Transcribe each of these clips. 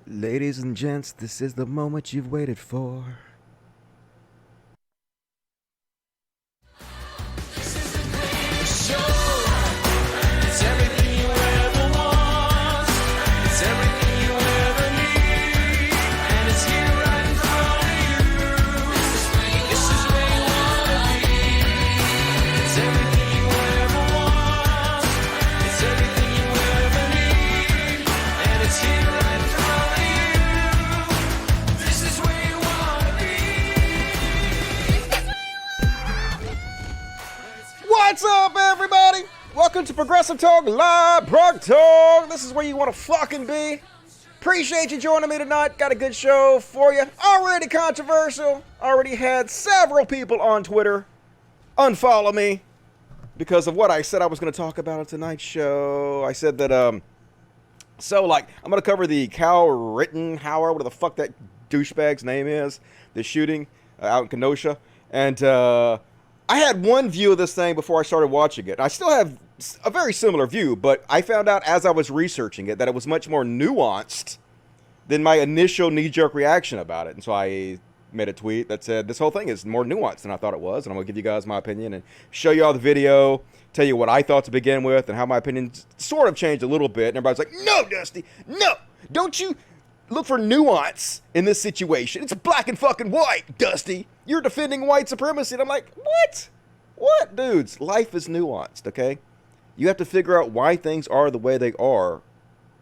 Ladies and gents, this is the moment you've waited for. What's up, everybody? Welcome to Progressive Talk Live Prog Talk. This is where you want to fucking be. Appreciate you joining me tonight. Got a good show for you. Already controversial. Already had several people on Twitter unfollow me because of what I said I was going to talk about on tonight's show. I said that, I'm going to cover the Kyle Rittenhouse, whatever the fuck that douchebag's name is, the shooting out in Kenosha. And, I had one view of this thing before I started watching it. I still have a very similar view, but I found out as I was researching it that it was much more nuanced than my initial knee-jerk reaction about it. And so I made a tweet that said, this whole thing is more nuanced than I thought it was, and I'm going to give you guys my opinion and show you all the video, tell you what I thought to begin with, and how my opinion sort of changed a little bit. And everybody's like, no, Dusty, no, don't you look for nuance in this situation. It's black and fucking white, Dusty. You're defending white supremacy. And I'm like, what? What, dudes? Life is nuanced, okay? You have to figure out why things are the way they are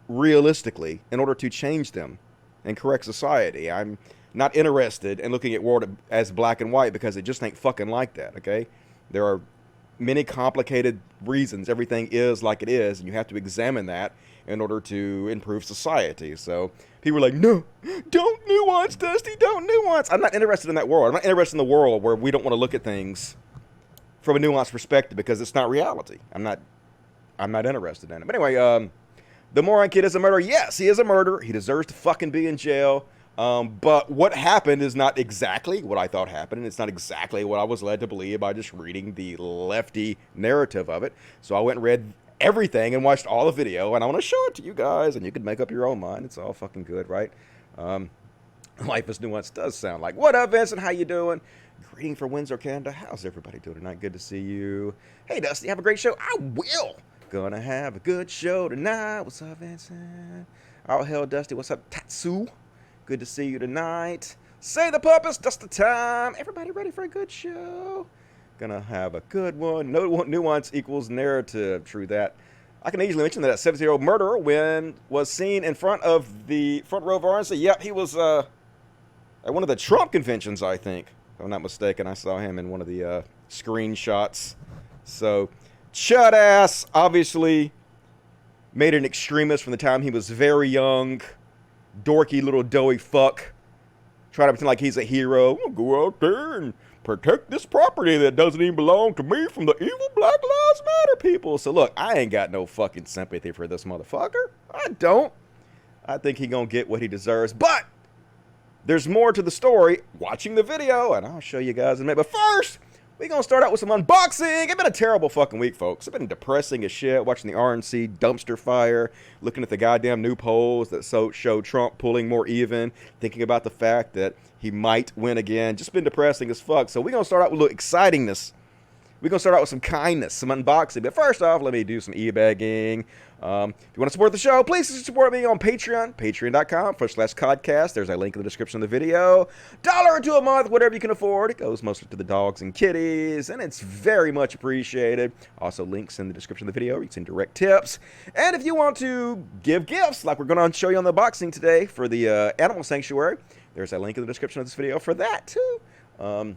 realistically in order to change them and correct society. I'm not interested in looking at world as black and white because it just ain't fucking like that, okay? There are many complicated reasons everything is like it is, and you have to examine that in order to improve society. So people are like, no, don't nuance, Dusty, don't nuance. I'm not interested in that world. I'm not interested in the world where we don't want to look at things from a nuanced perspective because it's not reality. I'm not interested in it. But anyway, the moron kid is a murderer. Yes, he is a murderer. He deserves to fucking be in jail. But what happened is not exactly what I thought happened, and it's not exactly what I was led to believe by just reading the lefty narrative of it. So I went and read everything and watched all the video, and I want to show it to you guys, and you can make up your own mind. It's all fucking good, right? Life is nuanced does sound like. What up, Vincent? How you doing? Greeting from Windsor, Canada. How's everybody doing tonight? Good to see you. Hey, Dusty, have a great show. I will. Gonna have a good show tonight. What's up, Vincent? Oh, hell, Dusty. What's up, Tatsu? Good to see you tonight. Say the purpose, just the time. Everybody ready for a good show? Gonna have a good one. No nuance equals narrative. True that. I can easily mention that a 17-year-old murderer was seen in front of the front row of RNC. Yep, he was at one of the Trump conventions, I think. If I'm not mistaken, I saw him in one of the screenshots. So, Chud ass obviously made an extremist from the time he was very young. Dorky little doughy fuck. Trying to pretend like he's a hero. I'll go out there and protect this property that doesn't even belong to me from the evil Black Lives Matter people. So look, I ain't got no fucking sympathy for this motherfucker. I don't. I think he gonna get what he deserves. But there's more to the story. Watching the video, and I'll show you guys in a minute. But first, we gonna start out with some unboxing. It's been a terrible fucking week, folks. It's been depressing as shit, watching the RNC dumpster fire, looking at the goddamn new polls that show Trump pulling more even, thinking about the fact that he might win again. Just been depressing as fuck. So we gonna start out with a little excitingness. We're going to start out with some kindness, some unboxing. But first off, let me do some e-bagging. If you want to support the show, please support me on Patreon, patreon.com/codcast. There's a link in the description of the video. $1 a month, whatever you can afford. It goes mostly to the dogs and kitties, and it's very much appreciated. Also, links in the description of the video. You can send direct tips. And if you want to give gifts, like we're going to show you on the unboxing today for the Animal Sanctuary, there's a link in the description of this video for that, too.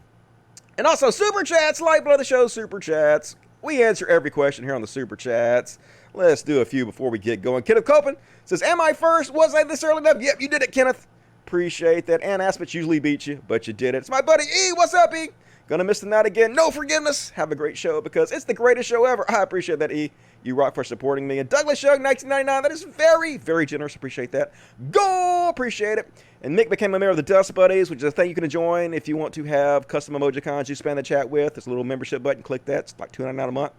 And also, Super Chats, lifeblood of the show, Super Chats. We answer every question here on the Super Chats. Let's do a few before we get going. Kenneth Copen says, am I first? Was I this early enough? Yep, you did it, Kenneth. Appreciate that. And aspects usually beat you, but you did it. It's my buddy E. What's up, E? Gonna miss the night again. No forgiveness. Have a great show because it's the greatest show ever. I appreciate that, E. You rock for supporting me. And Douglas Young, 1999. That is very, very generous. Appreciate that. Go! Appreciate it. And Nick became a member of the Dust Buddies, which is a thing you can join if you want to have custom emojicons you spam the chat with. There's a little membership button. Click that. It's like $2.99 a month.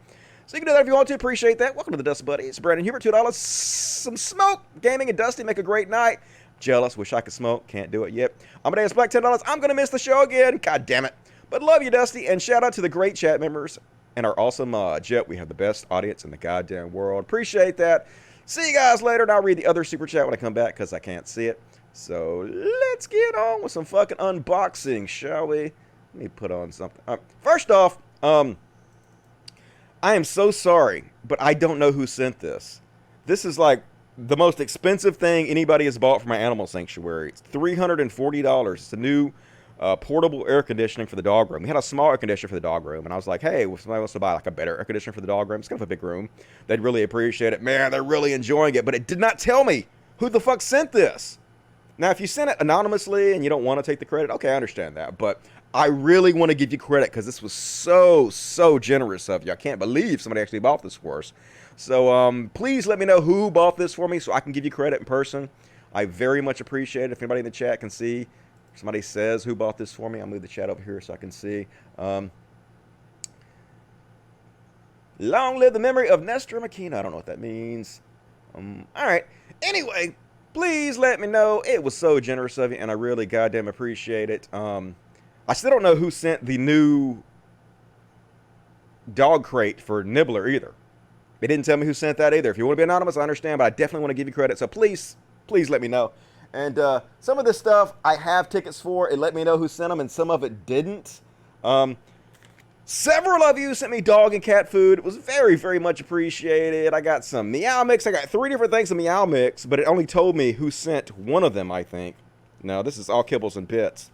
So you can do that if you want to. Appreciate that. Welcome to the Dust Buddies. Brandon Hubert, $2. Some smoke. Gaming and Dusty make a great night. Jealous. Wish I could smoke. Can't do it yet. Amadeus Black, $10. I'm going to miss the show again. God damn it. But love you, Dusty. And shout out to the great chat members and our awesome mods. Yep, we have the best audience in the goddamn world. Appreciate that. See you guys later. And I'll read the other super chat when I come back because I can't see it. So let's get on with some fucking unboxing, shall we? Let me put on something. First off, I am so sorry, but I don't know who sent this. This is like the most expensive thing anybody has bought for my animal sanctuary. It's $340. It's a new portable air conditioning for the dog room. We had a small air conditioner for the dog room, and I was like, hey, if somebody wants to buy like a better air conditioner for the dog room, it's kind of a big room, they'd really appreciate it. Man, they're really enjoying it, but it did not tell me who the fuck sent this. Now, if you sent it anonymously and you don't want to take the credit, okay, I understand that. But I really want to give you credit because this was so generous of you. I can't believe somebody actually bought this for us. So please let me know who bought this for me so I can give you credit in person. I very much appreciate it. If anybody in the chat can see, somebody says who bought this for me, I'll move the chat over here so I can see. Long live the memory of Nestor McKenna. I don't know what that means. All right. Anyway, please let me know. It was so generous of you, and I really goddamn appreciate it. I still don't know who sent the new dog crate for Nibbler either. They didn't tell me who sent that either. If you want to be anonymous, I understand, but I definitely want to give you credit. So please let me know. And some of this stuff I have tickets for. It let me know who sent them, and some of it didn't. Several of you sent me dog and cat food. It was very much appreciated. I got some Meow Mix. I got 3 different things of Meow Mix, but it only told me who sent one of them, I think. No, this is all kibbles and bits.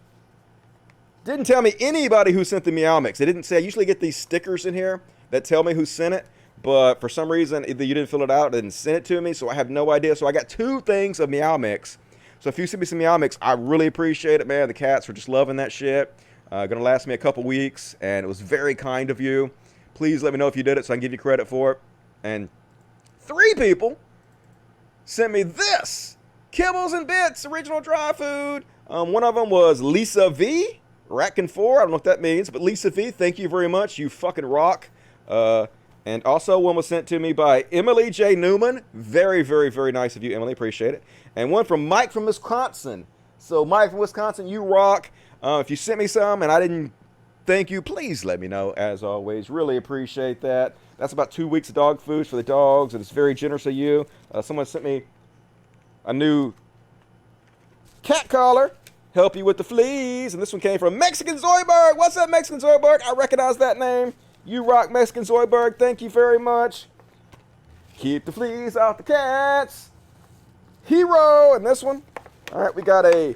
Didn't tell me anybody who sent the Meow Mix. It didn't say. I usually get these stickers in here that tell me who sent it, but for some reason, either you didn't fill it out or didn't send it to me, so I have no idea. So I got 2 things of Meow Mix. So if you send me some Meow Mix, I really appreciate it, man. The cats were just loving that shit. Gonna last me a couple weeks, and it was very kind of you. Please let me know if you did it so I can give you credit for it. And 3 people sent me this Kibbles and Bits original dry food. One of them was Lisa V. Ratkin 4. I don't know what that means, but Lisa V, thank you very much. You fucking rock. And also one was sent to me by Emily J. Newman. Very nice of you, Emily. Appreciate it. And one from Mike from Wisconsin. So Mike from Wisconsin, you rock. If you sent me some and I didn't thank you, please let me know. As always, really appreciate that. That's about 2 weeks of dog food for the dogs, and it's very generous of you. Someone sent me a new cat collar, help you with the fleas, and this one came from Mexican Zoidberg. What's up, Mexican Zoidberg? I recognize that name. You rock, Mexican Zoidberg. Thank you very much. Keep the fleas off the cats. Hero, and this one. All right, we got a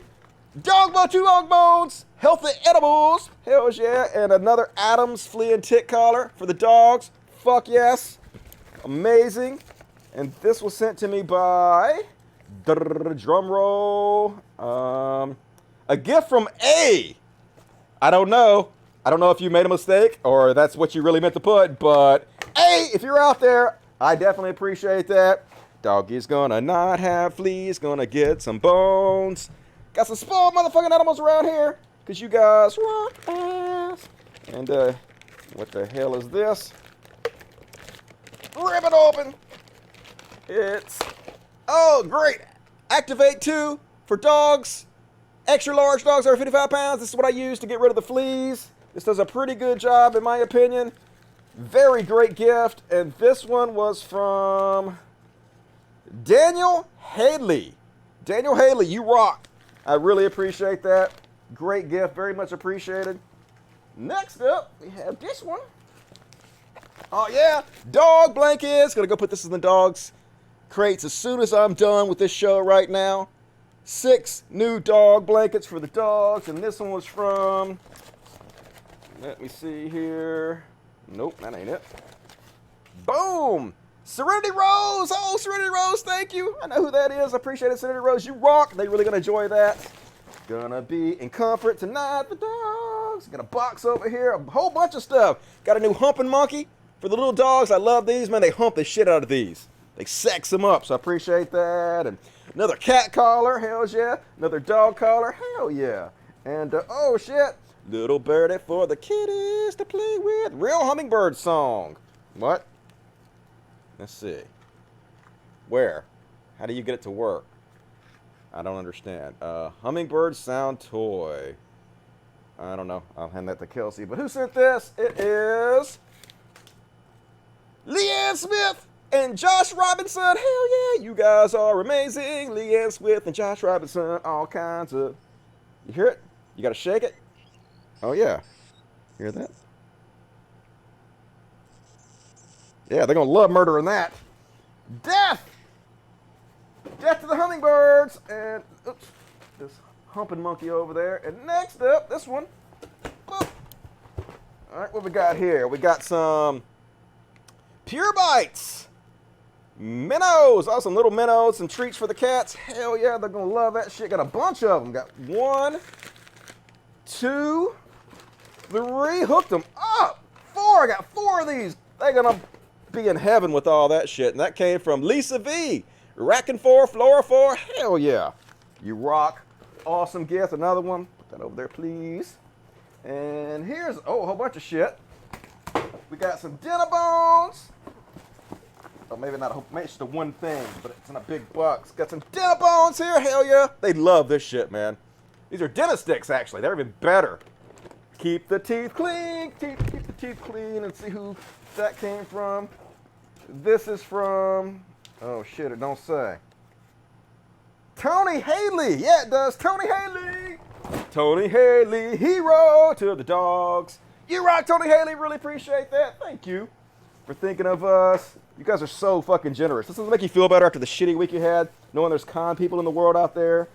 Dog Bone, 2 dog bones, healthy edibles, hells yeah, and another Adams flea and tick collar for the dogs. Fuck yes, amazing. And this was sent to me by, drum roll, a gift from A. I don't know if you made a mistake or that's what you really meant to put, but A, if you're out there, I definitely appreciate that. Doggy's gonna not have fleas, gonna get some bones. Got some spoiled motherfucking animals around here, because you guys rock ass. And, what the hell is this? Rip it open. It's, oh, great. Activate 2 for dogs. Extra large dogs over 55 pounds. This is what I use to get rid of the fleas. This does a pretty good job, in my opinion. Very great gift. And this one was from Daniel Haley. Daniel Haley, you rock. I really appreciate that. Great gift, very much appreciated. Next up, we have this one. Oh yeah, dog blankets. Gonna go put this in the dogs' crates as soon as I'm done with this show right now. 6 new dog blankets for the dogs, and this one was from, let me see here. Nope, that ain't it. Boom! Serenity Rose! Oh, Serenity Rose, thank you. I know who that is. I appreciate it, Serenity Rose. You rock. They really gonna enjoy that. Gonna be in comfort tonight, the dogs. Got a box over here, a whole bunch of stuff. Got a new humping monkey for the little dogs. I love these, man. They hump the shit out of these. They sex them up, so I appreciate that. And another cat collar, hell yeah. Another dog collar, hell yeah. And, oh shit, little birdie for the kitties to play with. Real hummingbird song. What? Let's see. Where? How do you get it to work? I don't understand. Hummingbird sound toy. I don't know. I'll hand that to Kelsey. But who sent this? It is Leanne Smith and Josh Robinson. Hell yeah, you guys are amazing. Leanne Smith and Josh Robinson. All kinds of. You hear it? You gotta shake it? Oh yeah. Hear that? Yeah, they're gonna love murdering that. Death! Death to the hummingbirds! And, oops, this humping monkey over there. And next up, this one. Boop. All right, what we got here? We got some Pure Bites. Minnows. Oh, some little minnows, some treats for the cats. Hell yeah, they're gonna love that shit. Got a bunch of them. Got 1, 2, 3. Hooked them up. 4. I got 4 of these. They're gonna be in heaven with all that shit. And that came from Lisa V. Racking 4, Flora 4. Hell yeah. You rock. Awesome gift. Another one. Put that over there, please. And here's, oh, a whole bunch of shit. We got some dinner bones. Oh, maybe not a whole, maybe it's just the one thing, but it's in a big box. Got some dinner bones here. Hell yeah. They love this shit, man. These are dinner sticks, actually. They're even better. Keep the teeth clean. Keep the teeth clean and see who that came from. This is from, oh shit, it don't say. Tony Haley. Yeah, it does. Tony Haley. Tony Haley, hero to the dogs. You rock, Tony Haley. Really appreciate that. Thank you for thinking of us. You guys are so fucking generous. This will make you feel better after the shitty week you had, knowing there's kind people in the world out there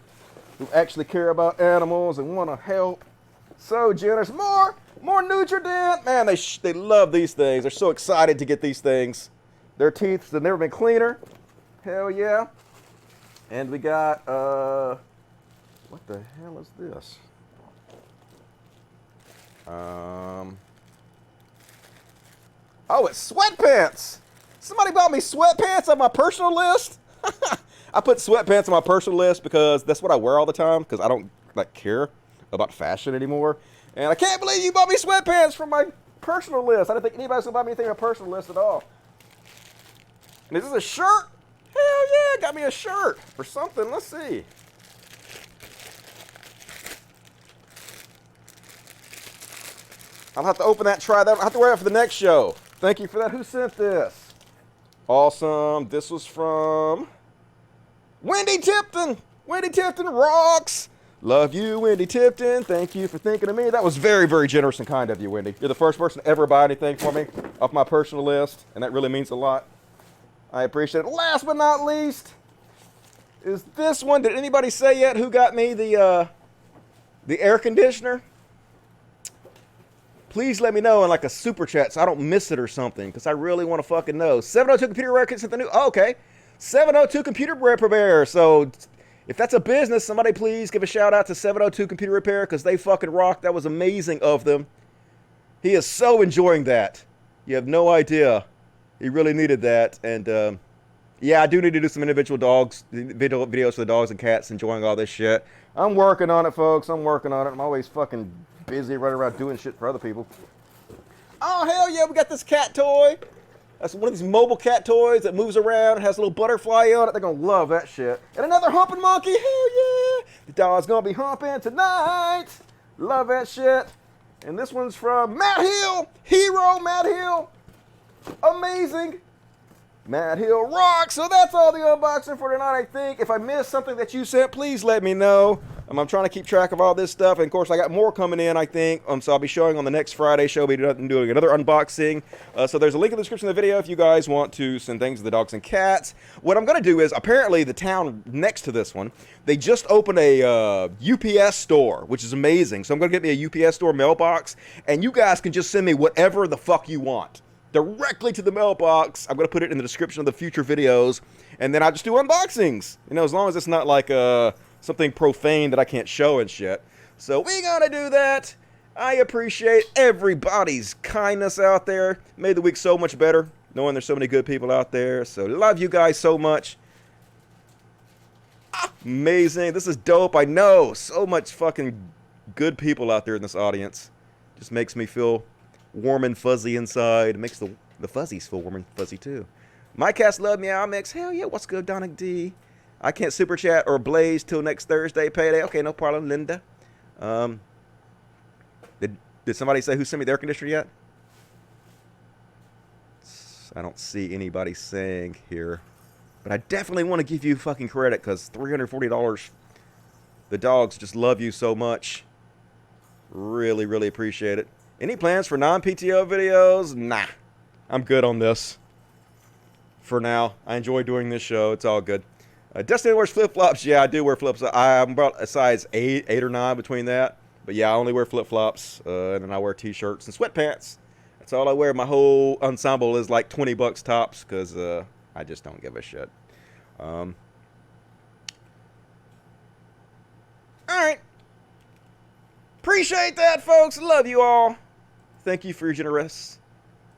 who actually care about animals and want to help. So generous. More Nutrident. Man, they love these things. They're so excited to get these things. Their teeth have never been cleaner. Hell yeah. And we got, what the hell is this? Oh, it's sweatpants. Somebody bought me sweatpants on my personal list. I put sweatpants on my personal list because that's what I wear all the time because I don't like care about fashion anymore. And I can't believe you bought me sweatpants from my personal list. I didn't think anybody's gonna buy me anything on my personal list at all. And is this a shirt? Hell yeah, got me a shirt or something. Let's see. I'll have to open that and try that. I'll have to wear it for the next show. Thank you for that. Who sent this? Awesome. This was from Wendy Tipton. Wendy Tipton rocks. Love you, Wendy Tipton. Thank you for thinking of me. That was very, very generous and kind of you, Wendy. You're the first person to ever buy anything for me off my personal list, and that really means a lot. I appreciate it. Last but not least is this one. Did anybody say yet who got me the air conditioner? Please let me know in like a super chat so I don't miss it or something, because I really want to fucking know. 702 Computer Repair sent the new. Oh, okay. 702 Computer Repair. So if that's a business, somebody please give a shout out to 702 Computer Repair because they fucking rock. That was amazing of them. He is so enjoying that. You have no idea. He really needed that. And yeah, I do need to do some individual videos for the dogs and cats enjoying all this shit. I'm working on it, folks. I'm working on it. I'm always fucking busy running around doing shit for other people. Oh, hell yeah, we got this cat toy. That's one of these mobile cat toys that moves around and has a little butterfly on it. They're going to love that shit. And another humping monkey. Hell yeah. The dog's going to be humping tonight. Love that shit. And this one's from Matt Hill. Hero Matt Hill. Amazing. Matt Hill rocks. So that's all the unboxing for tonight, I think. If I missed something that you sent, please let me know. I'm trying to keep track of all this stuff. And, of course, I got more coming in, I think. So I'll be showing on the next Friday show. I'll be doing another unboxing. So there's a link in the description of the video if you guys want to send things to the dogs and cats. What I'm going to do is, apparently, the town next to this one, they just opened a UPS store, which is amazing. So I'm going to get me a UPS store mailbox. And you guys can just send me whatever the fuck you want directly to the mailbox. I'm going to put it in the description of the future videos. And then I just do unboxings. You know, as long as it's not like something profane that I can't show and shit. So we gotta do that. I appreciate everybody's kindness out there. Made the week so much better, knowing there's so many good people out there. So love you guys so much. Amazing. This is dope. I know so much fucking good people out there in this audience. Just makes me feel warm and fuzzy inside. It makes the fuzzies feel warm and fuzzy too. My cats love Meow Mix. Hell yeah. What's good, Donick D? I can't super chat or blaze till next Thursday payday. Okay, no problem, Linda. Did somebody say who sent me the air conditioner yet? I don't see anybody saying here. But I definitely want to give you fucking credit because $340. The dogs just love you so much. Really, really appreciate it. Any plans for non-PTL videos? Nah. I'm good on this. For now. I enjoy doing this show. It's all good. Destiny wears flip-flops. Yeah, I do wear flip-flops. I'm about a size 8 or 9 between that. But yeah, I only wear flip-flops. And then I wear t-shirts and sweatpants. That's all I wear. My whole ensemble is like $20 tops because I just don't give a shit. Alright. Appreciate that, folks. Love you all. Thank you for your generous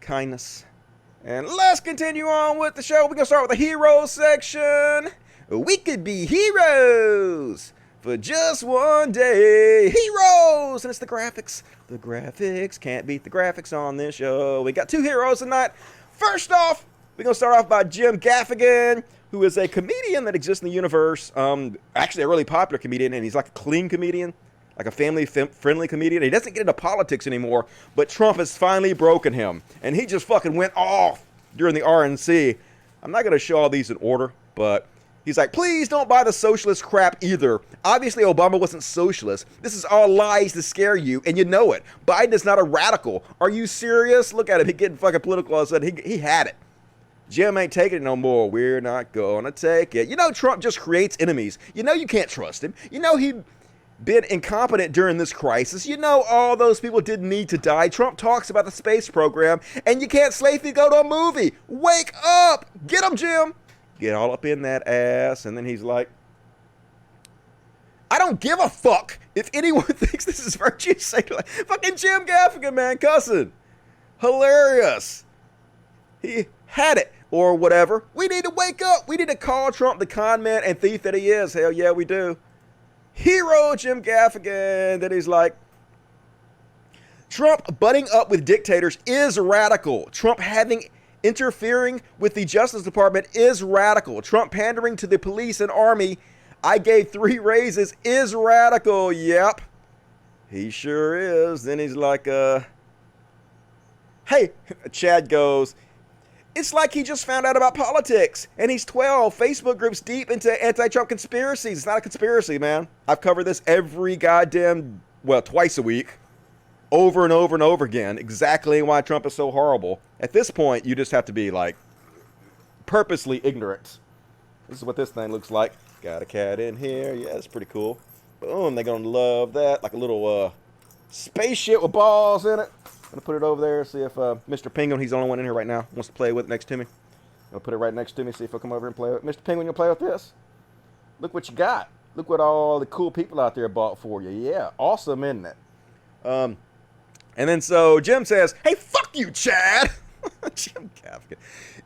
kindness. And let's continue on with the show. We're going to start with the heroes section. We could be heroes for just one day. Heroes! And it's the graphics. The graphics. Can't beat the graphics on this show. We got 2 heroes tonight. First off, we're going to start off by Jim Gaffigan, who is a comedian that exists in the universe. Actually, a really popular comedian, and he's like a clean comedian. Like a family-friendly comedian. He doesn't get into politics anymore, but Trump has finally broken him. And he just fucking went off during the RNC. I'm not going to show all these in order, but he's like, please don't buy the socialist crap either. Obviously, Obama wasn't socialist. This is all lies to scare you, and you know it. Biden is not a radical. Are you serious? Look at him. He getting fucking political all of a sudden. He had it. Jim ain't taking it no more. We're not going to take it. You know Trump just creates enemies. You know you can't trust him. You know he been incompetent during this crisis. You know all those people didn't need to die. Trump talks about the space program, and you can't safely go to a movie. Wake up! Get him, Jim! Get all up in that ass, and then he's like, I don't give a fuck if anyone thinks this is virtue signaling. Fucking Jim Gaffigan, man, cussing. Hilarious. He had it, or whatever. We need to wake up. We need to call Trump the con man and thief that he is. Hell yeah, we do. Hero Jim Gaffigan, that he's like, Trump butting up with dictators is radical. Trump interfering with the Justice Department is radical. Trump pandering to the police and army, I gave 3 raises, is radical. Yep, he sure is. Then he's like, hey, Chad goes, it's like he just found out about politics, and he's 12. Facebook groups deep into anti-Trump conspiracies. It's not a conspiracy, man. I've covered this every goddamn, twice a week, over and over and over again, exactly why Trump is so horrible. At this point, you just have to be, like, purposely ignorant. This is what this thing looks like. Got a cat in here. Yeah, it's pretty cool. Boom, they're going to love that. Like a little spaceship with balls in it. I'm going to put it over there, see if Mr. Penguin, he's the only one in here right now, wants to play with it next to me. I'll put it right next to me, see if he'll come over and play with it. Mr. Penguin, you'll play with this? Look what you got. Look what all the cool people out there bought for you. Yeah, awesome, isn't it? And then so Jim says, hey, fuck you, Chad. Jim Gaffigan.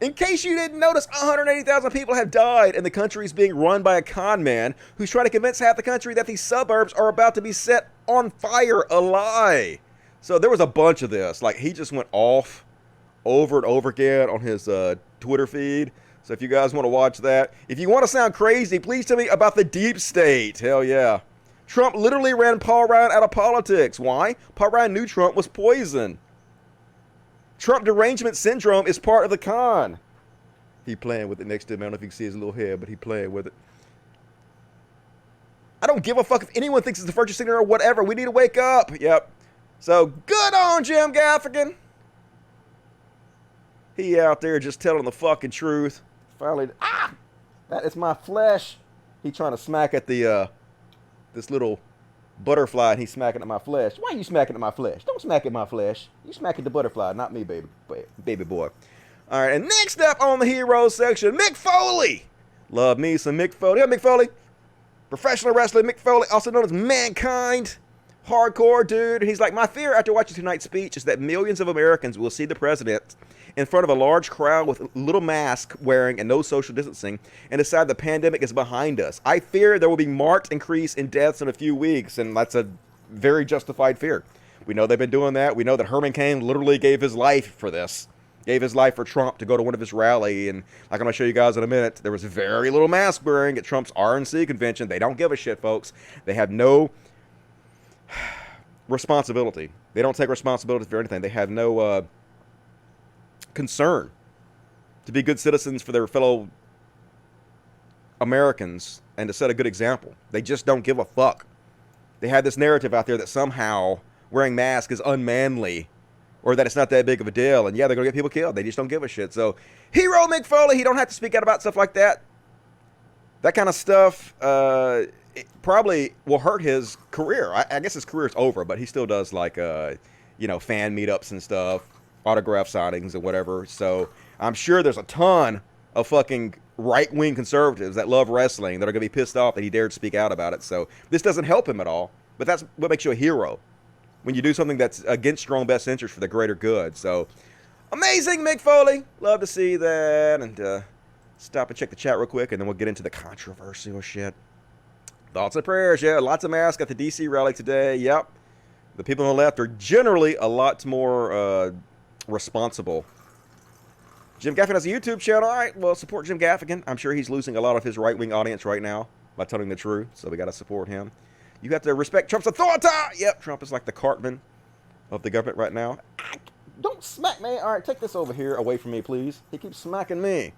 In case you didn't notice, 180,000 people have died, and the country is being run by a con man who's trying to convince half the country that these suburbs are about to be set on fire. A lie. So there was a bunch of this. Like, he just went off over and over again on his Twitter feed. So if you guys want to watch that. If you want to sound crazy, please tell me about the deep state. Hell yeah. Trump literally ran Paul Ryan out of politics. Why? Paul Ryan knew Trump was poison. Trump derangement syndrome is part of the con. He playing with it next to him. I don't know if you can see his little hair, but he playing with it. I don't give a fuck if anyone thinks it's the virtue signature or whatever. We need to wake up. Yep. So, good on Jim Gaffigan. He out there just telling the fucking truth. Finally, that is my flesh. He trying to smack at the, this little butterfly, and he's smacking at my flesh. Why are you smacking at my flesh? Don't smack at my flesh. You smack at the butterfly, not me, baby boy. All right, and next up on the hero section, Mick Foley. Love me some Mick Foley. Yeah, Mick Foley. Professional wrestler Mick Foley, also known as Mankind. Hardcore dude. He's like, my fear after watching tonight's speech is that millions of Americans will see the president in front of a large crowd with little mask wearing and no social distancing and decide the pandemic is behind us. I fear there will be marked increase in deaths in a few weeks, and that's a very justified fear. We know they've been doing that. We know that Herman Cain literally gave his life for this. Gave his life for Trump to go to one of his rally, and like I'm going to show you guys in a minute, there was very little mask wearing at Trump's RNC convention. They don't give a shit, folks. They have no responsibility. They don't take responsibility for anything. They have no concern to be good citizens for their fellow Americans and to set a good example. They just don't give a fuck. They have this narrative out there that somehow wearing masks is unmanly, or that it's not that big of a deal, and yeah, they're going to get people killed. They just don't give a shit. So, hero Mick Foley, he don't have to speak out about stuff like that. That kind of stuff it probably will hurt his career. I guess his career's over, but he still does, like, fan meetups and stuff, autograph signings and whatever. So, I'm sure there's a ton of fucking right-wing conservatives that love wrestling that are going to be pissed off that he dared speak out about it. So, this doesn't help him at all, but that's what makes you a hero. When you do something that's against strong best interest for the greater good. So, amazing, Mick Foley. Love to see that. And stop and check the chat real quick, and then we'll get into the controversial shit. Thoughts and prayers, yeah. Lots of masks at the D.C. rally today. Yep. The people on the left are generally a lot more responsible. Jim Gaffigan has a YouTube channel. All right, well, support Jim Gaffigan. I'm sure he's losing a lot of his right-wing audience right now by telling the truth, so we got to support him. You have to respect Trump's authority. Yep, Trump is like the Cartman of the government right now. Don't smack me. All right, take this over here away from me, please. He keeps smacking me.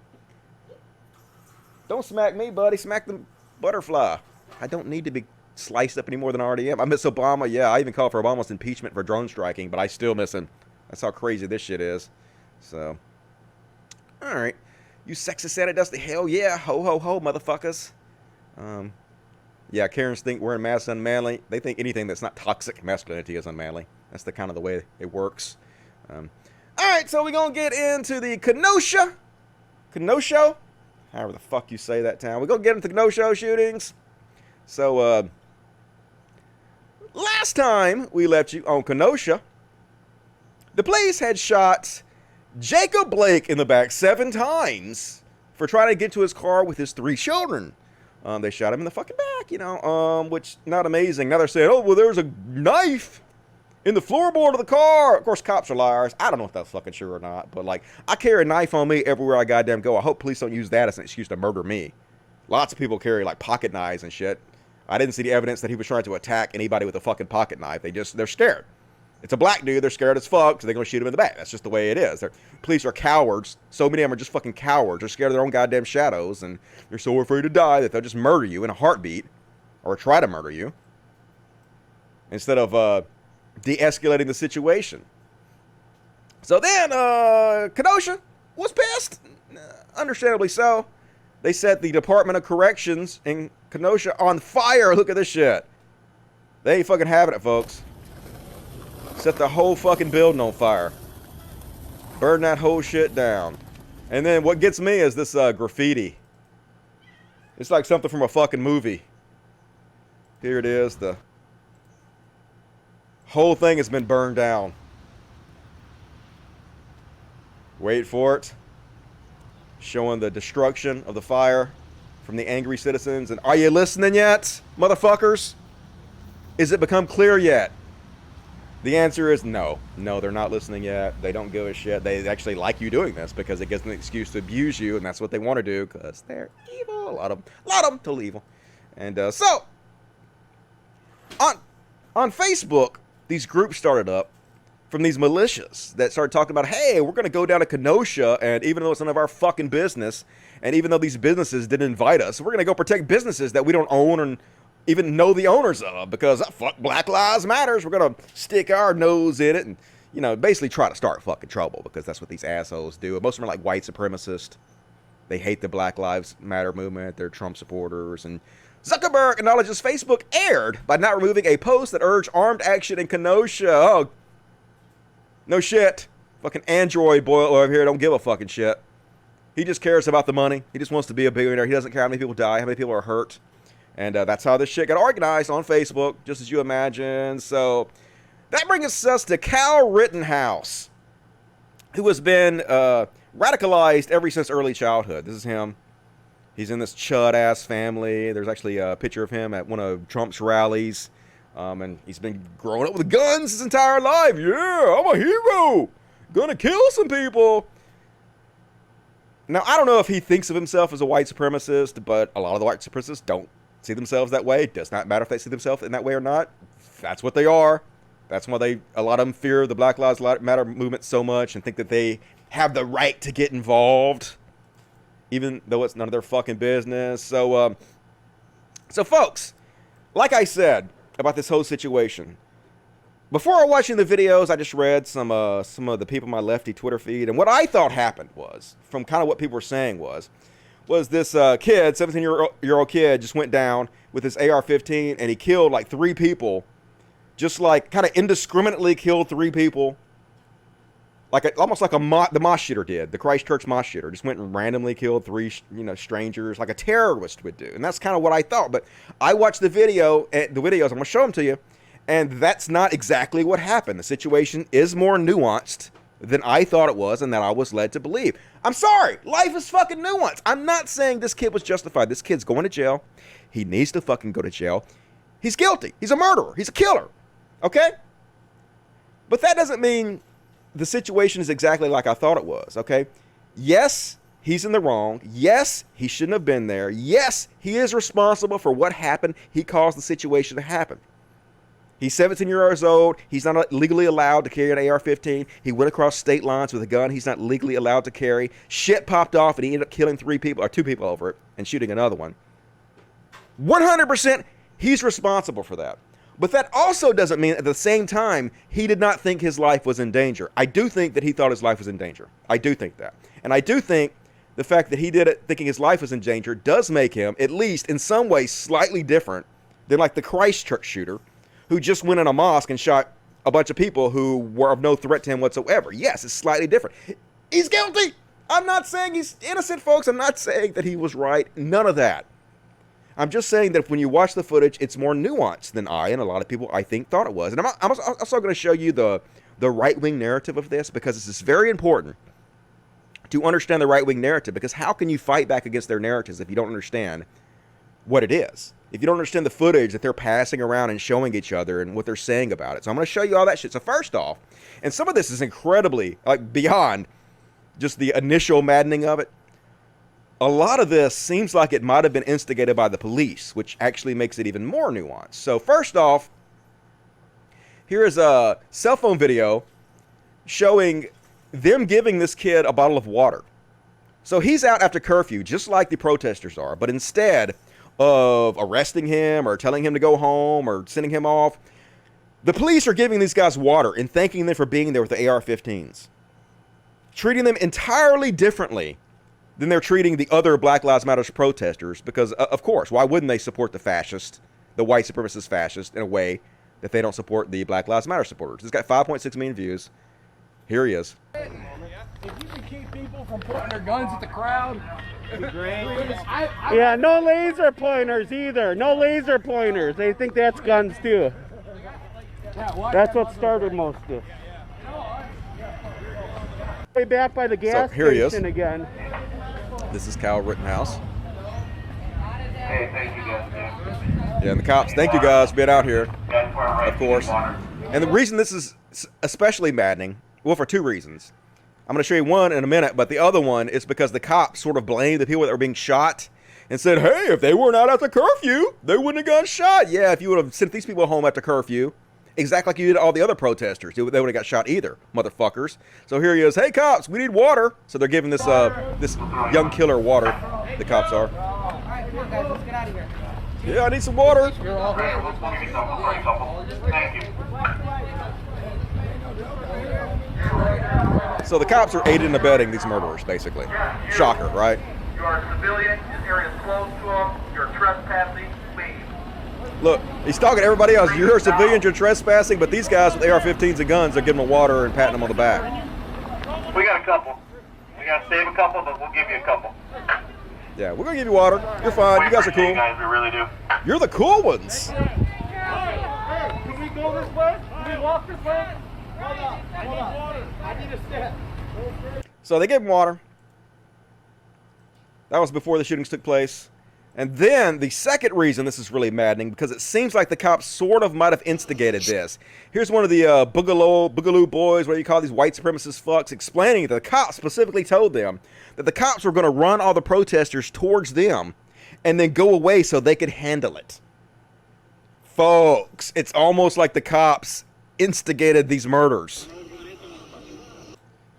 Don't smack me, buddy. Smack the butterfly. I don't need to be sliced up any more than I already am. I miss Obama. Yeah, I even called for Obama's impeachment for drone striking, but I still miss him. That's how crazy this shit is. So, all right. You sexist Santa Dusty. Hell yeah. Ho, ho, ho, motherfuckers. Yeah, Karens think wearing masks unmanly. They think anything that's not toxic masculinity is unmanly. That's the kind of the way it works. All right, so we're going to get into the Kenosha, however the fuck you say that town. We're going to get into the Kenosha shootings. So, last time we left you on Kenosha, the police had shot Jacob Blake in the back 7 times for trying to get to his car with his 3 children. They shot him in the fucking back, which, not amazing. Now they're saying, oh, well, there's a knife in the floorboard of the car. Of course, cops are liars. I don't know if that's fucking true or not, but, like, I carry a knife on me everywhere I goddamn go. I hope police don't use that as an excuse to murder me. Lots of people carry, like, pocket knives and shit. I didn't see the evidence that he was trying to attack anybody with a fucking pocket knife. They're scared. It's a black dude. They're scared as fuck, so they're going to shoot him in the back. That's just the way it is. Police are cowards. So many of them are just fucking cowards. They're scared of their own goddamn shadows, and they're so afraid to die that they'll just murder you in a heartbeat, or try to murder you, instead of de-escalating the situation. So then, Kenosha was pissed. Understandably so. They set the Department of Corrections in Kenosha on fire. Look at this shit. They ain't fucking having it, folks. Set the whole fucking building on fire. Burn that whole shit down. And then what gets me is this graffiti. It's like something from a fucking movie. Here it is. The whole thing has been burned down. Wait for it. Showing the destruction of the fire from the angry citizens. And are you listening yet, motherfuckers? Is it become clear yet? The answer is no. No, they're not listening yet. They don't give a shit. They actually like you doing this because it gives them an excuse to abuse you, and that's what they want to do because they're evil. A lot of them totally evil. And so, on Facebook, these groups started up from these militias that started talking about, hey, we're going to go down to Kenosha, and even though it's none of our fucking business, and even though these businesses didn't invite us, we're going to go protect businesses that we don't own and even know the owners of, because fuck Black Lives Matters. We're going to stick our nose in it and, basically try to start fucking trouble, because that's what these assholes do. Most of them are like white supremacists. They hate the Black Lives Matter movement. They're Trump supporters. And Zuckerberg acknowledges Facebook erred by not removing a post that urged armed action in Kenosha. Oh, no shit. Fucking Android boy over here don't give a fucking shit. He just cares about the money. He just wants to be a billionaire. He doesn't care how many people die, how many people are hurt. And that's how this shit got organized on Facebook, just as you imagine. So that brings us to Kyle Rittenhouse, who has been radicalized ever since early childhood. This is him. He's in this Chud-ass family. There's actually a picture of him at one of Trump's rallies. And he's been growing up with guns his entire life. Yeah, I'm a hero. Gonna kill some people. Now, I don't know if he thinks of himself as a white supremacist, but a lot of the white supremacists don't see themselves that way. It does not matter if they see themselves in that way or not. That's what they are. That's why a lot of them fear the Black Lives Matter movement so much and think that they have the right to get involved, even though it's none of their fucking business. So folks, like I said about this whole situation, before watching the videos, I just read some of the people in my lefty Twitter feed, and what I thought happened was, from kind of what people were saying was this kid, 17-year-old kid, just went down with his AR-15, and he killed like 3 people, just like kind of indiscriminately killed 3 people, almost like the mosque shooter did, the Christchurch mosque shooter, just went and randomly killed 3 strangers like a terrorist would do, and that's kind of what I thought. But I watched the videos, I'm going to show them to you. And that's not exactly what happened. The situation is more nuanced than I thought it was and that I was led to believe. I'm sorry. Life is fucking nuanced. I'm not saying this kid was justified. This kid's going to jail. He needs to fucking go to jail. He's guilty. He's a murderer. He's a killer. Okay? But that doesn't mean the situation is exactly like I thought it was. Okay? Yes, he's in the wrong. Yes, he shouldn't have been there. Yes, he is responsible for what happened. He caused the situation to happen. He's 17 years old. He's not legally allowed to carry an AR-15. He went across state lines with a gun he's not legally allowed to carry. Shit popped off, and he ended up killing 3 people, or 2 people over it, and shooting another one. 100%, he's responsible for that. But that also doesn't mean at the same time he did not think his life was in danger. I do think that he thought his life was in danger. I do think that. And I do think the fact that he did it thinking his life was in danger does make him, at least in some ways, slightly different than like the Christchurch shooter, who just went in a mosque and shot a bunch of people who were of no threat to him whatsoever. Yes, it's slightly different. He's guilty. I'm not saying he's innocent, folks. I'm not saying that he was right. None of that. I'm just saying that when you watch the footage, it's more nuanced than I and a lot of people, I think, thought it was. And I'm also going to show you the right-wing narrative of this, because this is very important to understand the right-wing narrative, because how can you fight back against their narratives if you don't understand what it is? If you don't understand the footage that they're passing around and showing each other and what they're saying about it. So I'm going to show you all that shit. So first off, and some of this is incredibly, like, beyond just the initial maddening of it, a lot of this seems like it might have been instigated by the police, which actually makes it even more nuanced. So first off, here is a cell phone video showing them giving this kid a bottle of water. So he's out after curfew, just like the protesters are, but instead of arresting him or telling him to go home or sending him off, the police are giving these guys water and thanking them for being there with the AR-15s, treating them entirely differently than they're treating the other Black Lives Matter protesters, because, of course, why wouldn't they support the fascist, the white supremacist fascist, in a way that they don't support the Black Lives Matter supporters? It's got 5.6 million views. Here he is. If you can keep people from pointing their guns at the crowd, yeah, no laser pointers either. No laser pointers. They think that's guns too. That's what started most of it. Way back by the gas station again. This is Kyle Rittenhouse. Hey, thank you guys. Yeah, and the cops, thank you guys for being out here, of course. And the reason this is especially maddening, well, for 2 reasons. I'm going to show you one in a minute, but the other one is because the cops sort of blamed the people that were being shot and said, hey, if they weren't out after curfew, they wouldn't have gotten shot. Yeah, if you would have sent these people home after curfew, exactly like you did all the other protesters, they would have got shot either, motherfuckers. So here he is, hey, cops, we need water. So they're giving this this young killer water, the cops are. All right, come on, guys, let's get out of here. Yeah, I need some water. Thank you. So the cops are aiding and abetting these murderers, basically. Shocker, right? You are a civilian. This area is closed to them. You're trespassing. Leave. Look, he's talking to everybody else. You're a civilian, you're trespassing, but these guys with AR-15s and guns are giving them water and patting them on the back. We got a couple. We got to save a couple, but we'll give you a couple. Yeah, we're going to give you water. You're fine. You guys are cool. You guys, we really do. You're the cool ones. Can we go this way? Can we walk this way? Hold on. I need a step. So they gave him water. That was before the shootings took place. And then the second reason this is really maddening, because it seems like the cops sort of might have instigated this. Here's one of the Boogaloo boys, what do you call these white supremacist fucks, explaining that the cops specifically told them that the cops were going to run all the protesters towards them and then go away so they could handle it. Folks, it's almost like the cops instigated these murders.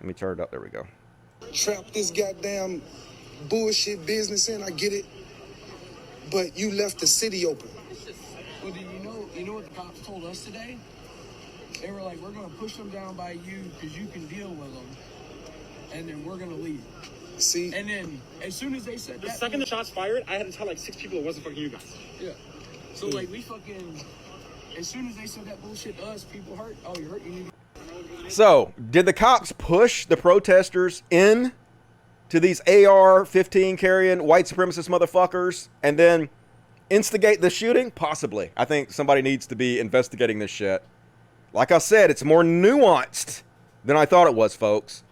Let me turn it up. There we go. Trap this goddamn bullshit business in, I get it. But you left the city open. Well, do you know what the cops told us today? They were like, we're going to push them down by you because you can deal with them. And then we're going to leave. See? And then as soon as they said The second the shots fired, I had to tell like 6 people it wasn't fucking you guys. Yeah. So like we fucking, as soon as they said that bullshit to us, people hurt. Oh, you're hurt. You need to... So, did the cops push the protesters in to these AR-15 carrying white supremacist motherfuckers and then instigate the shooting? Possibly. I think somebody needs to be investigating this shit. Like I said, it's more nuanced than I thought it was, folks.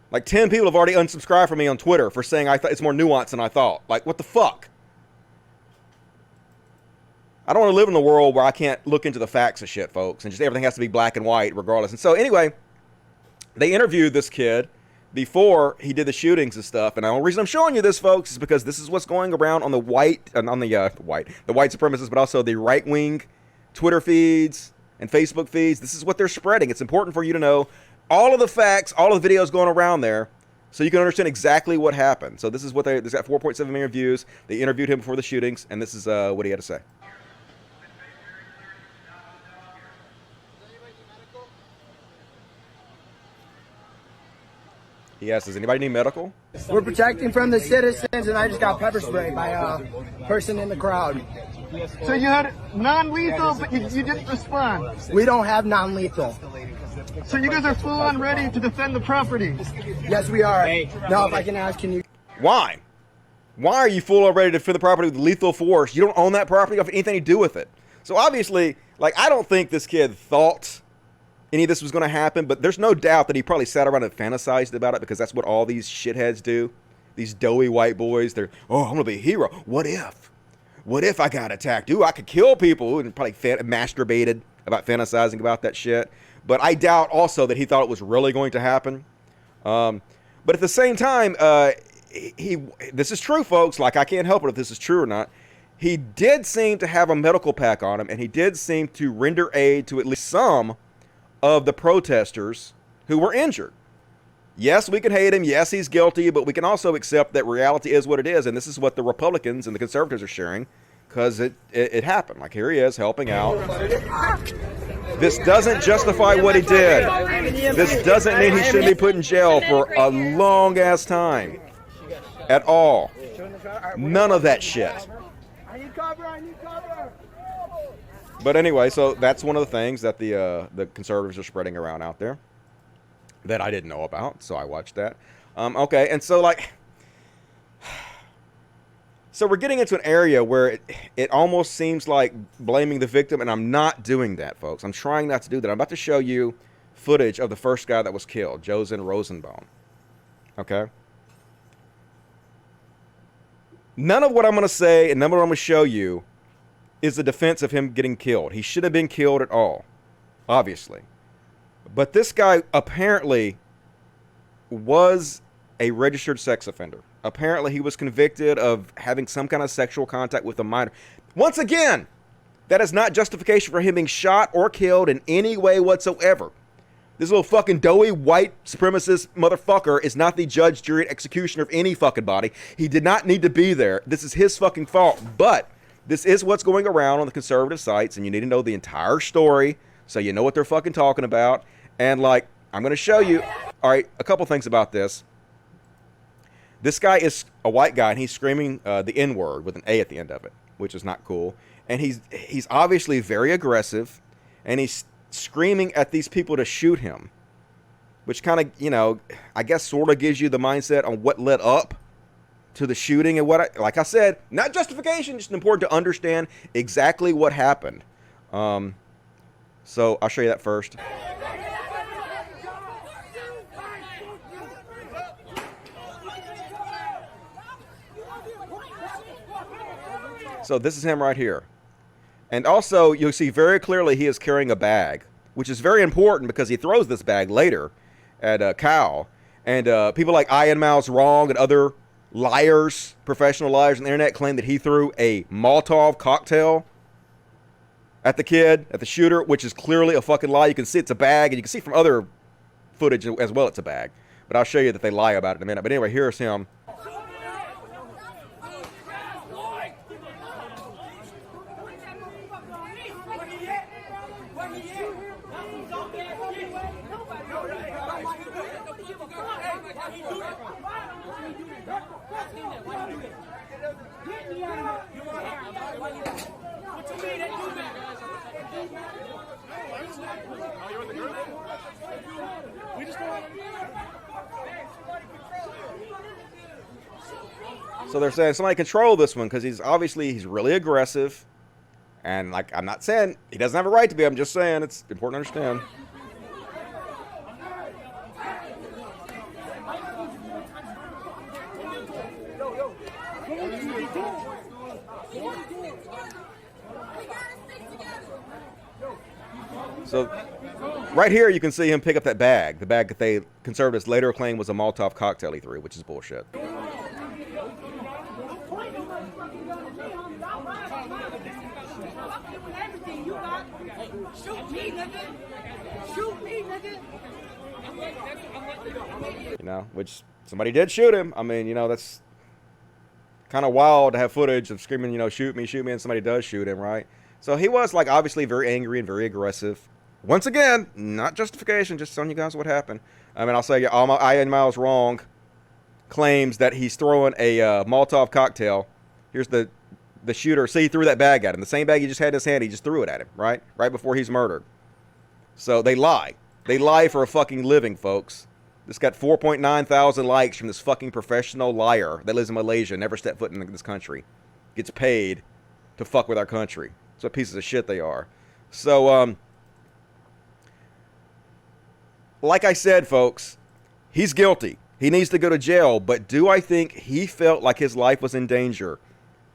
Like 10 people have already unsubscribed from me on Twitter for saying I thought it's more nuanced than I thought. Like, what the fuck? I don't want to live in a world where I can't look into the facts of shit, folks, and just everything has to be black and white regardless. And so anyway, they interviewed this kid before he did the shootings and stuff. And the only reason I'm showing you this, folks, is because this is what's going around on the white supremacists, but also the right-wing Twitter feeds and Facebook feeds. This is what they're spreading. It's important for you to know all of the facts, all of the videos going around there, so you can understand exactly what happened. So this is what this got 4.7 million views. They interviewed him before the shootings, and this is what he had to say. He asked, does anybody need medical? We're protecting from the citizens, and I just got pepper sprayed by a person in the crowd. So you had non-lethal, but you didn't respond. We don't have non-lethal. So you guys are full on ready to defend the property. Yes, we are. Now, if I can ask, can you... Why? Why are you full already to defend the property with lethal force? You don't own that property. You don't have anything to do with it. So obviously, like, I don't think this kid thought any of this was going to happen, but there's no doubt that he probably sat around and fantasized about it, because that's what all these shitheads do. These doughy white boys, they're, oh, I'm going to be a hero. What if? What if I got attacked? Ooh, I could kill people. And probably masturbated about fantasizing about that shit. But I doubt also that he thought it was really going to happen. But at the same time, this is true, folks. Like, I can't help it if this is true or not. He did seem to have a medical pack on him, and he did seem to render aid to at least some of the protesters who were injured. Yes, we can hate him. Yes, he's guilty, but we can also accept that reality is what it is, and this is what the Republicans and the conservatives are sharing, because it happened. Like, here he is helping out. This doesn't justify what he did. This doesn't mean he shouldn't be put in jail for a long-ass time. At all. None of that shit. I need cover, I need cover! But anyway, so that's one of the things that the conservatives are spreading around out there that I didn't know about, so I watched that. Okay, and so like, so we're getting into an area where it almost seems like blaming the victim, and I'm not doing that, folks. I'm trying not to do that. I'm about to show you footage of the first guy that was killed, Josen Rosenbaum. Okay? None of what I'm going to say and none of what I'm going to show you is a defense of him getting killed. He should have been killed at all, obviously. But this guy apparently was a registered sex offender. Apparently he was convicted of having some kind of sexual contact with a minor. Once again, that is not justification for him being shot or killed in any way whatsoever. This little fucking doughy white supremacist motherfucker is not the judge, jury, and executioner of any fucking body. He did not need to be there. This is his fucking fault. But this is what's going around on the conservative sites, and you need to know the entire story so you know what they're fucking talking about. And, like, I'm going to show you, all right, a couple things about this. This guy is a white guy, and he's screaming the N-word with an A at the end of it, which is not cool. And he's obviously very aggressive, and he's screaming at these people to shoot him, which kind of, you know, I guess sort of gives you the mindset on what led up to the shooting and what, like I said, not justification, just important to understand exactly what happened. So I'll show you that first. So this is him right here. And also, you'll see very clearly he is carrying a bag, which is very important because he throws this bag later at Kyle. And people like Ian Miles Wrong and other liars, professional liars on the internet, claim that he threw a Molotov cocktail at the kid, at the shooter, which is clearly a fucking lie. You can see it's a bag, and you can see from other footage as well it's a bag. But I'll show you that they lie about it in a minute. But anyway, here's him. So they're saying somebody control this one because he's really aggressive, and like I'm not saying he doesn't have a right to be. I'm just saying it's important to understand. So right here you can see him pick up that bag, the bag that they conservatives later claimed was a Molotov cocktail he threw, which is bullshit. You know, which somebody did shoot him. I mean, you know, that's kind of wild to have footage of screaming, you know, shoot me, and somebody does shoot him, right? So he was, like, obviously very angry and very aggressive. Once again, not justification, just telling you guys what happened. I mean, I'll say Ian Miles Wrong claims that he's throwing a Molotov cocktail. Here's the shooter. See, he threw that bag at him. The same bag he just had in his hand, he just threw it at him, right? Right before he's murdered. So they lie. They lie for a fucking living, folks. This got 4.9 thousand likes from this fucking professional liar that lives in Malaysia, never stepped foot in this country. Gets paid to fuck with our country. That's what pieces of shit they are. So, like I said, folks, he's guilty. He needs to go to jail. But do I think he felt like his life was in danger?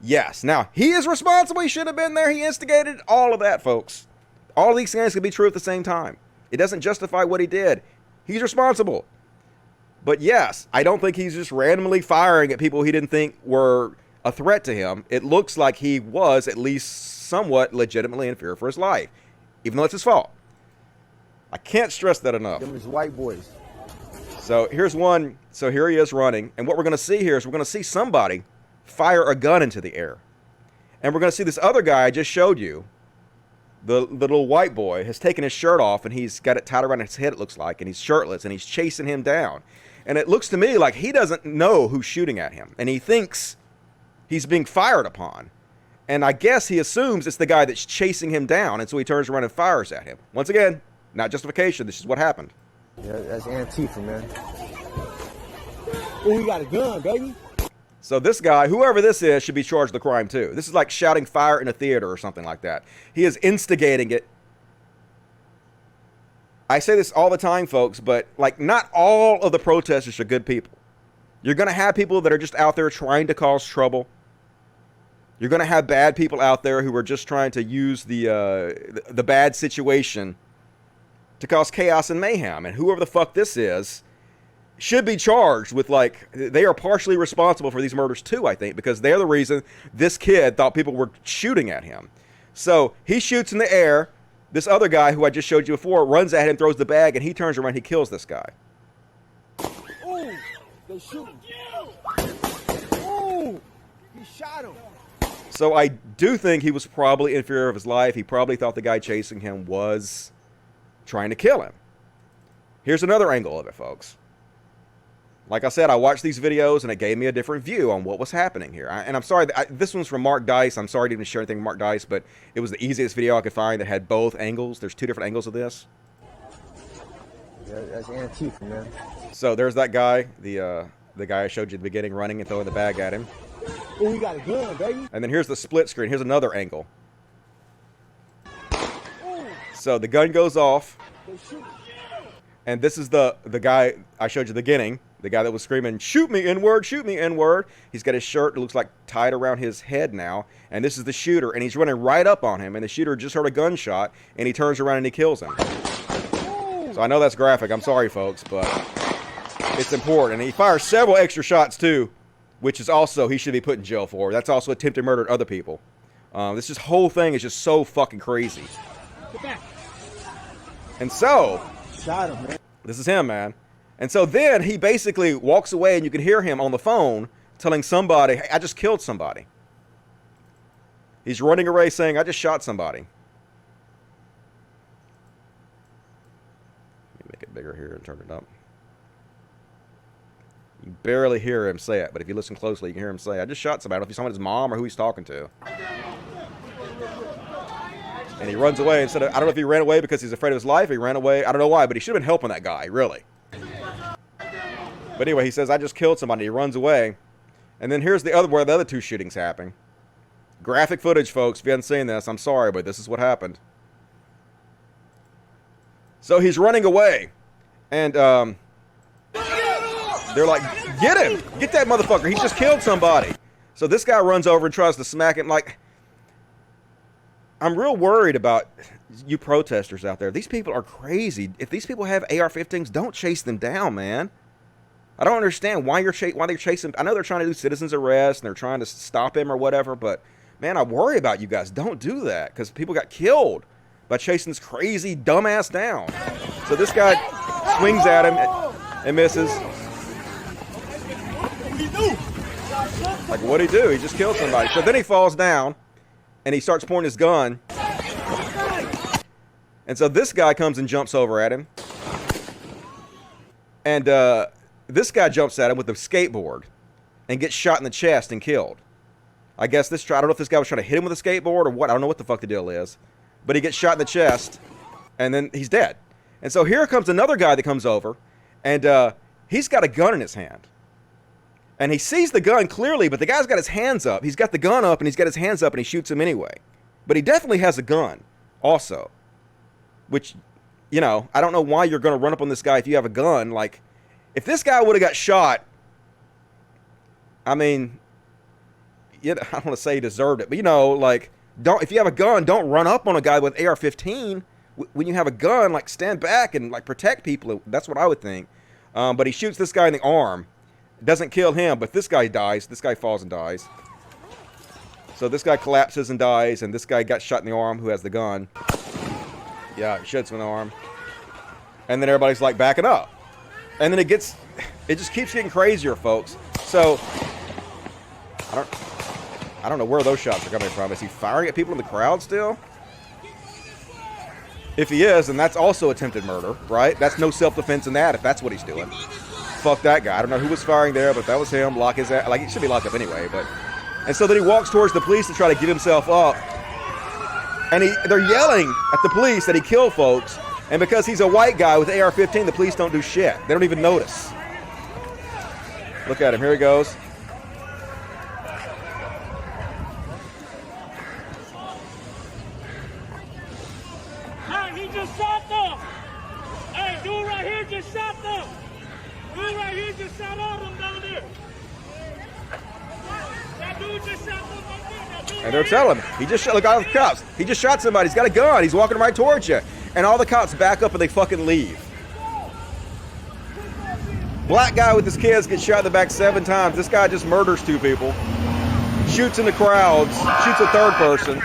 Yes. Now, he is responsible. He should have been there. He instigated all of that, folks. All of these things can be true at the same time. It doesn't justify what he did. He's responsible. But yes, I don't think he's just randomly firing at people he didn't think were a threat to him. It looks like he was at least somewhat legitimately in fear for his life, even though it's his fault. I can't stress that enough. Them is white boys. So here's one. So here he is running. And what we're going to see here is we're going to see somebody fire a gun into the air. And we're going to see this other guy I just showed you, the little white boy, has taken his shirt off and he's got it tied around his head, it looks like, and he's shirtless and he's chasing him down. And it looks to me like he doesn't know who's shooting at him. And he thinks he's being fired upon. And I guess he assumes it's the guy that's chasing him down. And so he turns around and fires at him. Once again, not justification. This is what happened. Yeah, that's Antifa, man. Oh, we got a gun, baby. So this guy, whoever this is, should be charged with the crime too. This is like shouting fire in a theater or something like that. He is instigating it. I say this all the time, folks, but like not all of the protesters are good people. You're going to have people that are just out there trying to cause trouble. You're going to have bad people out there who are just trying to use the bad situation to cause chaos and mayhem. And whoever the fuck this is should be charged with, like, they are partially responsible for these murders too, I think, because they're the reason this kid thought people were shooting at him. So he shoots in the air. This other guy who I just showed you before runs at him, throws the bag, and he turns around, he kills this guy. Oh, they shoot him. Oh, he shot him. So I do think he was probably in fear of his life. He probably thought the guy chasing him was trying to kill him. Here's another angle of it, folks. Like I said, I watched these videos and it gave me a different view on what was happening here. And I'm sorry, this one's from Mark Dice. I'm sorry I didn't share anything with Mark Dice, but it was the easiest video I could find that had both angles. There's two different angles of this. Yeah, that's Antifa, man. So there's that guy, the guy I showed you at the beginning, running and throwing the bag at him. Oh, we got a gun, baby. And then here's the split screen. Here's another angle. So the gun goes off. And this is the guy I showed you at the beginning The guy that was screaming, shoot me, N-word, shoot me, N-word. He's got his shirt, it looks like, tied around his head now. And this is the shooter, and he's running right up on him. And the shooter just heard a gunshot, and he turns around and he kills him. So I know that's graphic. I'm sorry, folks, but it's important. And he fires several extra shots, too, which is also he should be put in jail for. That's also attempted murder of other people. This just whole thing is just so fucking crazy. And so, Shot him, man. this is him, man. And so then he basically walks away, and you can hear him on the phone telling somebody, hey, I just killed somebody. He's running away saying, I just shot somebody. Let me make it bigger here and turn it up. You barely hear him say it, but if you listen closely, you can hear him say, I just shot somebody. I don't know if he's talking to his mom or who he's talking to. And he runs away instead of, I don't know if he ran away because he's afraid of his life. He ran away. I don't know why, but he should have been helping that guy, really. But anyway, he says, I just killed somebody. He runs away. And then here's where the other two shootings happen. Graphic footage, folks. If you haven't seen this, I'm sorry, but this is what happened. So he's running away. And they're like, get him. Get that motherfucker. He just killed somebody. So this guy runs over and tries to smack him. Like, I'm real worried about you protesters out there. These people are crazy. If these people have AR-15s, don't chase them down, man. I don't understand why they're chasing. I know they're trying to do citizen's arrest and they're trying to stop him or whatever, but man, I worry about you guys. Don't do that because people got killed by chasing this crazy dumbass down. So this guy swings at him and misses. Like, what'd he do? He just killed somebody. So then he falls down and he starts pointing his gun. And so this guy comes and jumps over at him. And this guy jumps at him with a skateboard and gets shot in the chest and killed. I guess I don't know if this guy was trying to hit him with a skateboard or what. I don't know what the fuck the deal is. But he gets shot in the chest and then he's dead. And so here comes another guy that comes over and he's got a gun in his hand. And he sees the gun clearly, but the guy's got his hands up. He's got the gun up and he's got his hands up and he shoots him anyway. But he definitely has a gun also. Which, you know, I don't know why you're going to run up on this guy if you have a gun. Like, if this guy would have got shot, I mean, I don't want to say he deserved it, but you know, like, if you have a gun, don't run up on a guy with AR-15. When you have a gun, like, stand back and like protect people. That's what I would think. But he shoots this guy in the arm. Doesn't kill him, but this guy dies. This guy falls and dies. So this guy collapses and dies, and this guy got shot in the arm who has the gun. Yeah, shoots him in the arm. And then everybody's like backing up. And then it just keeps getting crazier, folks. So I don't know where those shots are coming from. Is he firing at people in the crowd still? If he is, then that's also attempted murder, right? That's no self-defense in that if that's what he's doing. Fuck that guy. I don't know who was firing there, but if that was him, lock his ass. Like, he should be locked up anyway. And so then he walks towards the police to try to get himself up. And they're yelling at the police that he killed folks. And because he's a white guy with AR-15, the police don't do shit. They don't even notice. Look at him. Here he goes. Hey, he just shot them. Hey, dude right here just shot them. Dude right here just shot all them down there. That dude just shot them right there. And they're telling him, he just shot, look at all the cops. He just shot somebody. He's got a gun. He's walking right towards you. And all the cops back up and they fucking leave. Black guy with his kids gets shot in the back 7 times. This guy just murders 2 people. Shoots in the crowds. Shoots a third person.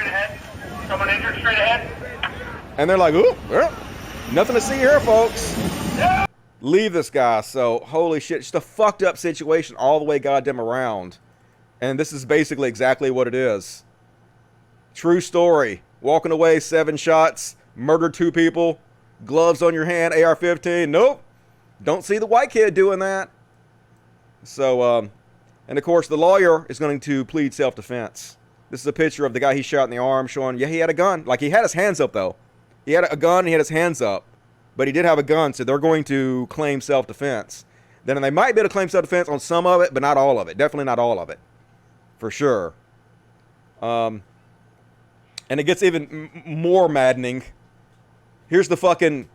Someone injured straight ahead. And they're like, ooh, well, nothing to see here, folks. Leave this guy. So, holy shit. Just a fucked up situation all the way goddamn around. And this is basically exactly what it is. True story. Walking away, 7 shots. Murdered 2 people. Gloves on your hand. AR-15. Nope. Don't see the white kid doing that. So, and of course, the lawyer is going to plead self-defense. This is a picture of the guy he shot in the arm showing, yeah, he had a gun. Like, he had his hands up, though. He had a gun and he had his hands up. But he did have a gun, so they're going to claim self-defense. Then they might be able to claim self-defense on some of it, but not all of it. Definitely not all of it. For sure. And it gets even more maddening. Here's the fucking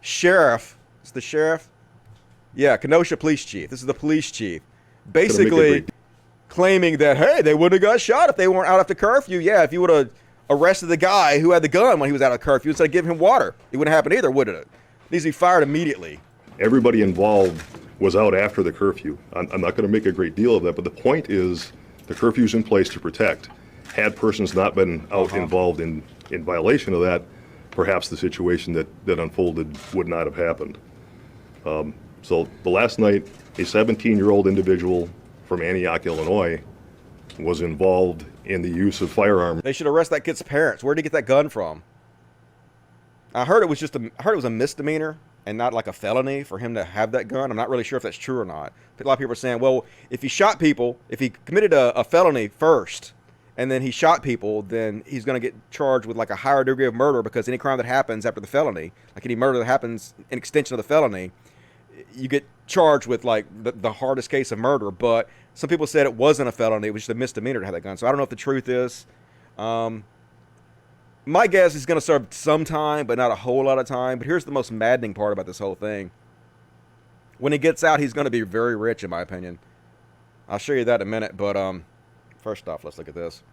sheriff. It's the sheriff. Yeah, Kenosha police chief. This is the police chief. Basically claiming that, hey, they wouldn't have got shot if they weren't out after curfew. Yeah, if you would have arrested the guy who had the gun when he was out of curfew instead of giving him water, it wouldn't happen either, would it? Needs to be fired immediately. Everybody involved was out after the curfew. I'm not going to make a great deal of that, but the point is the curfew's in place to protect. Had persons not been out involved in violation of that, perhaps the situation that unfolded would not have happened. So the last night, a 17-year-old individual from Antioch, Illinois, was involved in the use of firearms. They should arrest that kid's parents. Where did he get that gun from? I heard it was a misdemeanor and not like a felony for him to have that gun. I'm not really sure if that's true or not. But a lot of people are saying, well, if he shot people, if he committed a felony first and then he shot people, then he's going to get charged with like a higher degree of murder, because any crime that happens after the felony, like any murder that happens in extension of the felony, you get charged with like the hardest case of murder. But some people said it wasn't a felony, it was just a misdemeanor to have that gun. So I don't know if the truth is. My guess is going to serve some time, but not a whole lot of time. But here's the most maddening part about this whole thing. When he gets out, he's going to be very rich, in my opinion. I'll show you that in a minute. But first off, let's look at this.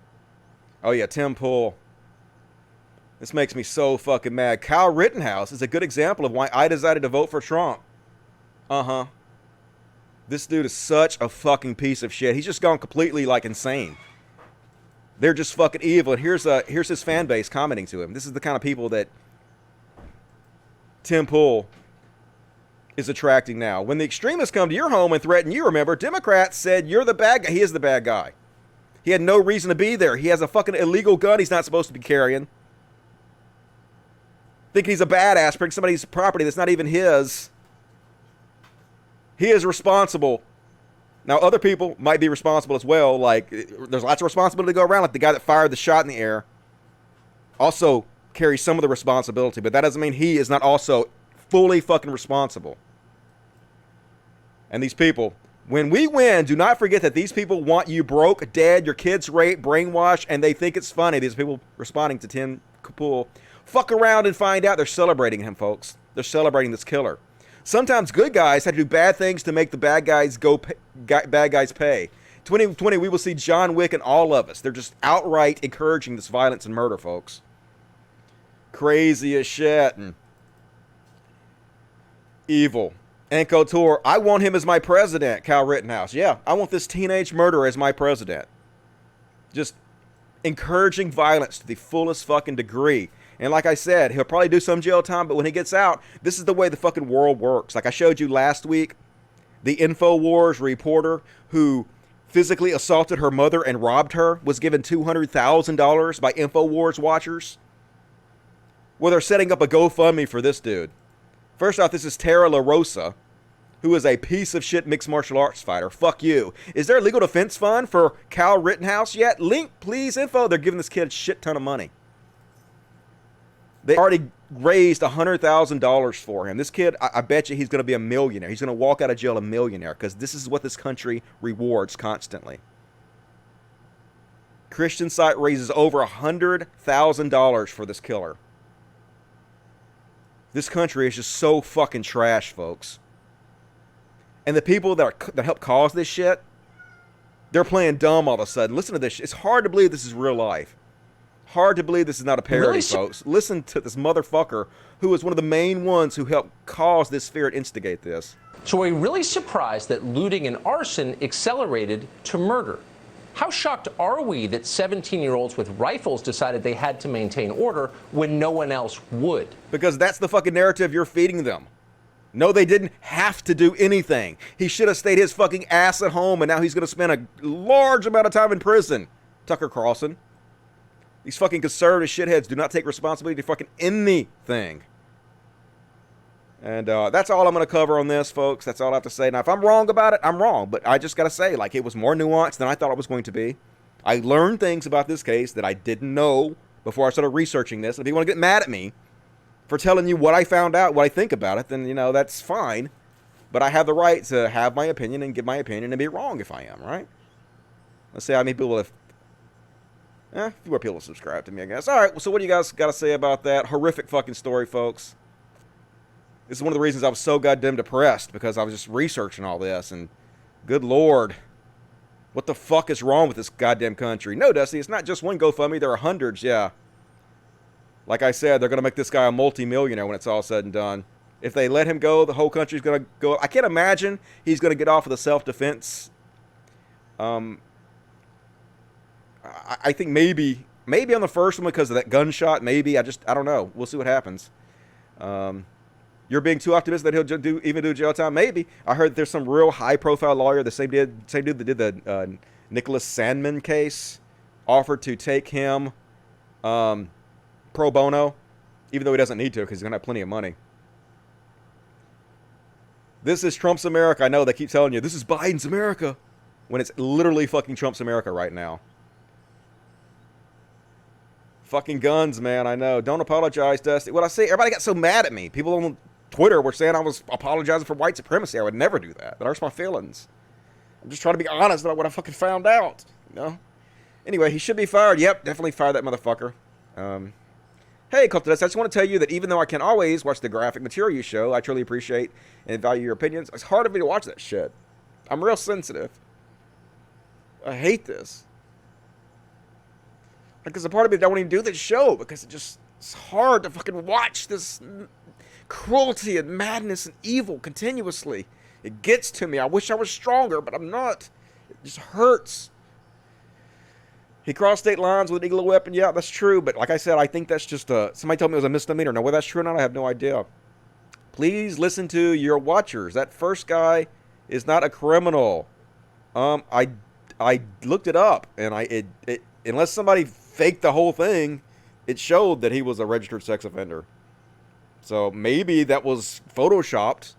Oh, yeah, Tim Pool. This makes me so fucking mad. Kyle Rittenhouse is a good example of why I decided to vote for Trump. This dude is such a fucking piece of shit. He's just gone completely, like, insane. They're just fucking evil. And here's his fan base commenting to him. This is the kind of people that Tim Pool is attracting now. When the extremists come to your home and threaten you, remember, Democrats said you're the bad guy. He is the bad guy. He had no reason to be there. He has a fucking illegal gun he's not supposed to be carrying. Thinking he's a badass, bringing somebody's property that's not even his. He is responsible. Now, other people might be responsible as well. Like, there's lots of responsibility to go around. Like, the guy that fired the shot in the air also carries some of the responsibility. But that doesn't mean he is not also fully fucking responsible. And these people, when we win, do not forget that these people want you broke, dead, your kids raped, brainwashed, and they think it's funny. These people responding to Tim Pool. Fuck around and find out. They're celebrating him, folks. They're celebrating this killer. Sometimes good guys have to do bad things to make the bad guys bad guys pay. 2020, we will see John Wick and all of us. They're just outright encouraging this violence and murder, folks. Crazy as shit. And evil. And Couture, I want him as my president, Kyle Rittenhouse. Yeah, I want this teenage murderer as my president. Just encouraging violence to the fullest fucking degree. And like I said, he'll probably do some jail time, but when he gets out, this is the way the fucking world works. Like I showed you last week, the InfoWars reporter who physically assaulted her mother and robbed her was given $200,000 by InfoWars watchers. Well, they're setting up a GoFundMe for this dude. First off, this is Tara LaRosa, who is a piece of shit mixed martial arts fighter. Fuck you. Is there a legal defense fund for Kyle Rittenhouse yet? Link, please, info. They're giving this kid a shit ton of money. They already raised $100,000 for him. This kid, I bet you he's going to be a millionaire. He's going to walk out of jail a millionaire, because this is what this country rewards constantly. Christian site raises over $100,000 for this killer. This country is just so fucking trash, folks. And the people that help cause this shit, they're playing dumb all of a sudden. Listen to this shit. It's hard to believe this is real life. Hard to believe this is not a parody, really, folks. Listen to this motherfucker who is one of the main ones who helped cause this fear and instigate this. So are you really surprised that looting and arson accelerated to murder? How shocked are we that 17-year-olds with rifles decided they had to maintain order when no one else would? Because that's the fucking narrative you're feeding them. No, they didn't have to do anything. He should have stayed his fucking ass at home, and now he's going to spend a large amount of time in prison. Tucker Carlson. These fucking conservative shitheads do not take responsibility for fucking anything. And that's all I'm going to cover on this, folks. That's all I have to say. Now, if I'm wrong about it, I'm wrong. But I just got to say, like, it was more nuanced than I thought it was going to be. I learned things about this case that I didn't know before I started researching this. And if you want to get mad at me for telling you what I found out, what I think about it, then, you know, that's fine. But I have the right to have my opinion and give my opinion and be wrong if I am, right? Let's see how many people have... a few more people subscribe to me, I guess. All right, so what do you guys got to say about that? Horrific fucking story, folks. This is one of the reasons I was so goddamn depressed, because I was just researching all this, and good Lord, what the fuck is wrong with this goddamn country? No, Dusty, it's not just one GoFundMe. There are hundreds, yeah. Like I said, they're going to make this guy a multi-millionaire when it's all said and done. If they let him go, the whole country's going to go. I can't imagine he's going to get off of the self-defense. I think maybe on the first one because of that gunshot, maybe. I don't know. We'll see what happens. You're being too optimistic that he'll do jail time? Maybe. I heard there's some real high-profile lawyer, the same dude that did the Nicholas Sandman case, offered to take him pro bono, even though he doesn't need to because he's going to have plenty of money. This is Trump's America. I know they keep telling you, this is Biden's America, when it's literally fucking Trump's America right now. Fucking guns, man, I know. Don't apologize, Dusty. What I say, everybody got so mad at me. People on Twitter were saying I was apologizing for white supremacy. I would never do that. That hurts my feelings. I'm just trying to be honest about what I fucking found out, you know? Anyway, he should be fired. Yep, definitely fire that motherfucker. Hey, Cult of Dust, I just want to tell you that even though I can always watch the graphic material you show, I truly appreciate and value your opinions. It's hard for me to watch that shit. I'm real sensitive. I hate this. Like, there's a part of me that don't want to do this show because it's hard to fucking watch this cruelty and madness and evil continuously. It gets to me. I wish I was stronger, but I'm not. It just hurts. He crossed state lines with an illegal weapon. Yeah, that's true. But like I said, I think that's just somebody told me it was a misdemeanor. Now, whether that's true or not, I have no idea. Please listen to your watchers. That first guy is not a criminal. I looked it up, and unless somebody faked the whole thing, it showed that he was a registered sex offender. So maybe that was photoshopped.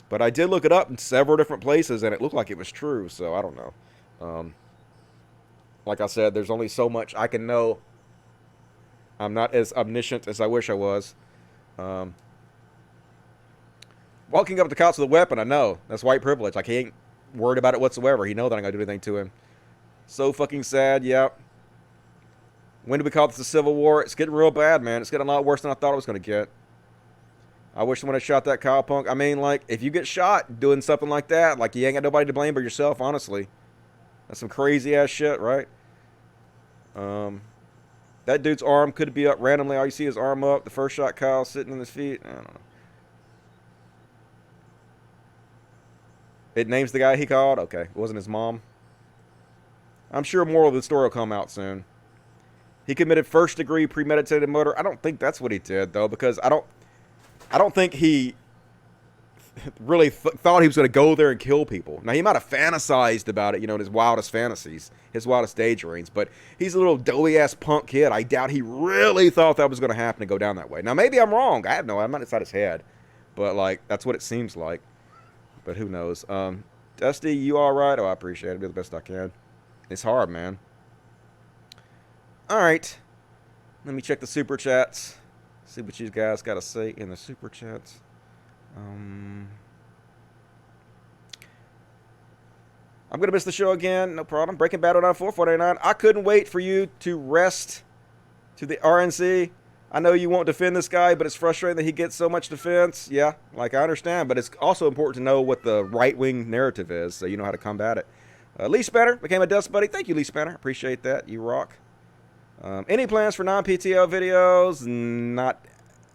But I did look it up in several different places, and it looked like it was true. So I don't know. Like I said, there's only so much I can know. I'm not as omniscient as I wish I was. Walking up to the cops with a weapon, I know. That's white privilege. Like, he ain't worried about it whatsoever. He know that I'm going to do anything to him. So fucking sad, yep. When do we call this a civil war? It's getting real bad, man. It's getting a lot worse than I thought it was going to get. I wish someone had shot that Kyle punk. I mean, like, if you get shot doing something like that, like, you ain't got nobody to blame but yourself, honestly. That's some crazy-ass shit, right? That dude's arm could be up randomly. All you see is arm up. The first shot, Kyle sitting on his feet. I don't know. It names the guy he called? Okay. It wasn't his mom. I'm sure more of the story will come out soon. He committed first-degree premeditated murder. I don't think that's what he did, though, because I don't think he really thought he was going to go there and kill people. Now, he might have fantasized about it, you know, in his wildest fantasies, his wildest daydreams, but he's a little doughy-ass punk kid. I doubt he really thought that was going to happen and go down that way. Now, maybe I'm wrong. I'm not inside his head, but, like, that's what it seems like. But who knows? Dusty, you all right? Oh, I appreciate it. I'll do the best I can. It's hard, man. All right. Let me check the super chats. See what you guys got to say in the super chats. I'm going to miss the show again. No problem. Breaking Bad on 4489. I couldn't wait for you to rest to the RNC. I know you won't defend this guy, but it's frustrating that he gets so much defense. Yeah, like, I understand, but it's also important to know what the right-wing narrative is so you know how to combat it. Lee Spanner became a Dust Buddy. Thank you, Lee Spanner. Appreciate that. You rock. Any plans for non-PTL videos? Not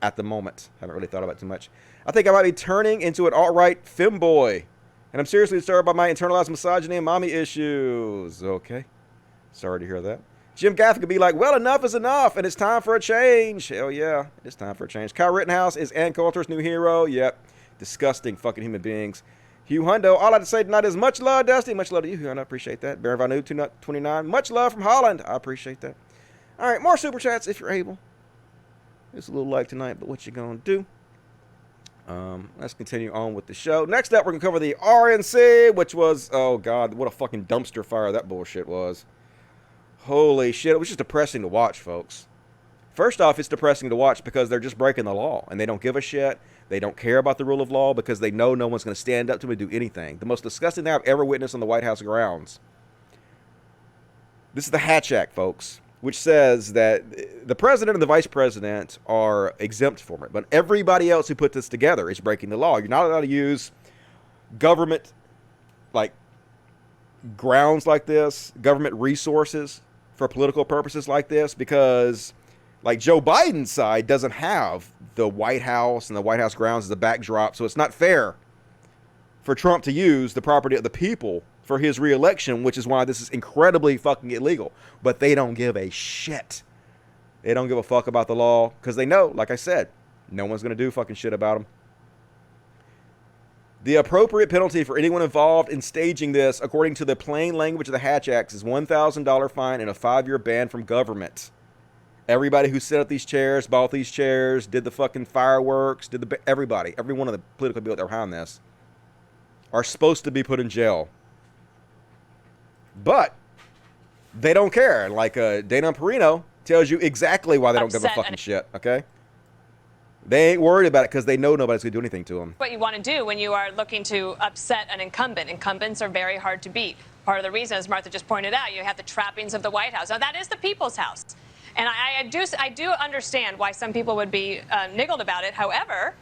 at the moment. Haven't really thought about it too much. I think I might be turning into an alt-right femboy. And I'm seriously disturbed by my internalized misogyny and mommy issues. Okay. Sorry to hear that. Jim Gaffigan could be like, well, enough is enough, and it's time for a change. Hell yeah, it's time for a change. Kyle Rittenhouse is Ann Coulter's new hero. Yep. Disgusting fucking human beings. Hugh Hundo, all I have to say tonight is much love, Dusty. Much love to you, Hugh Hundo. I appreciate that. Baron Vanu, 29. Much love from Holland. I appreciate that. All right, more super chats if you're able. It's a little late tonight, but what you gonna do? Let's continue on with the show. Next up, we're gonna cover the RNC, which was, oh god, what a fucking dumpster fire that bullshit was. Holy shit, it was just depressing to watch, folks. First off, it's depressing to watch because they're just breaking the law, and they don't give a shit. They don't care about the rule of law because they know no one's going to stand up to them and do anything. The most disgusting thing I've ever witnessed on the White House grounds. This is the Hatch Act, folks. which says that the president and the vice president are exempt from it, but everybody else who put this together is breaking the law. You're not allowed to use government, like, grounds like this, government resources for political purposes like this, because, like, Joe Biden's side doesn't have the White House and the White House grounds as a backdrop, so it's not fair for Trump to use the property of the people for his reelection, which is why this is incredibly fucking illegal. But they don't give a shit. They don't give a fuck about the law because they know, like I said, no one's going to do fucking shit about them. The appropriate penalty for anyone involved in staging this, according to the plain language of the Hatch Act, is $1,000 fine and a 5-year ban from government. Everybody who set up these chairs, bought these chairs, did the fucking fireworks, everybody, every one of the political people that are behind this, are supposed to be put in jail. But they don't care. Like Dana Perino tells you exactly why they don't give a fucking shit, okay? They ain't worried about it because they know nobody's going to do anything to them. What you want to do when you are looking to upset an incumbent. Incumbents are very hard to beat. Part of the reason, as Martha just pointed out, you have the trappings of the White House. Now, that is the people's house. And I do understand why some people would be niggled about it. However,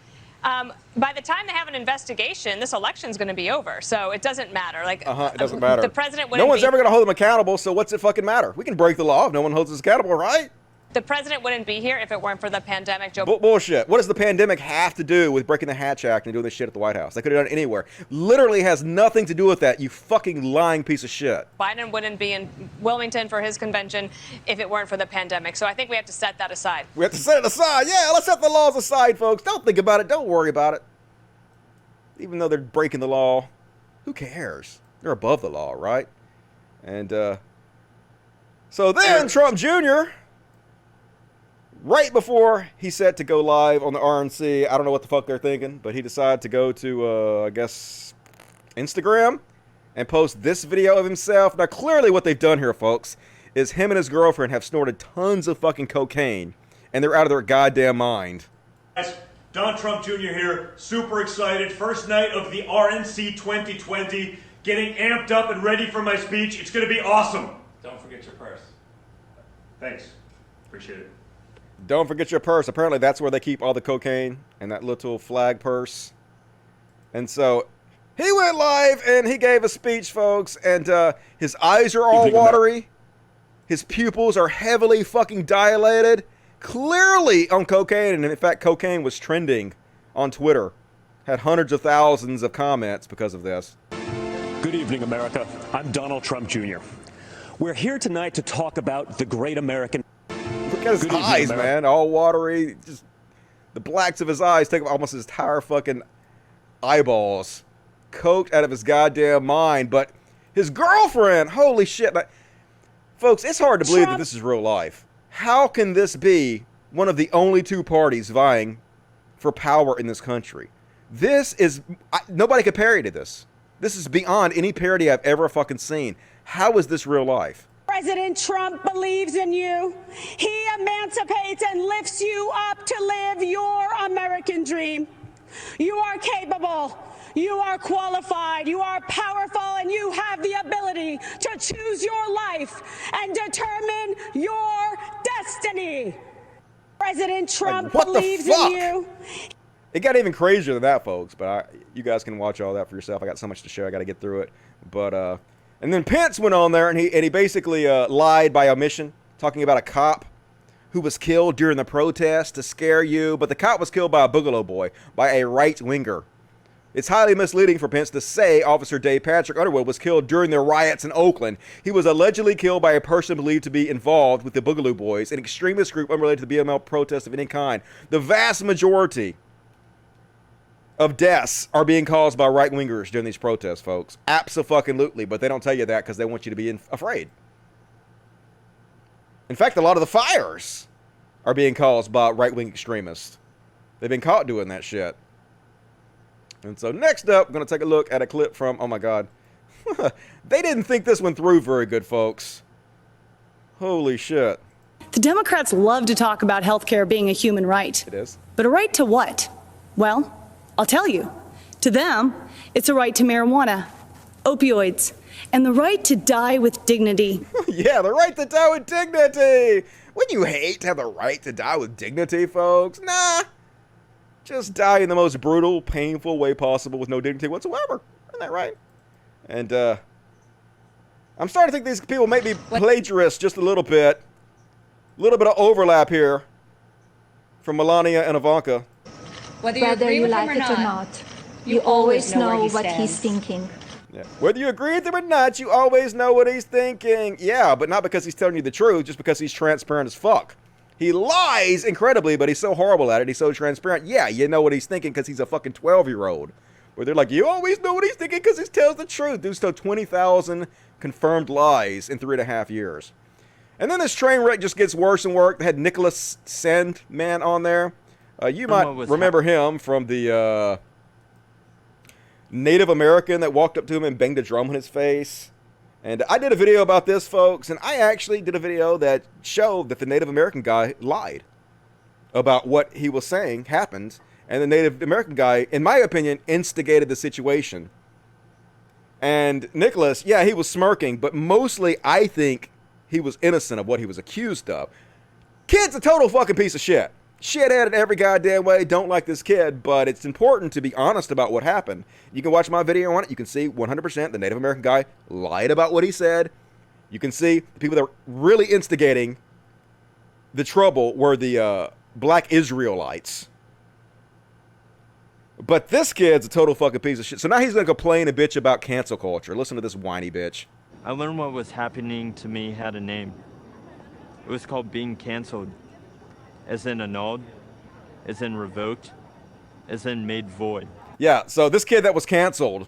by the time they have an investigation, this election's going to be over. So it doesn't matter. Like, it doesn't matter. The president wouldn't No one's ever going to hold them accountable, so what's it fucking matter? We can break the law if no one holds us accountable, right? The president wouldn't be here if it weren't for the pandemic. Bullshit. What does the pandemic have to do with breaking the Hatch Act and doing this shit at the White House? They could have done it anywhere. Literally has nothing to do with that, you fucking lying piece of shit. Biden wouldn't be in Wilmington for his convention if it weren't for the pandemic. So I think we have to set that aside. We have to set it aside. Yeah, let's set the laws aside, folks. Don't think about it. Don't worry about it. Even though they're breaking the law, who cares? They're above the law, right? And so then Trump Jr., right before he set to go live on the RNC, I don't know what the fuck they're thinking, but he decided to go to, I guess, Instagram and post this video of himself. Now, clearly what they've done here, folks, is him and his girlfriend have snorted tons of fucking cocaine, and they're out of their goddamn mind. Guys, Don Trump Jr. here, super excited. First night of the RNC 2020, getting amped up and ready for my speech. It's going to be awesome. Don't forget your purse. Thanks. Appreciate it. Don't forget your purse. Apparently that's where they keep all the cocaine, and that little flag purse. And so he went live and he gave a speech, folks, and his eyes are all watery. His pupils are heavily fucking dilated. Clearly on cocaine, and in fact cocaine was trending on Twitter. Had hundreds of thousands of comments because of this. Good evening, America. I'm Donald Trump Jr. We're here tonight to talk about the great American... Look at his eyes, man, all watery. Just the blacks of his eyes take up almost his entire fucking eyeballs. Coked out of his goddamn mind. But his girlfriend, holy shit. Folks, it's hard to believe that this is real life. How can this be one of the only two parties vying for power in this country? This is, nobody can parody to this. This is beyond any parody I've ever fucking seen. How is this real life? President Trump believes in you. He emancipates and lifts you up to live your American dream. You are capable. You are qualified. You are powerful, and you have the ability to choose your life and determine your destiny. President Trump believes in you. It got even crazier than that, folks, but you guys can watch all that for yourself. I got so much to show. I got to get through it. But and then Pence went on there and he basically lied by omission, talking about a cop who was killed during the protest to scare you, but the cop was killed by a Boogaloo boy, by a right-winger. It's highly misleading for Pence to say Officer Dave Patrick Underwood was killed during the riots in Oakland. He was allegedly killed by a person believed to be involved with the Boogaloo Boys, an extremist group unrelated to the BLM protest of any kind. The vast majority of deaths are being caused by right-wingers during these protests, folks. Abso-fucking-lutely, but they don't tell you that because they want you to be afraid. In fact, a lot of the fires are being caused by right-wing extremists. They've been caught doing that shit. And so next up, we're going to take a look at a clip from, oh my God. They didn't think this one through very good, folks. Holy shit. The Democrats love to talk about health care being a human right. It is. But a right to what? Well, I'll tell you. To them, it's a right to marijuana, opioids, and the right to die with dignity. Yeah, the right to die with dignity. Wouldn't you hate to have the right to die with dignity, folks? Nah. Just die in the most brutal, painful way possible with no dignity whatsoever. Isn't that right? And, I'm starting to think these people may be plagiarists just a little bit. A little bit of overlap here from Melania and Ivanka. Whether you like it or not, you always know what he's thinking. Yeah. Whether you agree with him or not, you always know what he's thinking. Yeah, but not because he's telling you the truth, just because he's transparent as fuck. He lies incredibly, but he's so horrible at it. He's so transparent. Yeah, you know what he's thinking because he's a fucking 12-year-old. Where they're like, you always know what he's thinking because he tells the truth. Dude's told 20,000 confirmed lies in 3.5 years. And then this train wreck just gets worse and worse. They had Nicholas Sandman on there. You might remember him from the Native American that walked up to him and banged a drum on his face. And I did a video about this, folks, and I actually did a video that showed that the Native American guy lied about what he was saying happened. And the Native American guy, in my opinion, instigated the situation. And Nicholas, yeah, he was smirking, but mostly I think he was innocent of what he was accused of. Kid's a total fucking piece of shit. Shithead in every goddamn way. Don't like this kid, but it's important to be honest about what happened. You can watch my video on it. You can see 100% the Native American guy lied about what he said. You can see the people that were really instigating the trouble were the black Israelites. But this kid's a total fucking piece of shit. So now he's going to complain and bitch about cancel culture. Listen to this whiny bitch. I learned what was happening to me had a name. It was called being canceled. As in annulled, as in revoked, as in made void. Yeah, so this kid that was canceled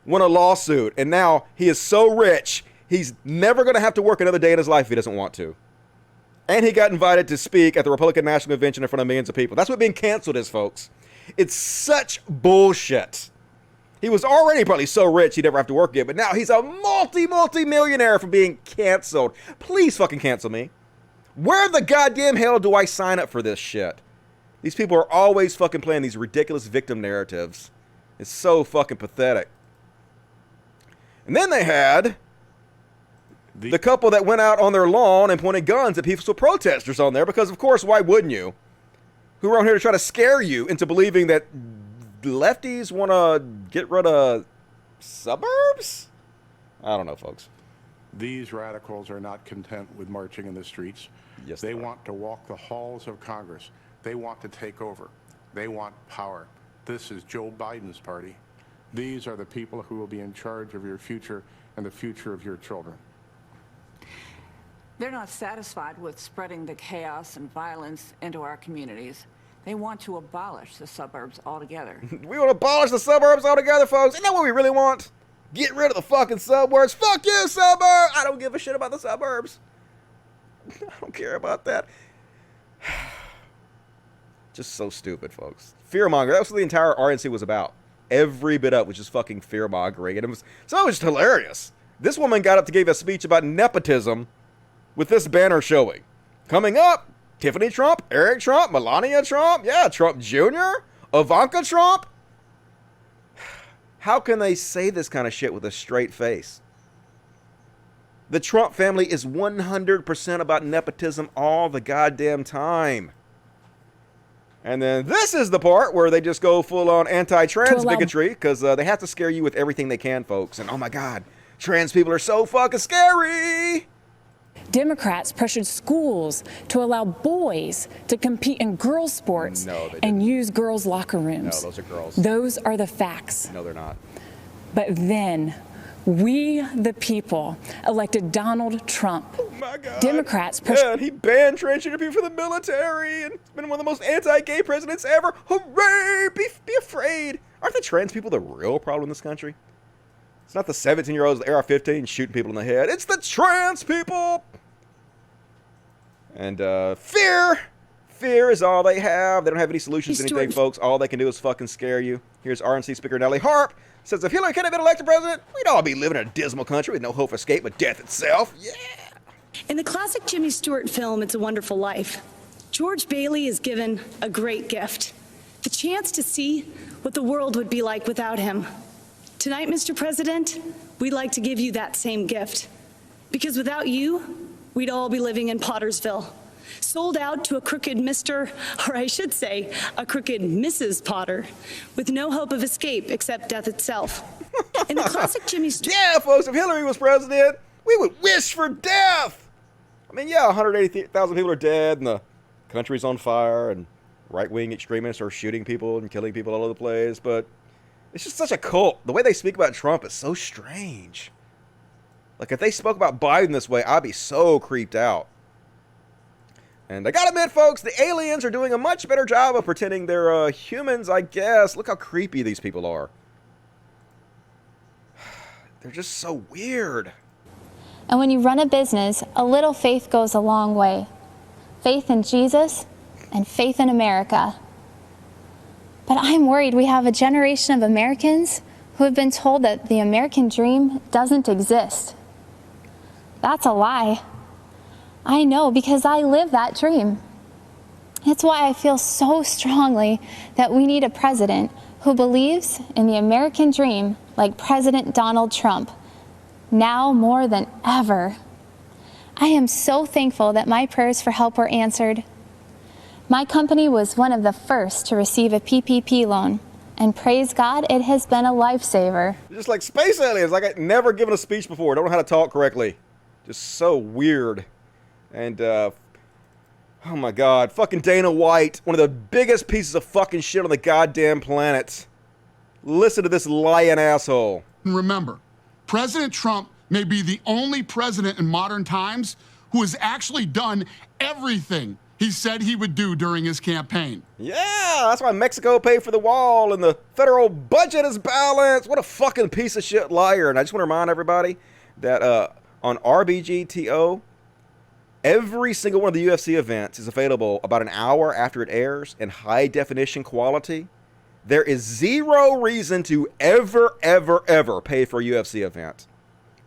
won a lawsuit, and now he is so rich, he's never going to have to work another day in his life if he doesn't want to. And he got invited to speak at the Republican National Convention in front of millions of people. That's what being canceled is, folks. It's such bullshit. He was already probably so rich he'd never have to work again, but now he's a multi-millionaire for being canceled. Please fucking cancel me. Where the goddamn hell do I sign up for this shit? These people are always fucking playing these ridiculous victim narratives. It's so fucking pathetic. And then they had the couple that went out on their lawn and pointed guns at peaceful protesters on there because, of course, why wouldn't you? Who are on here to try to scare you into believing that lefties want to get rid of suburbs? I don't know, folks. These radicals are not content with marching in the streets. Yes, they want to walk the halls of Congress. They want to take over. They want power. This is Joe Biden's party. These are the people who will be in charge of your future and the future of your children. They're not satisfied with spreading the chaos and violence into our communities. They want to abolish the suburbs altogether. We want to abolish the suburbs altogether, folks. Isn't that what we really want? Get rid of the fucking suburbs. Fuck you, suburbs. I don't give a shit about the suburbs. I don't care about that. Just so stupid, folks. Fearmonger. That's what the entire RNC was about. Every bit of it was just fucking fearmongering. And it was just hilarious. This woman got up to give a speech about nepotism with this banner showing. Coming up, Tiffany Trump, Eric Trump, Melania Trump, yeah, Trump Jr., Ivanka Trump. How can they say this kind of shit with a straight face? The Trump family is 100% about nepotism all the goddamn time. And then this is the part where they just go full-on anti-trans bigotry because they have to scare you with everything they can, folks. And oh my God, trans people are so fucking scary. Democrats pressured schools to allow boys to compete in girls' sports and use girls' locker rooms. No, those are girls. Those are the facts. No, they're not. But then, we, the people, elected Donald Trump. Oh my God. Democrats Yeah, he banned transgender people from the military and been one of the most anti-gay presidents ever. Hooray! Be afraid. Aren't the trans people the real problem in this country? It's not the 17-year-olds with the AR-15 shooting people in the head. It's the trans people. And fear. Fear is all they have. They don't have any solutions to anything, folks. All they can do is fucking scare you. Here's RNC Speaker Nellie Harp. Says if Hillary could have been elected president, we'd all be living in a dismal country with no hope of escape but death itself. Yeah. In the classic Jimmy Stewart film, It's a Wonderful Life, George Bailey is given a great gift. The chance to see what the world would be like without him. Tonight, Mr. President, we'd like to give you that same gift. Because without you, we'd all be living in Pottersville, sold out to a crooked Mr., or I should say, a crooked Mrs. Potter, with no hope of escape except death itself. In the classic Jimmy Stewart... Yeah, folks, if Hillary was president, we would wish for death! I mean, yeah, 180,000 people are dead, and the country's on fire, and right-wing extremists are shooting people and killing people all over the place, but it's just such a cult. The way they speak about Trump is so strange. Like, if they spoke about Biden this way, I'd be so creeped out. And I gotta admit, folks, the aliens are doing a much better job of pretending they're humans, I guess. Look how creepy these people are. They're just so weird. And when you run a business, a little faith goes a long way. Faith in Jesus and faith in America. But I'm worried we have a generation of Americans who have been told that the American dream doesn't exist. That's a lie. I know, because I live that dream. It's why I feel so strongly that we need a president who believes in the American dream like President Donald Trump, now more than ever. I am so thankful that my prayers for help were answered. My company was one of the first to receive a PPP loan, and praise God, it has been a lifesaver. Just like space aliens, like I've never given a speech before. Don't know how to talk correctly. Just so weird. And, oh my God, fucking Dana White, one of the biggest pieces of fucking shit on the goddamn planet. Listen to this lying asshole. Remember, President Trump may be the only president in modern times who has actually done everything he said he would do during his campaign. Yeah, that's why Mexico paid for the wall and the federal budget is balanced. What a fucking piece of shit liar. And I just want to remind everybody that on RBGTO, every single one of the UFC events is available about an hour after it airs in high definition quality. There is zero reason to ever pay for a UFC event.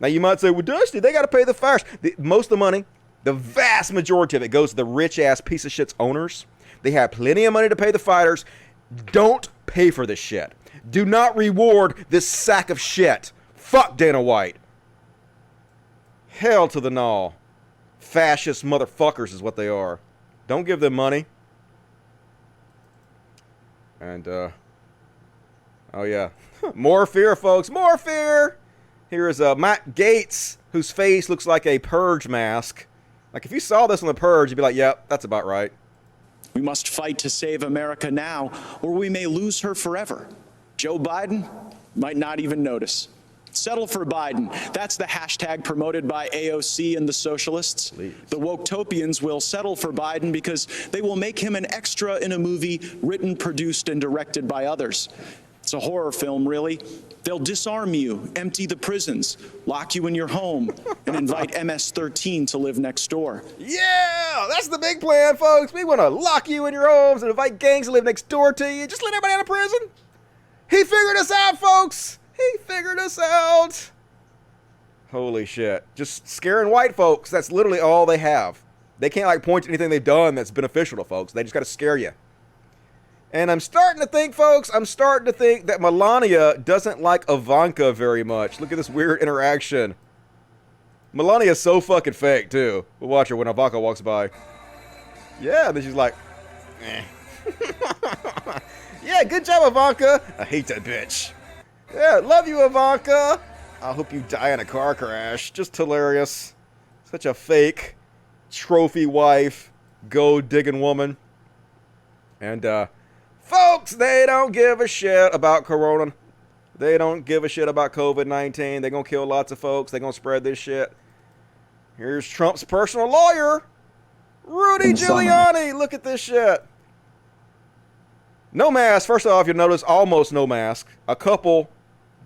Now you might say, well, Dusty, they got to pay the fighters. Most of the money, the vast majority of it goes to the rich ass piece of shit's owners. They have plenty of money to pay the fighters. Don't pay for this shit. Do not reward this sack of shit. Fuck Dana White. Hell to the gnaw. Fascist motherfuckers is what they are. Don't give them money. And, oh yeah. More fear, folks. More fear! Here is Matt Gaetz, whose face looks like a purge mask. Like, if you saw this on the purge, you'd be like, yep, that's about right. We must fight to save America now, or we may lose her forever. Joe Biden might not even notice. Settle for Biden. That's the hashtag promoted by AOC and the socialists. Please. The Woketopians will settle for Biden because they will make him an extra in a movie written, produced, and directed by others. It's a horror film, really. They'll disarm you, empty the prisons, lock you in your home, and invite MS-13 to live next door. Yeah, that's the big plan, folks. We want to lock you in your homes and invite gangs to live next door to you. Just let everybody out of prison. He figured us out, folks. He figured us out. Holy shit. Just scaring white folks. That's literally all they have. They can't, like, point to anything they've done that's beneficial to folks. They just got to scare you. And I'm starting to think, folks, that Melania doesn't like Ivanka very much. Look at this weird interaction. Melania's so fucking fake, too. We'll watch her when Ivanka walks by. Yeah, then she's like, eh. Yeah, good job, Ivanka. I hate that bitch. Yeah, love you, Ivanka. I hope you die in a car crash. Just hilarious. Such a fake trophy wife, gold-digging woman. And, folks, they don't give a shit about Corona. They don't give a shit about COVID-19. They're going to kill lots of folks. They're going to spread this shit. Here's Trump's personal lawyer, Rudy Giuliani. Look at this shit. No mask. First off, you'll notice almost no mask. A couple,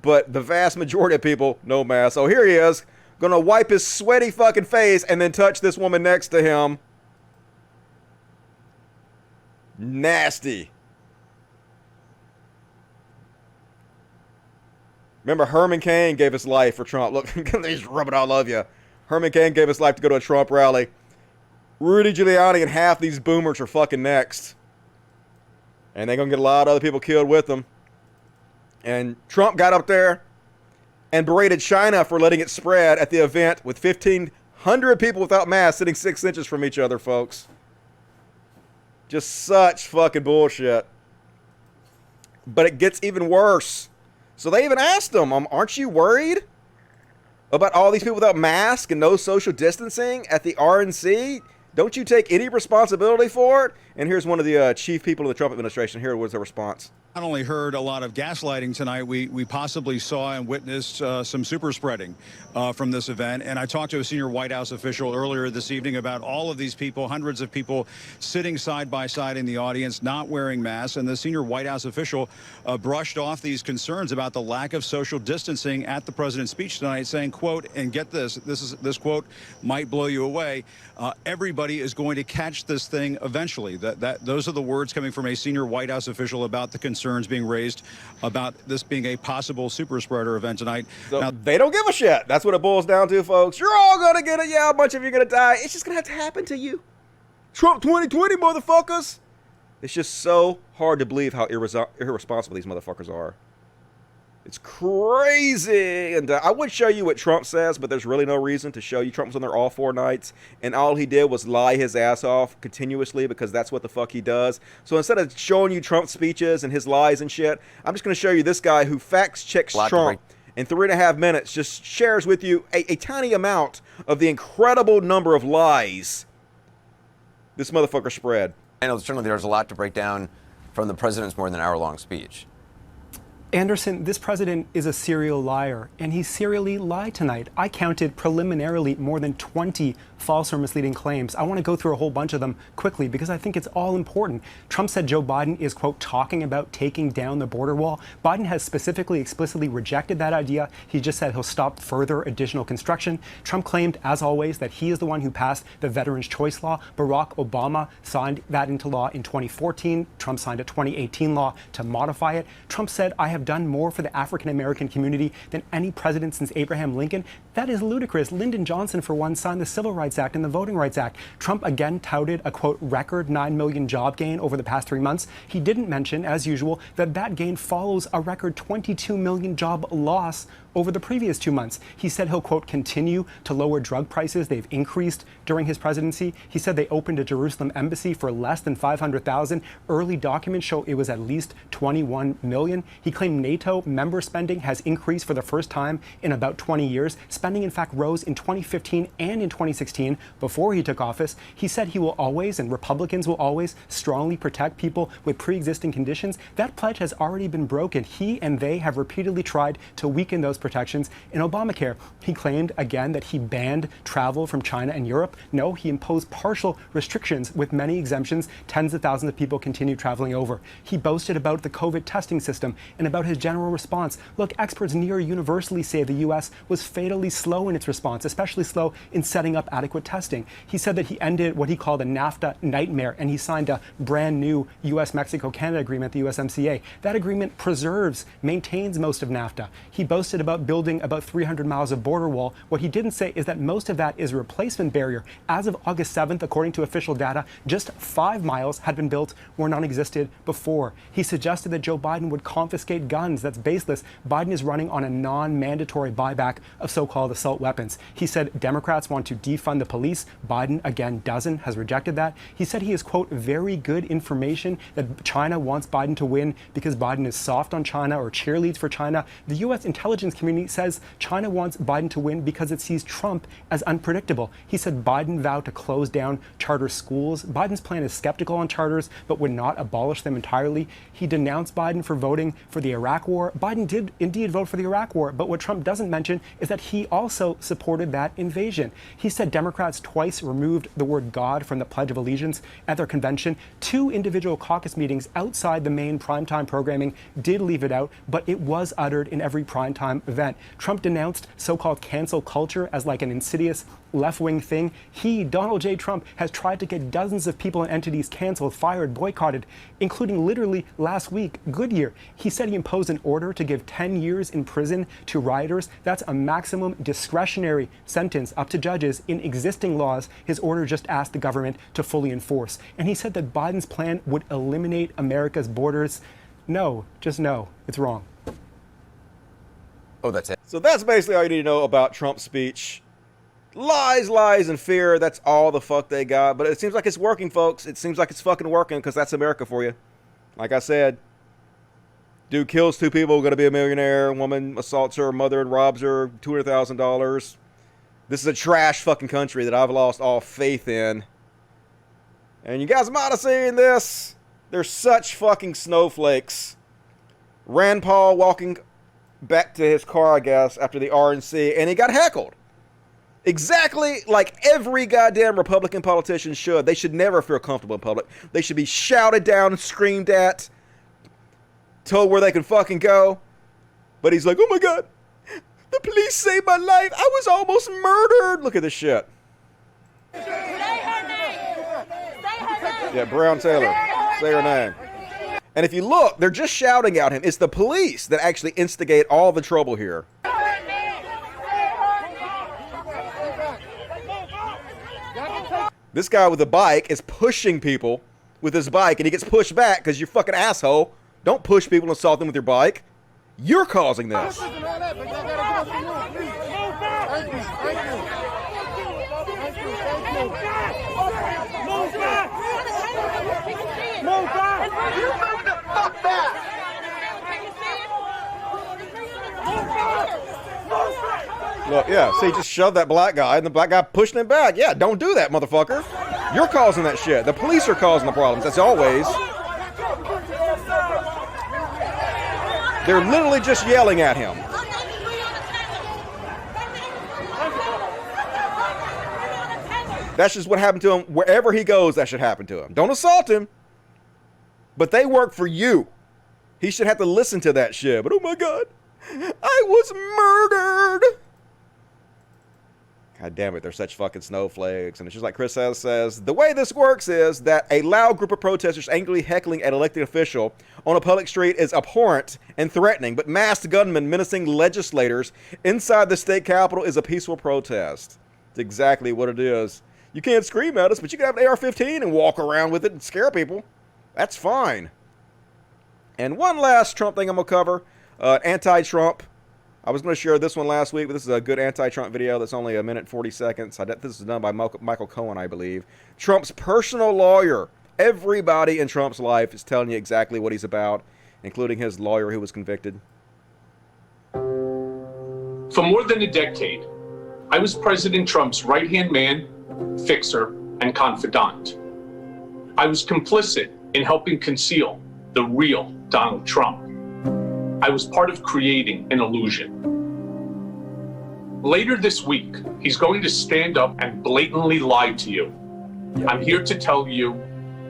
but the vast majority of people, no mask. So here he is, going to wipe his sweaty fucking face and then touch this woman next to him. Nasty. Remember, Herman Cain gave his life for Trump. Look, they just rub it all over you. Herman Cain gave his life to go to a Trump rally. Rudy Giuliani and half these boomers are fucking next. And they're going to get a lot of other people killed with them. And Trump got up there and berated China for letting it spread at the event with 1,500 people without masks sitting 6 inches from each other, folks. Just such fucking bullshit. But it gets even worse. So they even asked him, aren't you worried about all these people without masks and no social distancing at the RNC? Don't you take any responsibility for it? And here's one of the chief people in the Trump administration. Here was the response. Not only heard a lot of gaslighting tonight, we possibly saw and witnessed some super spreading from this event. And I talked to a senior White House official earlier this evening about all of these people, hundreds of people sitting side by side in the audience, not wearing masks. And the senior White House official brushed off these concerns about the lack of social distancing at the president's speech tonight, saying, quote, and get this quote might blow you away, everybody is going to catch this thing eventually. Those are the words coming from a senior White House official about the concerns being raised about this being a possible super spreader event tonight. So now, they don't give a shit. That's what it boils down to, folks. You're all going to get it. Yeah, a bunch of you are going to die. It's just going to have to happen to you. Trump 2020, motherfuckers. It's just so hard to believe how irresponsible these motherfuckers are. It's crazy. And I would show you what Trump says, but there's really no reason to show you. Trump was on there all 4 nights, and all he did was lie his ass off continuously because that's what the fuck he does. So instead of showing you Trump's speeches and his lies and shit, I'm just going to show you this guy who facts checks Trump in 3.5 minutes, just shares with you a tiny amount of the incredible number of lies this motherfucker spread. I know certainly there's a lot to break down from the president's more than hour-long speech. Anderson, this president is a serial liar, and he serially lied tonight. I counted preliminarily more than 20 false or misleading claims. I want to go through a whole bunch of them quickly because I think it's all important. Trump said Joe Biden is, quote, talking about taking down the border wall. Biden has specifically, explicitly rejected that idea. He just said he'll stop further additional construction. Trump claimed, as always, that he is the one who passed the Veterans' Choice Law. Barack Obama signed that into law in 2014. Trump signed a 2018 law to modify it. Trump said, I have done more for the African-American community than any president since Abraham Lincoln. That is ludicrous. Lyndon Johnson, for one, signed the Civil Rights Act and the Voting Rights Act. Trump again touted a, quote, record 9 million job gain over the past 3 months. He didn't mention, as usual, that gain follows a record 22 million job loss over the previous 2 months. He said he'll, quote, continue to lower drug prices. They've increased during his presidency. He said they opened a Jerusalem embassy for less than $500,000. Early documents show it was at least 21 million. He claimed NATO member spending has increased for the first time in about 20 years. Spending, in fact, rose in 2015 and in 2016 before he took office. He said he will always, and Republicans will always, strongly protect people with pre-existing conditions. That pledge has already been broken. He and they have repeatedly tried to weaken those protections in Obamacare. He claimed again that he banned travel from China and Europe. No, he imposed partial restrictions with many exemptions. Tens of thousands of people continue traveling over. He boasted about the COVID testing system and about his general response. Look, experts near universally say the U.S. was fatally slow in its response, especially slow in setting up adequate testing. He said that he ended what he called a NAFTA nightmare, and he signed a brand new U.S.-Mexico-Canada agreement, the USMCA. That agreement preserves, maintains most of NAFTA. He boasted about building about 300 miles of border wall. What he didn't say is that most of that is a replacement barrier. As of August 7th, according to official data, just 5 miles had been built where none existed before. He suggested that Joe Biden would confiscate guns. That's baseless. Biden is running on a non-mandatory buyback of so-called assault weapons. He said Democrats want to defund the police. Biden, again, doesn't, has rejected that. He said he has, quote, very good information that China wants Biden to win because Biden is soft on China or cheerleads for China. The U.S. intelligence community says China wants Biden to win because it sees Trump as unpredictable. He said Biden vowed to close down charter schools. Biden's plan is skeptical on charters, but would not abolish them entirely. He denounced Biden for voting for the Iraq War. Biden did indeed vote for the Iraq War, but what Trump doesn't mention is that he also supported that invasion. He said Democrats twice removed the word God from the Pledge of Allegiance at their convention. 2 individual caucus meetings outside the main primetime programming did leave it out, but it was uttered in every primetime event. Trump denounced so-called cancel culture as like an insidious left-wing thing. He, Donald J. Trump, has tried to get dozens of people and entities canceled, fired, boycotted, including literally last week, Goodyear. He said he imposed an order to give 10 years in prison to rioters. That's a maximum discretionary sentence up to judges in existing laws. His order just asked the government to fully enforce. And he said that Biden's plan would eliminate America's borders. No, just no. It's wrong. Oh, that's it. So that's basically all you need to know about Trump's speech. Lies, lies, and fear. That's all the fuck they got. But it seems like it's working, folks. It seems like it's fucking working because that's America for you. Like I said, dude kills 2 people, going to be a millionaire. Woman assaults her mother and robs her $200,000. This is a trash fucking country that I've lost all faith in. And you guys might have seen this. They're such fucking snowflakes. Rand Paul walking back to his car, I guess, after the RNC, and he got heckled. Exactly like every goddamn Republican politician should. They should never feel comfortable in public. They should be shouted down and screamed at, told where they can fucking go. But he's like, oh my God, the police saved my life. I was almost murdered. Look at this shit. Say her name. Say her name. Yeah, Brown Taylor. Say her name. And if you look, they're just shouting at him. It's the police that actually instigate all the trouble here. This guy with a bike is pushing people with his bike, and he gets pushed back because you're fucking asshole. Don't push people and assault them with your bike. You're causing this. Look, yeah, see, just shoved that black guy, and the black guy pushing him back. Yeah, don't do that, motherfucker. You're causing that shit. The police are causing the problems, as always. They're literally just yelling at him. That's just what happened to him. Wherever he goes, that should happen to him. Don't assault him. But they work for you. He should have to listen to that shit. But oh my God, I was murdered. God damn it, they're such fucking snowflakes. And it's just like Chris says, the way this works is that a loud group of protesters angrily heckling an elected official on a public street is abhorrent and threatening, but masked gunmen menacing legislators inside the state capitol is a peaceful protest. It's exactly what it is. You can't scream at us, but you can have an AR-15 and walk around with it and scare people. That's fine. And one last Trump thing I'm going to cover, anti-Trump. I was going to share this one last week, but this is a good anti-Trump video that's only 1:40 seconds. This is done by Michael Cohen, I believe. Trump's personal lawyer. Everybody in Trump's life is telling you exactly what he's about, including his lawyer who was convicted. For more than a decade, I was President Trump's right-hand man, fixer, and confidant. I was complicit in helping conceal the real Donald Trump. I was part of creating an illusion. Later this week, he's going to stand up and blatantly lie to you. I'm here to tell you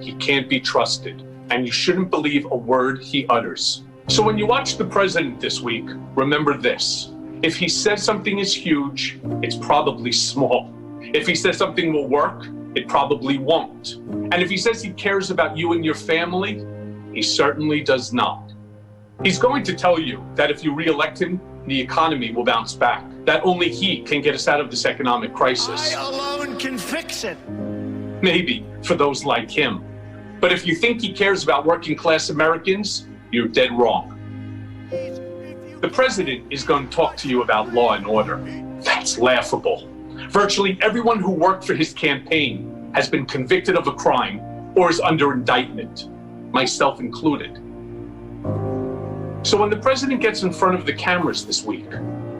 he can't be trusted, and you shouldn't believe a word he utters. So when you watch the president this week, remember this. If he says something is huge, it's probably small. If he says something will work, it probably won't. And if he says he cares about you and your family, he certainly does not. He's going to tell you that if you re-elect him, the economy will bounce back, that only he can get us out of this economic crisis. I alone can fix it. Maybe for those like him. But if you think he cares about working class Americans, you're dead wrong. The president is going to talk to you about law and order. That's laughable. Virtually everyone who worked for his campaign has been convicted of a crime or is under indictment, myself included. So when the president gets in front of the cameras this week,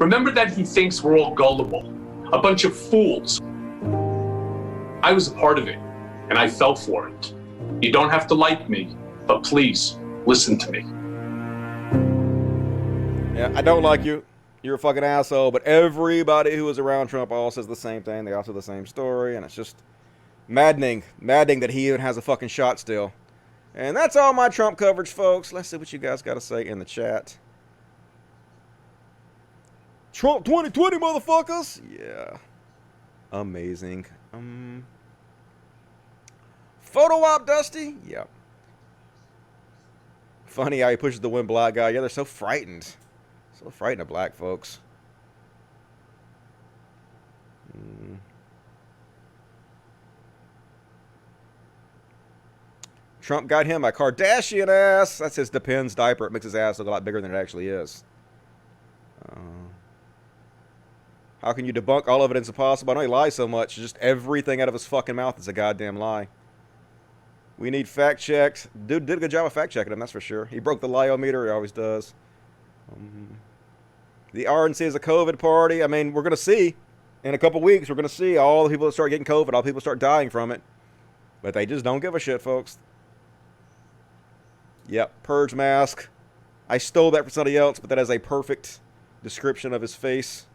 remember that he thinks we're all gullible, a bunch of fools. I was a part of it, and I fell for it. You don't have to like me, but please, listen to me. Yeah, I don't like you. You're a fucking asshole, but everybody who was around Trump all says the same thing. They all tell the same story, and it's just maddening that he even has a fucking shot still. And that's all my Trump coverage, folks. Let's see what you guys got to say in the chat. Trump 2020, motherfuckers! Yeah. Amazing. Photo op, Dusty? Yep. Funny how he pushes the one black guy. Yeah, they're so frightened. So frightened of black folks. Trump got him a Kardashian ass. That's his Depends diaper. It makes his ass look a lot bigger than it actually is. How can you debunk all evidence impossible? I know he lies so much. Just everything out of his fucking mouth is a goddamn lie. We need fact checks. Dude did a good job of fact checking him, that's for sure. He broke the lie-o-meter. He always does. The RNC is a COVID party. I mean, we're going to see. In a couple weeks, we're going to see all the people that start getting COVID, all the people start dying from it. But they just don't give a shit, folks. Yep, purge mask. I stole that from somebody else, but that is a perfect description of his face.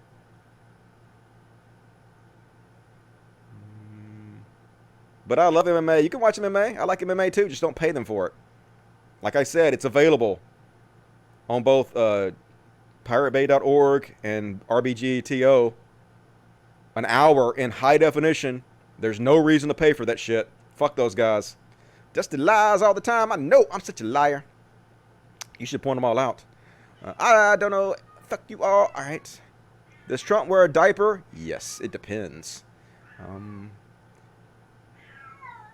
But I love MMA. You can watch MMA. I like MMA too. Just don't pay them for it. Like I said, it's available on both piratebay.org and RBGTO. An hour in high definition. There's no reason to pay for that shit. Fuck those guys. Just lies all the time. I know I'm such a liar. You should point them all out. I don't know. Fuck you all. All right. Does Trump wear a diaper? Yes, it depends.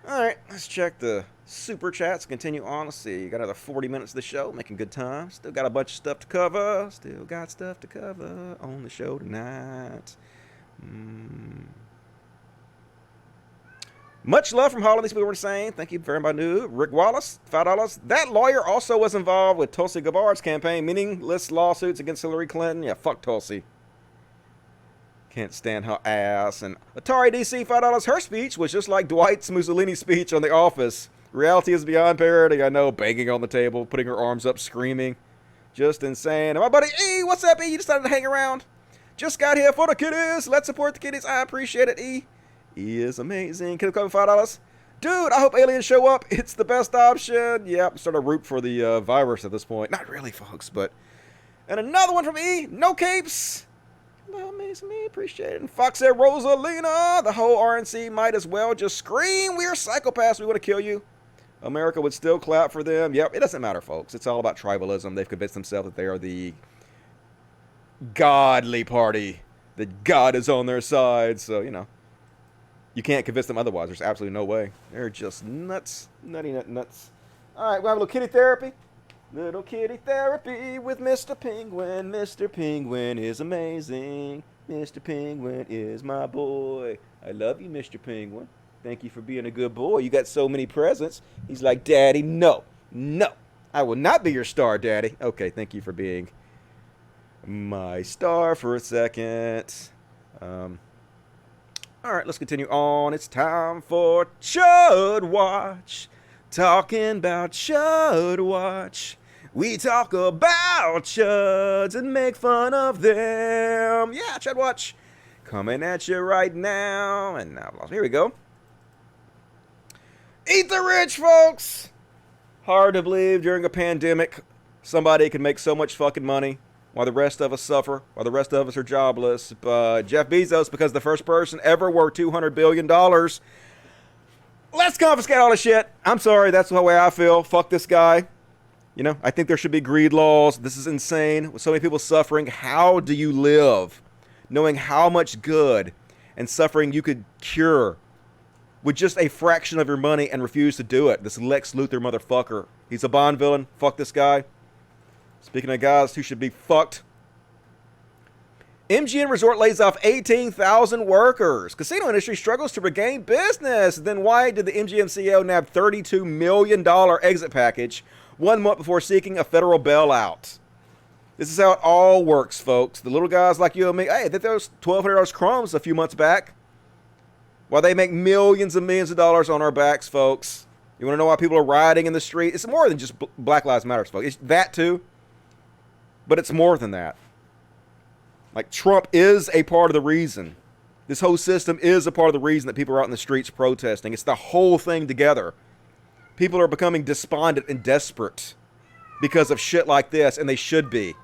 All right, let's check the super chats. Continue on. Let's see. You got another 40 minutes of the show. Making good time. Still got a bunch of stuff to cover. Still got stuff to cover on the show tonight. Much love from Holland. These people were saying. Thank you very much. Rick Wallace, $5. That lawyer also was involved with Tulsi Gabbard's campaign. Meaningless lawsuits against Hillary Clinton. Yeah, fuck Tulsi. Can't stand her ass. And Atari DC, $5. Her speech was just like Dwight Mussolini's speech on The Office. Reality is beyond parody. I know, banging on the table, putting her arms up, screaming. Just insane. And my buddy E, what's up, E? You decided to hang around. Just got here for the kiddies. Let's support the kiddies. I appreciate it, E. E is amazing. Can it come $5? Dude, I hope aliens show up. It's the best option. Yep, sort of root for the virus at this point. Not really, folks, but... And another one from E. No capes. Amazing, me, appreciate it. And Fox said, Rosalina, the whole RNC might as well just scream, we're psychopaths, we want to kill you. America would still clap for them. Yep, it doesn't matter, folks. It's all about tribalism. They've convinced themselves that they are the godly party, that God is on their side. So, you know, you can't convince them otherwise. There's absolutely no way. They're just nuts. Nutty nuts. All right, we have a little kitty therapy. Little kitty therapy with Mr. Penguin. Mr. Penguin is amazing. Mr. Penguin is my boy. I love you, Mr. Penguin. Thank you for being a good boy. You got so many presents. He's like, Daddy, no. No. I will not be your star, Daddy. Okay, thank you for being my star for a second. All right, let's continue on. It's time for Chud Watch. Talking about Chud Watch. We talk about chuds and make fun of them. Yeah, Chud Watch. Coming at you right now. And now, here we go. Eat the rich, folks. Hard to believe during a pandemic somebody can make so much fucking money while the rest of us suffer, while the rest of us are jobless. But Jeff Bezos, because the first person ever worth $200 billion, let's confiscate all the shit. I'm sorry, that's the way I feel. Fuck this guy. You know, I think there should be greed laws. This is insane. With so many people suffering, how do you live knowing how much good and suffering you could cure with just a fraction of your money and refuse to do it? This Lex Luthor motherfucker. He's a Bond villain. Fuck this guy. Speaking of guys who should be fucked. MGM Resort lays off 18,000 workers. Casino industry struggles to regain business. Then why did the MGM CEO nab $32 million exit package 1 month before seeking a federal bailout? This is how it all works, folks. The little guys like you and me, hey, they those $1,200 crumbs a few months back. While they make millions and millions of dollars on our backs, folks. You want to know why people are rioting in the street? It's more than just Black Lives Matter, folks. It's that too. But it's more than that. Like, Trump is a part of the reason. This whole system is a part of the reason that people are out in the streets protesting. It's the whole thing together. People are becoming despondent and desperate because of shit like this, and they should be.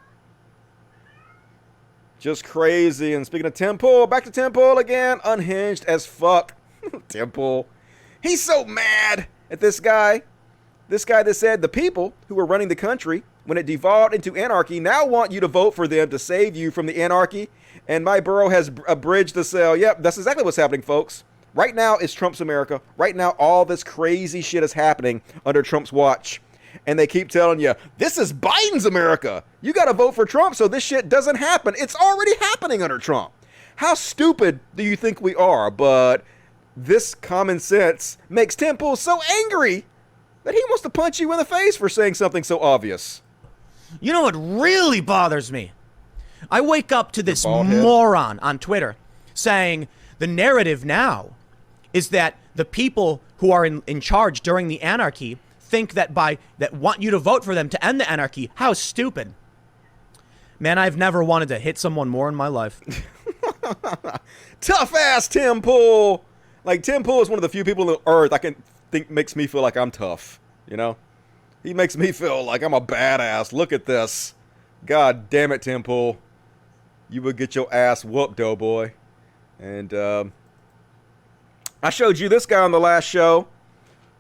Just crazy. And speaking of Tim Pool, back to Tim Pool again. Unhinged as fuck. Tim Pool. He's so mad at this guy. This guy that said the people who were running the country, when it devolved into anarchy, now want you to vote for them to save you from the anarchy. And my borough has a bridge to sell. Yep, that's exactly what's happening, folks. Right now is Trump's America. Right now, all this crazy shit is happening under Trump's watch. and they keep telling you, this is Biden's America. You got to vote for Trump so this shit doesn't happen. It's already happening under Trump. How stupid do you think we are? But this common sense makes Tim Pool so angry that he wants to punch you in the face for saying something so obvious. You know what really bothers me? I wake up to this moron on Twitter saying the narrative now is that the people who are in charge during the anarchy think that want you to vote for them to end the anarchy. How stupid. Man, I've never wanted to hit someone more in my life. Tough ass Tim Pool. Like, Tim Pool is one of the few people on the earth I can think makes me feel like I'm tough, you know? He makes me feel like I'm a badass. Look at this. God damn it, Tim Pool. You would get your ass whooped, doughboy. And I showed you this guy on the last show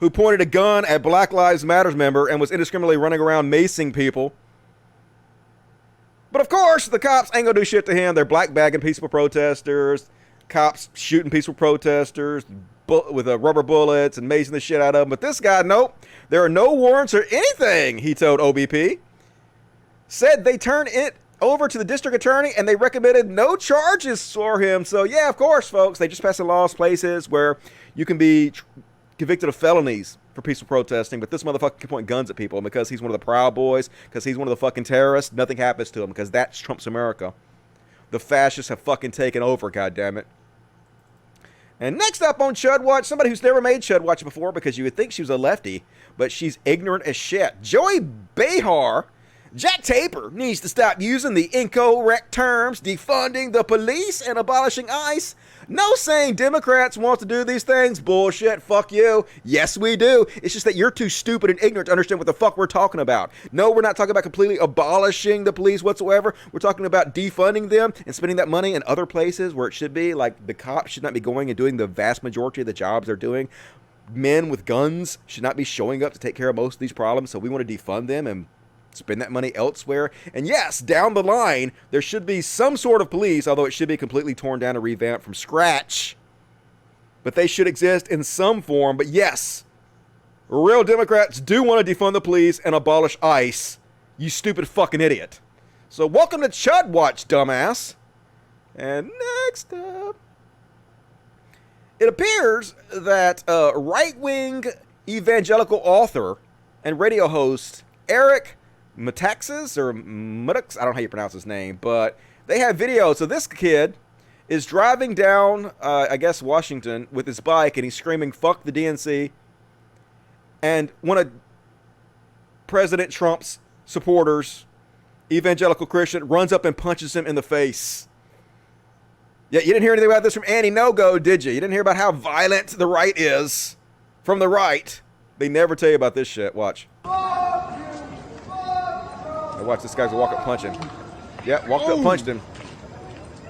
who pointed a gun at Black Lives Matter member and was indiscriminately running around macing people. But of course, the cops ain't gonna do shit to him. They're black bagging peaceful protesters. Cops shooting peaceful protesters with rubber bullets and macing the shit out of them. But this guy, nope. There are no warrants or anything, he told OBP. Said they turned it over to the district attorney and they recommended no charges for him. So yeah, of course, folks, they just passed laws places where you can be convicted of felonies for peaceful protesting, but this motherfucker can point guns at people, and because he's one of the Proud Boys, because he's one of the fucking terrorists, nothing happens to him, because that's Trump's America. The fascists have fucking taken over, goddammit. And next up on Chud Watch, somebody who's never made Chud Watch before, because you would think she was a lefty, but she's ignorant as shit. Joey Behar. Jack Taper needs to stop using the incorrect terms, defunding the police and abolishing ICE. No saying Democrats want to do these things. Bullshit. Fuck you. Yes, we do. It's just that you're too stupid and ignorant to understand what the fuck we're talking about. No, we're not talking about completely abolishing the police whatsoever. We're talking about defunding them and spending that money in other places where it should be. Like, the cops should not be going and doing the vast majority of the jobs they're doing. Men with guns should not be showing up to take care of most of these problems. So we want to defund them and spend that money elsewhere. And yes, down the line, there should be some sort of police, although it should be completely torn down and revamped from scratch. But they should exist in some form. But yes, real Democrats do want to defund the police and abolish ICE. You stupid fucking idiot. So welcome to Chud Watch, dumbass. And next up, it appears that right-wing evangelical author and radio host Eric Metaxas or Mutax, I don't know how you pronounce his name, but they have videos. So this kid is driving down, I guess, Washington with his bike, and he's screaming, "Fuck the DNC." And one of President Trump's supporters, evangelical Christian, runs up and punches him in the face. Yeah, you didn't hear anything about this from Annie No-Go, did you? You didn't hear about how violent the right is from the right. They never tell you about this shit. Watch. Watch, this guy's walk up punching. Yeah, walked up, punched him.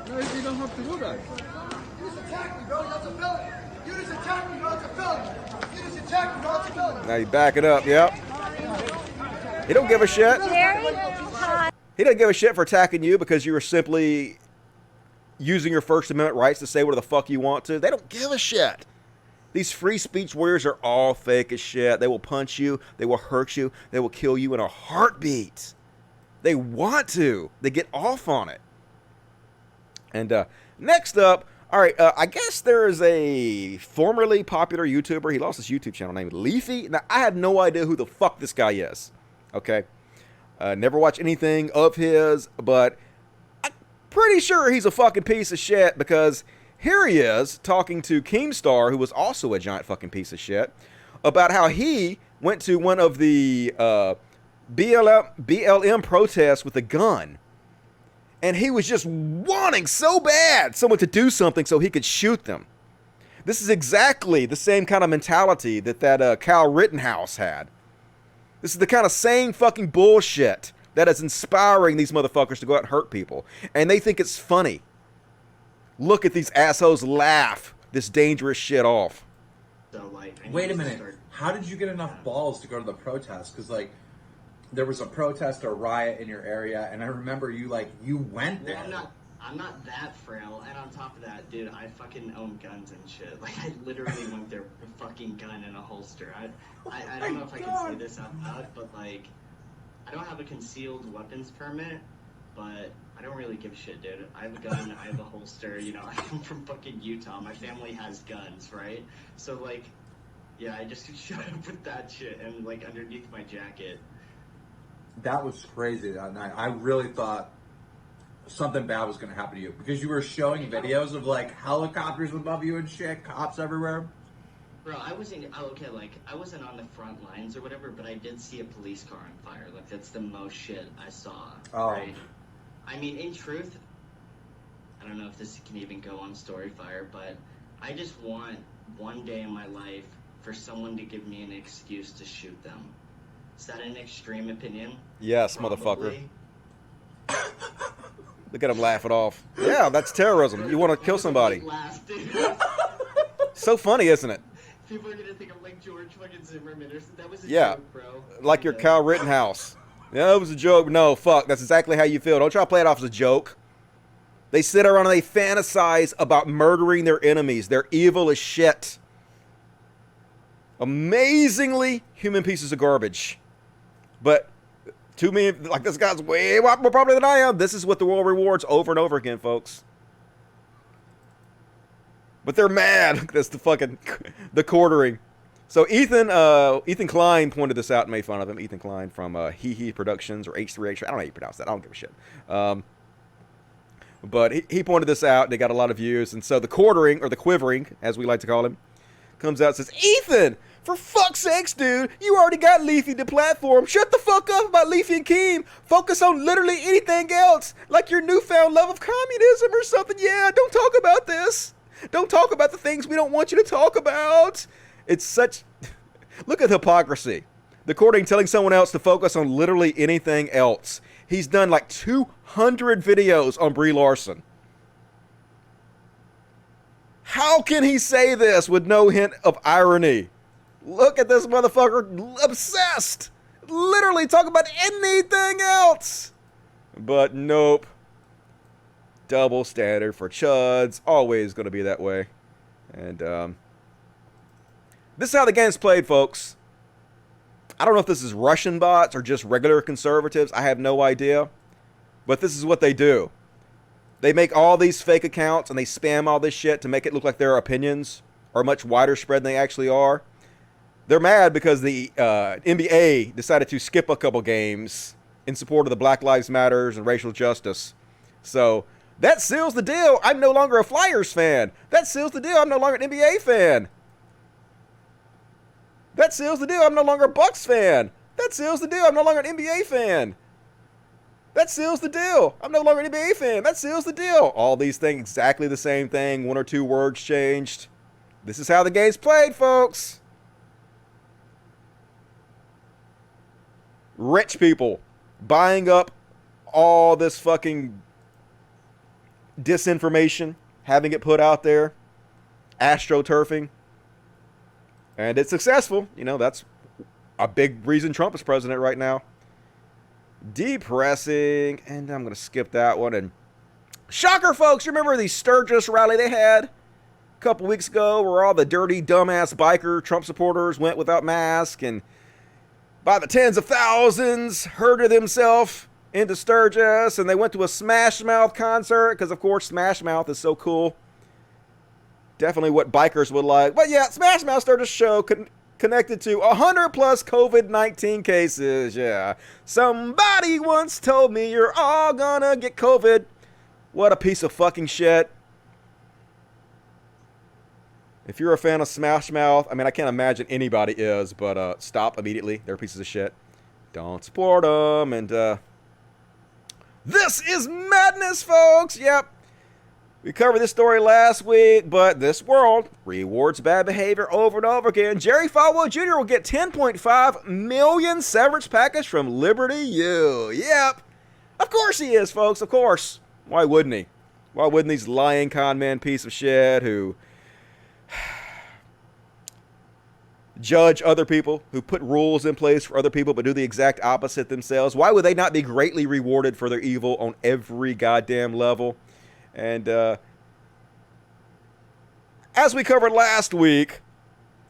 No, you don't have to do that. You just attacked me, bro. That's a felony. You just attacked me, bro. It's a felony. You just attacked me, bro. It's a felony. Now he's backing up, yep. He don't give a shit. He doesn't give a shit for attacking you because you were simply using your First Amendment rights to say what the fuck you want to. They don't give a shit. These free speech warriors are all fake as shit. They will punch you. They will hurt you. They will kill you in a heartbeat. They want to. They get off on it. And next up, all right, I guess there is a formerly popular YouTuber. He lost his YouTube channel named Leafy. Now, I have no idea who the fuck this guy is. Okay? Never watched anything of his, but I'm pretty sure he's a fucking piece of shit because here he is talking to Keemstar, who was also a giant fucking piece of shit, about how he went to one of the BLM protests with a gun. And he was just wanting so bad someone to do something so he could shoot them. This is exactly the same kind of mentality that Kyle Rittenhouse had. This is the kind of same fucking bullshit that is inspiring these motherfuckers to go out and hurt people. And they think it's funny. Look at these assholes laugh this dangerous shit off. Wait a minute. How did you get enough balls to go to the protest? Because, like, there was a protest or riot in your area, and I remember you went there. Well, I'm not that frail, and on top of that, dude, I fucking own guns and shit. Like, I literally went there with a fucking gun in a holster. I don't know if I can say this out loud, but, like, I don't have a concealed weapons permit, but I don't really give a shit, dude. I have a gun, I have a holster, you know, I come from fucking Utah. My family has guns, right? So, like, yeah, I just showed up with that shit and, like, underneath my jacket. That was crazy that night. I really thought something bad was going to happen to you because you were showing videos of like helicopters above you and shit, cops everywhere. Bro, I wasn't on the front lines or whatever, but I did see a police car on fire. Like, that's the most shit I saw. Oh. Right? I mean, in truth, I don't know if this can even go on Storyfire, but I just want one day in my life for someone to give me an excuse to shoot them. Is that an extreme opinion? Yes, Probably. motherfucker. Look at him laugh it off. Yeah, that's terrorism. You want to kill somebody. So funny, isn't it? People are gonna think I'm like George fucking Zimmerman or something. That was a Yeah, joke, bro. like your Kyle Rittenhouse. Yeah, it was a joke. No, fuck. That's exactly how you feel. Don't try to play it off as a joke. They sit around and they fantasize about murdering their enemies. They're evil as shit. Amazingly human pieces of garbage. But to me, like, this guy's way more popular than I am. This is what the world rewards over and over again, folks. But they're mad. That's the fucking, the quartering. So Ethan Klein pointed this out and made fun of him. Ethan Klein from He Productions or H3H. I don't know how you pronounce that. I don't give a shit. But he pointed this out and they got a lot of views. And so the quartering, or the quivering, as we like to call him, comes out and says, Ethan, for fuck's sakes, dude, you already got Leafy the platform. Shut the fuck up about Leafy and Keem. Focus on literally anything else, like your newfound love of communism or something. Yeah, don't talk about this. Don't talk about the things we don't want you to talk about. It's such... Look at the hypocrisy. The quartering telling someone else to focus on literally anything else. He's done like 200 videos on Brie Larson. How can he say this with no hint of irony? Look at this motherfucker, obsessed. Literally talk about anything else. But nope. Double standard for chuds. Always going to be that way. And this is how the game's played, folks. I don't know if this is Russian bots or just regular conservatives. I have no idea. But this is what they do. They make all these fake accounts and they spam all this shit to make it look like their opinions are much wider spread than they actually are. They're mad because the NBA decided to skip a couple games in support of the Black Lives Matters and racial justice. So that seals the deal. I'm no longer a Flyers fan. That seals the deal. I'm no longer an NBA fan. That seals the deal. I'm no longer a Bucks fan. That seals the deal. I'm no longer an NBA fan. That seals the deal. I'm no longer an NBA fan. That seals the deal. All these things, exactly the same thing. One or two words changed. This is how the game's played, folks. Rich people buying up all this fucking disinformation, having it put out there, astroturfing. And it's successful. You know, that's a big reason Trump is president right now. Depressing. And I'm going to skip that one. And shocker, folks. You remember the Sturgis rally they had a couple weeks ago where all the dirty, dumbass biker Trump supporters went without masks and by the tens of thousands herded themselves into Sturgis, and they went to a Smash Mouth concert because, of course, Smash Mouth is so cool. Definitely what bikers would like. But yeah, Smash Mouth Sturgis show connected to 100 plus COVID-19 cases. Yeah. Somebody once told me you're all gonna get COVID. What a piece of fucking shit. If you're a fan of Smash Mouth, I mean, I can't imagine anybody is, but stop immediately. They're pieces of shit. Don't support them. And this is madness, folks. Yep. We covered this story last week, but this world rewards bad behavior over and over again. Jerry Falwell Jr. will get $10.5 million severance package from Liberty U. Yep. Of course he is, folks. Of course. Why wouldn't he? Why wouldn't these lying con man piece of shit who judge other people, who put rules in place for other people but do the exact opposite themselves, why would they not be greatly rewarded for their evil on every goddamn level? And as we covered last week,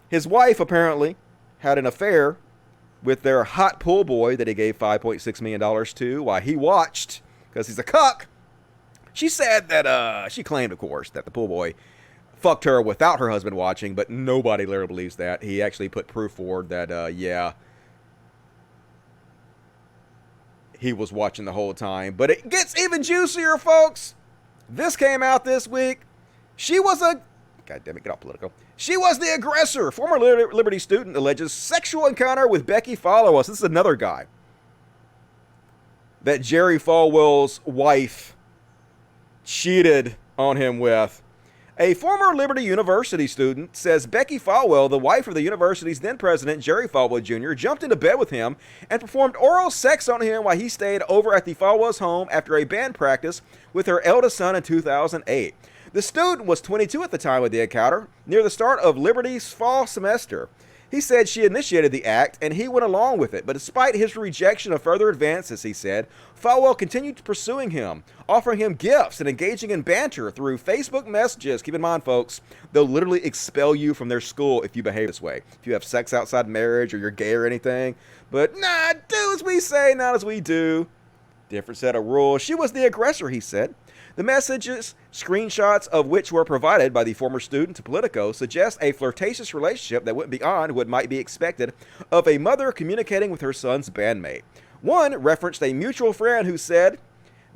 his wife apparently had an affair with their hot pool boy that he gave $5.6 million to while he watched, because he's a cuck. She said that, she claimed, of course, that the pool boy fucked her without her husband watching, but nobody literally believes that. He actually put proof forward that, yeah, he was watching the whole time. But it gets even juicier, folks. This came out this week. She was a... God damn it, get off political. She was the aggressor. Former Liberty student alleges sexual encounter with Becky Followus. This is another guy that Jerry Falwell's wife cheated on him with. A former Liberty University student says Becky Falwell, the wife of the university's then president, Jerry Falwell Jr., jumped into bed with him and performed oral sex on him while he stayed over at the Falwell's home after a band practice with her eldest son in 2008. The student was 22 at the time of the encounter, near the start of Liberty's fall semester. He said she initiated the act, and he went along with it, but despite his rejection of further advances, he said, Falwell continued pursuing him, offering him gifts and engaging in banter through Facebook messages. Keep in mind, folks, they'll literally expel you from their school if you behave this way. If you have sex outside marriage or you're gay or anything. But nah, do as we say, not as we do. Different set of rules. She was the aggressor, he said. The messages, screenshots of which were provided by the former student to Politico, suggest a flirtatious relationship that went beyond what might be expected of a mother communicating with her son's bandmate. One referenced a mutual friend who said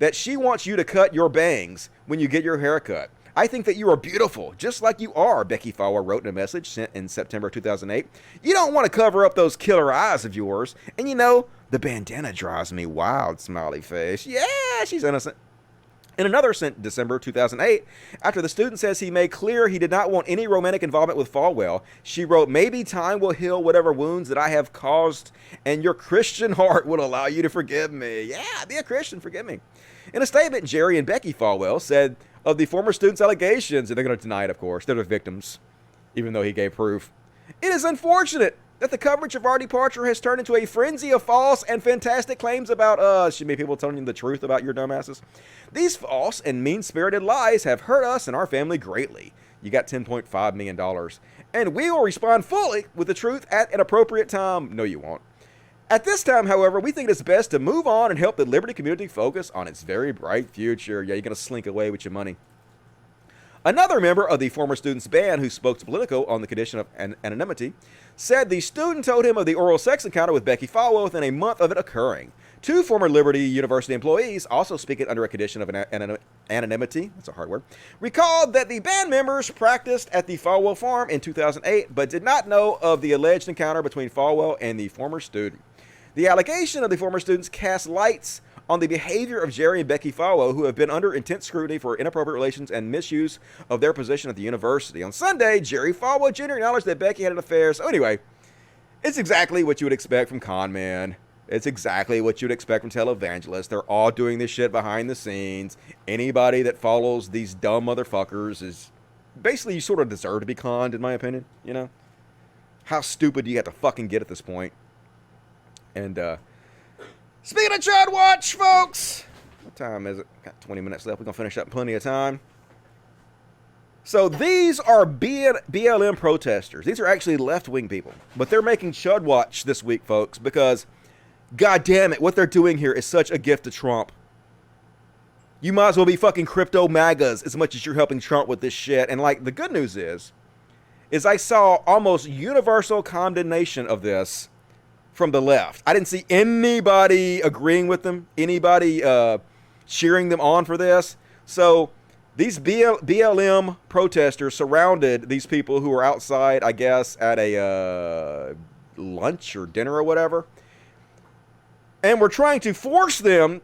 that she wants you to cut your bangs when you get your hair cut. I think that you are beautiful, just like you are, Becky Fowler wrote in a message sent in September 2008. You don't want to cover up those killer eyes of yours. And you know, the bandana drives me wild, smiley face. Yeah, she's innocent. In another sent December 2008, after the student says he made clear he did not want any romantic involvement with Falwell, she wrote, maybe time will heal whatever wounds that I have caused, and your Christian heart will allow you to forgive me. Yeah, be a Christian, forgive me. In a statement, Jerry and Becky Falwell said of the former student's allegations, and they're going to deny it, of course, they're the victims, even though he gave proof. It is unfortunate that the coverage of our departure has turned into a frenzy of false and fantastic claims about us. Should be people telling you the truth about your dumbasses. These false and mean-spirited lies have hurt us and our family greatly. You got $10.5 million. And we will respond fully with the truth at an appropriate time. No, you won't. At this time, however, we think it is best to move on and help the Liberty community focus on its very bright future. Yeah, you're going to slink away with your money. Another member of the former student's band who spoke to Politico on the condition of anonymity said the student told him of the oral sex encounter with Becky Falwell within a month of it occurring. Two former Liberty University employees, also speaking under a condition of anonymity, that's a hard word, recalled that the band members practiced at the Falwell farm in 2008, but did not know of the alleged encounter between Falwell and the former student. The allegation of the former students cast lights on the behavior of Jerry and Becky Falwell, who have been under intense scrutiny for inappropriate relations and misuse of their position at the university. On Sunday, Jerry Falwell Jr. acknowledged that Becky had an affair. So anyway, it's exactly what you would expect from con men. It's exactly what you'd expect from televangelists. They're all doing this shit behind the scenes. Anybody that follows these dumb motherfuckers is basically, you sort of deserve to be conned, in my opinion. You know? How stupid do you have to fucking get at this point? And, speaking of Chud Watch, folks, what time is it? Got 20 minutes left. We're going to finish up in plenty of time. So these are BLM protesters. These are actually left-wing people. But they're making Chud Watch this week, folks, because, god damn it, what they're doing here is such a gift to Trump. You might as well be fucking crypto MAGAs as much as you're helping Trump with this shit. And, like, the good news is I saw almost universal condemnation of this from the left. I didn't see anybody agreeing with them, anybody cheering them on for this. So these BLM protesters surrounded these people who were outside, I guess, at a lunch or dinner or whatever, and were trying to force them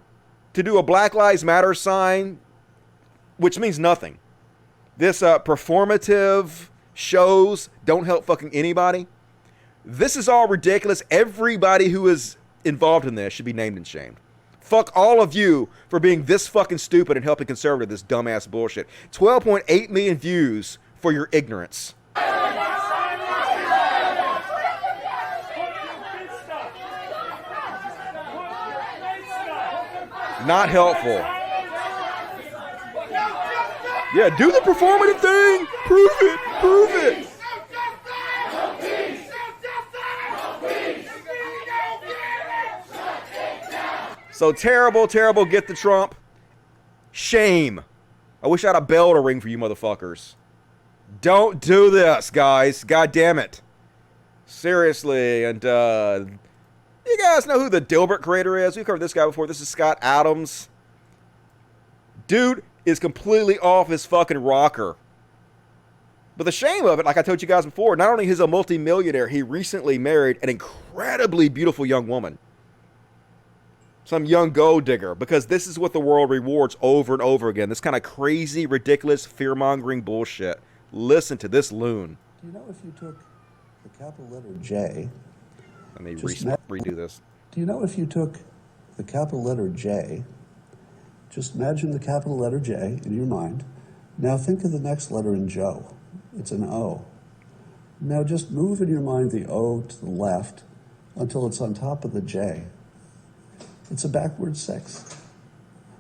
to do a Black Lives Matter sign, which means nothing. This performative shows don't help fucking anybody. This is all ridiculous. Everybody who is involved in this should be named and shamed. Fuck all of you for being this fucking stupid and helping conservative this dumbass bullshit. 12.8 million views for your ignorance. Not helpful. Yeah, do the performative thing. Prove it. Prove it. So terrible, terrible. Get the Trump. Shame. I wish I had a bell to ring for you motherfuckers. Don't do this, guys. God damn it. Seriously. And you guys know who the Dilbert creator is? We've covered this guy before. This is Scott Adams. Dude is completely off his fucking rocker. But the shame of it, like I told you guys before, not only is he a multimillionaire, he recently married an incredibly beautiful young woman. Some young gold digger, because this is what the world rewards over and over again. This kind of crazy, ridiculous, fear-mongering bullshit. Listen to this loon. Do you know if you took the capital letter J... Let me redo this. Do you know if you took the capital letter J, just imagine the capital letter J in your mind. Now think of the next letter in Joe. It's an O. Now just move in your mind the O to the left until it's on top of the J. It's a backward 6.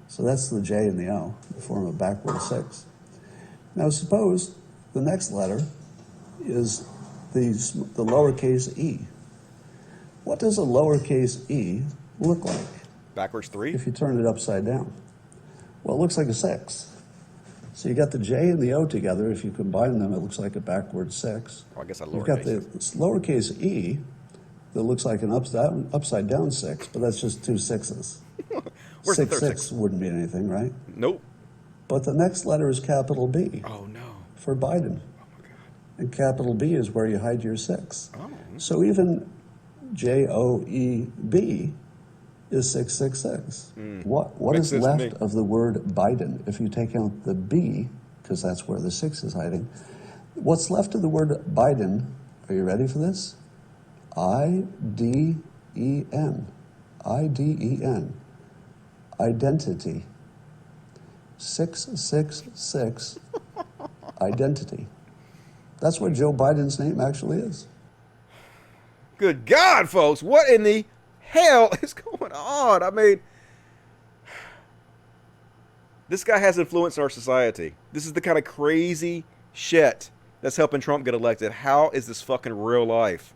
So that's the J and the O, the form of backward 6. Now suppose the next letter is the lowercase e. What does a lowercase e look like? Backwards 3? If you turn it upside down. Well, it looks like a 6. So you got the J and the O together. If you combine them, it looks like a backward 6. Oh, I guess I You've got the lowercase e that looks like an upside down 6, but that's just 2 6s. Where's 6, the third 6 wouldn't mean anything, right? Nope. But the next letter is capital B. Oh, no. For Biden. Oh, my God. And capital B is where you hide your 6. Oh. So even JOEB is 666. What is left of the word Biden if you take out the B, because that's where the 6 is hiding? What's left of the word Biden, are you ready for this? I-D-E-N. I-D-E-N. Identity. 666. Identity. That's what Joe Biden's name actually is. Good God, folks. What in the hell is going on? I mean, this guy has influence in our society. This is the kind of crazy shit that's helping Trump get elected. How is this fucking real life?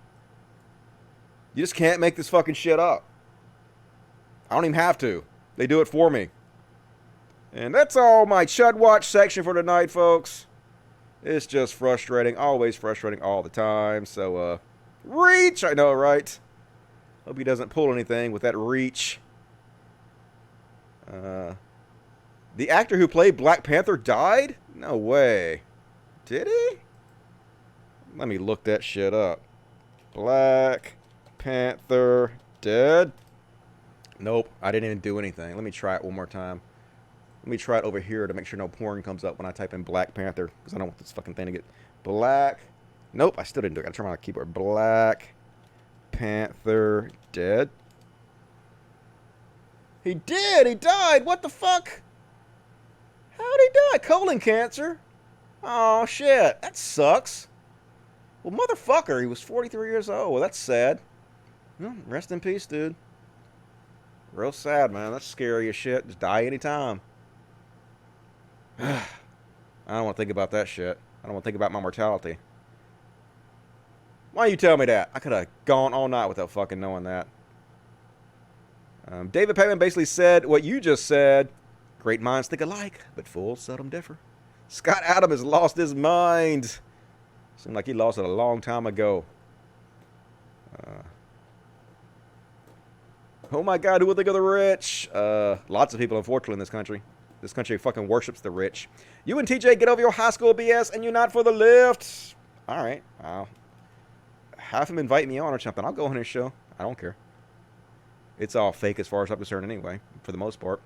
You just can't make this fucking shit up. I don't even have to. They do it for me. And that's all my Chud Watch section for tonight, folks. It's just frustrating. Always frustrating all the time. So, reach! I know, right? Hope he doesn't pull anything with that reach. The actor who played Black Panther died? No way. Did he? Let me look that shit up. Black Panther dead? Nope, I didn't even do anything. Let me try it one more time. Let me try it over here to make sure no porn comes up when I type in Black Panther, because I don't want this fucking thing to get black. Nope, I still didn't do it. I gotta turn on my keyboard. Black Panther dead. He did. He died. What the fuck? How'd he die? Colon cancer. Oh shit, that sucks. Well, motherfucker, he was 43 years old. Well, that's sad. Well, rest in peace, dude. Real sad, man. That's scary as shit. Just die anytime. I don't want to think about that shit. I don't want to think about my mortality. Why you tell me that? I could have gone all night without fucking knowing that. David Payman basically said what you just said. Great minds think alike, but fools seldom differ. Scott Adams has lost his mind. Seemed like he lost it a long time ago. Oh my God, who will think of the rich? Lots of people, unfortunately, in this country. This country fucking worships the rich. You and TJ get over your high school BS and you're not for the lift. All right. I'll have him invite me on or something. I'll go on his show. I don't care. It's all fake as far as I'm concerned anyway, for the most part.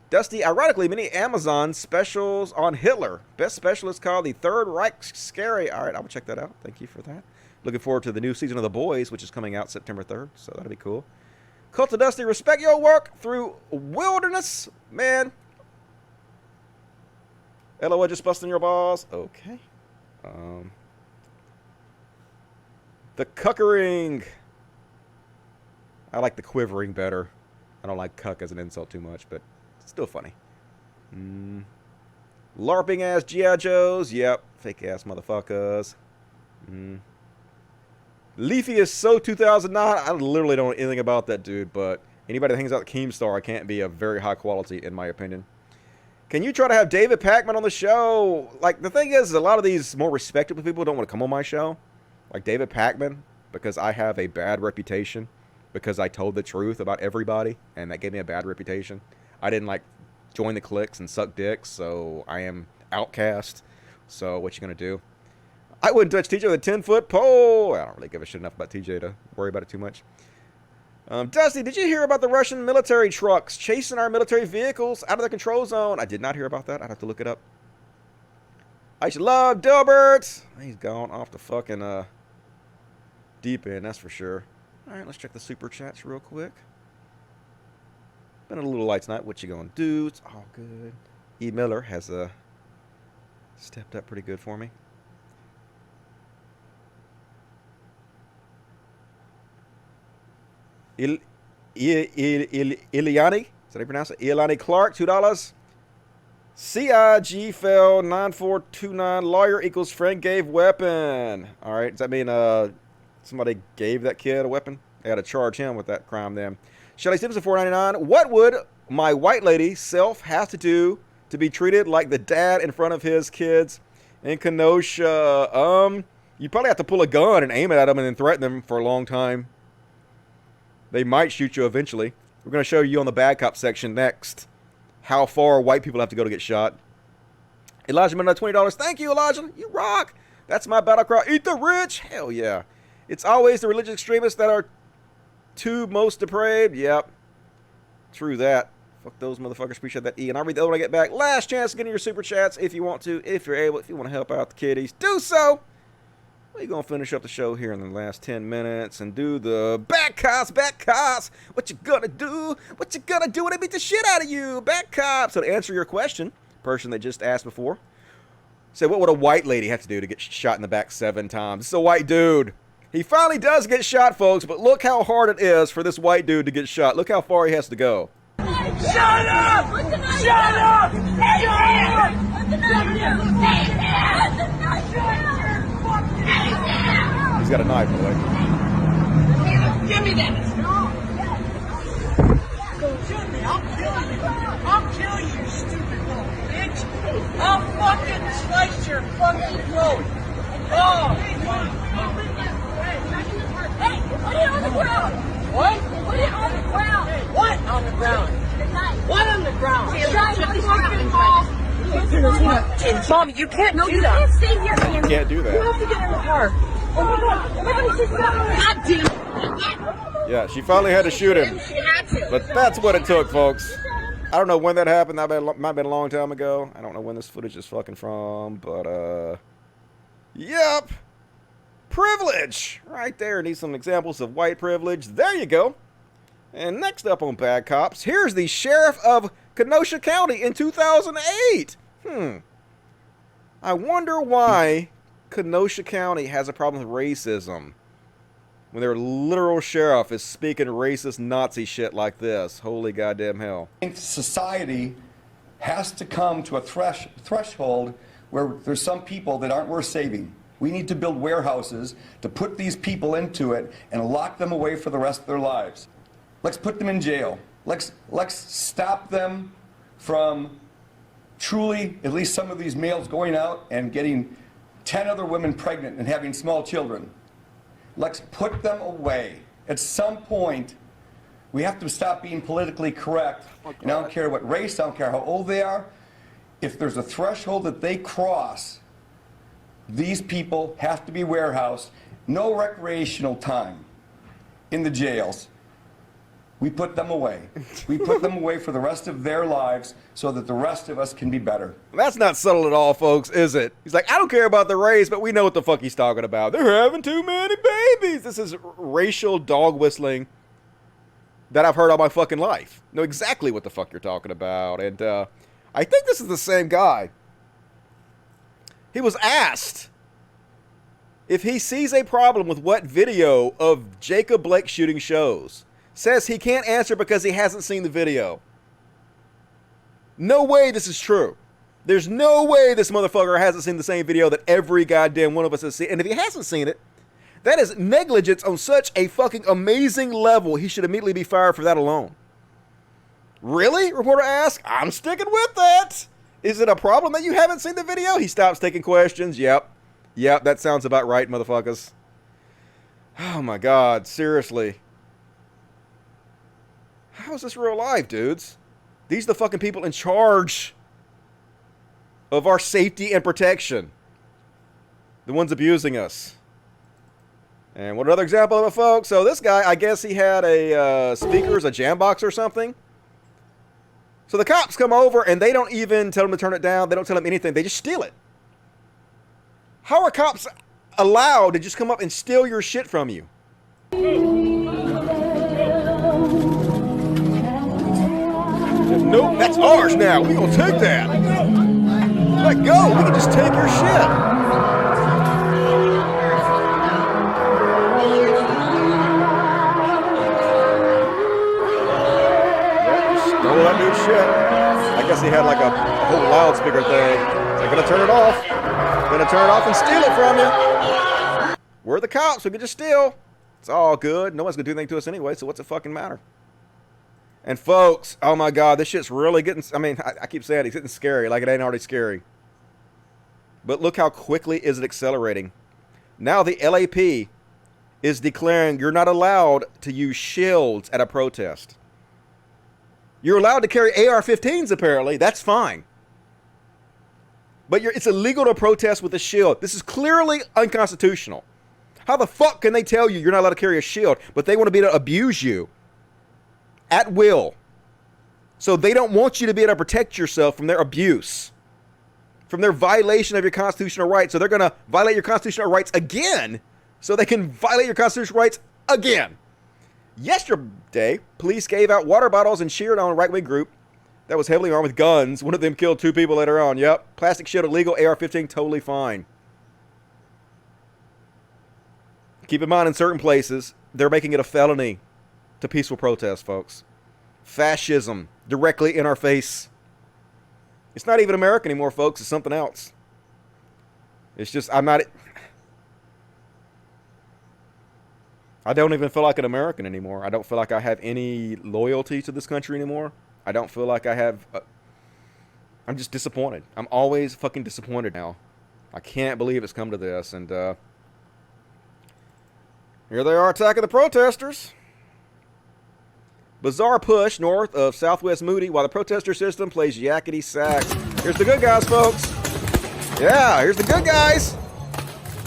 Dusty, ironically, many Amazon specials on Hitler. Best special is called The Third Reich Scary. All right, I will check that out. Thank you for that. Looking forward to the new season of The Boys, which is coming out September 3rd, so that'll be cool. Cult of Dusty, respect your work through wilderness, man. LOL, just busting your balls. Okay. The cuckering. I like the quivering better. I don't like cuck as an insult too much, but it's still funny. LARPing ass G.I. Joes. Yep. Fake ass motherfuckers. Leafy is so 2009. I literally don't know anything about that dude, but anybody that hangs out at Keemstar can't be of very high quality, in my opinion. Can you try to have David Pakman on the show? Like, the thing is, a lot of these more respectable people don't want to come on my show. Like David Pakman, because I have a bad reputation. Because I told the truth about everybody, and that gave me a bad reputation. I didn't, like, join the cliques and suck dicks, so I am outcast. So, what you gonna do? I wouldn't touch TJ with a 10-foot pole. I don't really give a shit enough about TJ to worry about it too much. Dusty, did you hear about the Russian military trucks chasing our military vehicles out of the control zone? I did not hear about that. I'd have to look it up. I should love Dilbert. He's gone off the fucking deep end, that's for sure. All right, let's check the super chats real quick. Been a little light tonight. What you gonna do? It's all good. E. Miller has stepped up pretty good for me. Iliani, is that how you pronounce it? Iliani Clark, $2. CIG fell 9429. Lawyer equals friend gave weapon. All right, does that mean somebody gave that kid a weapon? They got to charge him with that crime then. Shelly Simpson, $4.99. What would my white lady self have to do to be treated like the dad in front of his kids in Kenosha? You probably have to pull a gun and aim it at them and then threaten them for a long time. They might shoot you eventually. We're going to show you on the bad cop section next how far white people have to go to get shot. Elijah Miller, $20. Thank you, Elijah. You rock. That's my battle cry. Eat the rich. Hell yeah. It's always the religious extremists that are two most depraved. Yep. True that. Fuck those motherfuckers. Appreciate that, E. And I'll read the other when I get back. Last chance to get in your super chats if you want to, if you're able, if you want to help out the kiddies. Do so. We're going to finish up the show here in the last 10 minutes and do the back cops. What you gonna do? What you gonna do when they beat the shit out of you? Back cops. So to answer your question, person that just asked before, said, what would a white lady have to do to get shot in the back 7 times? This is a white dude. He finally does get shot, folks, but look how hard it is for this white dude to get shot. Look how far he has to go. Shut up! Shut up! He's got a knife, boy. Give me that! Shoot me! I'll kill you! I'll kill you, stupid little bitch! I'll fucking slice your fucking throat! Oh! Hey, put it on the ground! What? Put it on the ground! What on the ground? What on the ground? Mom, you can't do that. You stay here. You can't do that. You have to get in the car. Oh my God. God damn it. Yeah, she finally had to shoot him. But that's what it took, folks. I don't know when that happened. That might have been a long time ago. I don't know when this footage is fucking from, but, yep. Privilege. Right there. Need some examples of white privilege. There you go. And next up on Bad Cops, here's the sheriff of Kenosha County in 2008. I wonder why Kenosha County has a problem with racism when their literal sheriff is speaking racist Nazi shit like this. Holy goddamn hell. I think society has to come to a threshold where there's some people that aren't worth saving. We need to build warehouses to put these people into it and lock them away for the rest of their lives. Let's put them in jail. Let's stop them from truly, at least some of these males going out and getting 10 other women pregnant and having small children. Let's put them away. At some point, we have to stop being politically correct. And I don't care what race, I don't care how old they are. If there's a threshold that they cross, these people have to be warehoused. No recreational time in the jails. We put them away. We put them away for the rest of their lives so that the rest of us can be better. That's not subtle at all, folks, is it? He's like, I don't care about the race, but we know what the fuck he's talking about. They're having too many babies. This is racial dog whistling that I've heard all my fucking life. Know exactly what the fuck you're talking about. And I think this is the same guy. He was asked if he sees a problem with what video of Jacob Blake shooting shows. Says he can't answer because he hasn't seen the video. No way this is true. There's no way this motherfucker hasn't seen the same video that every goddamn one of us has seen. And if he hasn't seen it, that is negligence on such a fucking amazing level. He should immediately be fired for that alone. Really? Reporter asks. I'm sticking with that. Is it a problem that you haven't seen the video? He stops taking questions. Yep, that sounds about right, motherfuckers. Oh my God, seriously. How is this real life, dudes? These are the fucking people in charge of our safety and protection. The ones abusing us. And what another example of it, folks? So this guy, I guess he had a speakers, a jam box or something. So the cops come over and they don't even tell him to turn it down. They don't tell him anything. They just steal it. How are cops allowed to just come up and steal your shit from you? Nope, that's ours now. We gonna take that. Let go. We can just take your shit. Stole that dude's shit. I guess he had like a whole loudspeaker thing. So I'm gonna turn it off. Gonna turn it off and steal it from you. We're the cops. We can just steal. It's all good. No one's gonna do anything to us anyway. So what's it fucking matter? And folks, oh my God, this shit's really getting, I mean, I keep saying it's getting scary, like it ain't already scary. But look how quickly is it accelerating. Now the LAP is declaring you're not allowed to use shields at a protest. You're allowed to carry AR-15s apparently, that's fine. But it's illegal to protest with a shield. This is clearly unconstitutional. How the fuck can they tell you you're not allowed to carry a shield, but they want to be able to abuse you? At will. So they don't want you to be able to protect yourself from their abuse, from their violation of your constitutional rights. So they're going to violate your constitutional rights again, so they can violate your constitutional rights again. Yesterday, police gave out water bottles and cheered on a right-wing group that was heavily armed with guns. One of them killed 2 people later on. Yep. Plastic shield illegal, AR-15 totally fine. Keep in mind, in certain places, they're making it a felony to peaceful protest, folks. Fascism directly in our face. It's not even America anymore, folks. It's something else. It's just, I don't even feel like an American anymore. I don't feel like I have any loyalty to this country anymore. I don't feel like I have, I'm just disappointed. I'm always fucking disappointed now. I can't believe it's come to this. And here they are attacking the protesters. Bizarre push north of Southwest Moody while the protester system plays yakety sax. Here's the good guys, folks. Yeah, here's the good guys.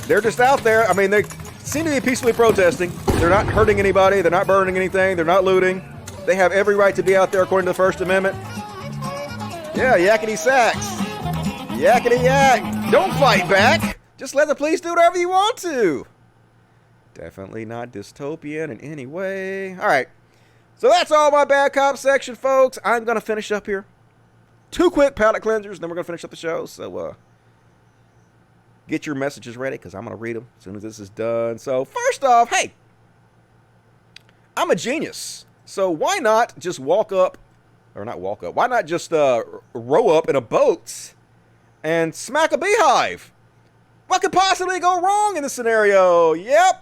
They're just out there. I mean, they seem to be peacefully protesting. They're not hurting anybody. They're not burning anything. They're not looting. They have every right to be out there according to the First Amendment. Yeah, yakety sax. Yakety yak. Don't fight back. Just let the police do whatever you want to. Definitely not dystopian in any way. All right. So that's all my bad cop section, folks. I'm going to finish up here. 2 quick palate cleansers, then we're going to finish up the show. So get your messages ready because I'm going to read them as soon as this is done. So first off, hey, I'm a genius. So why not just walk up, or not walk up, why not just row up in a boat and smack a beehive? What could possibly go wrong in this scenario? Yep.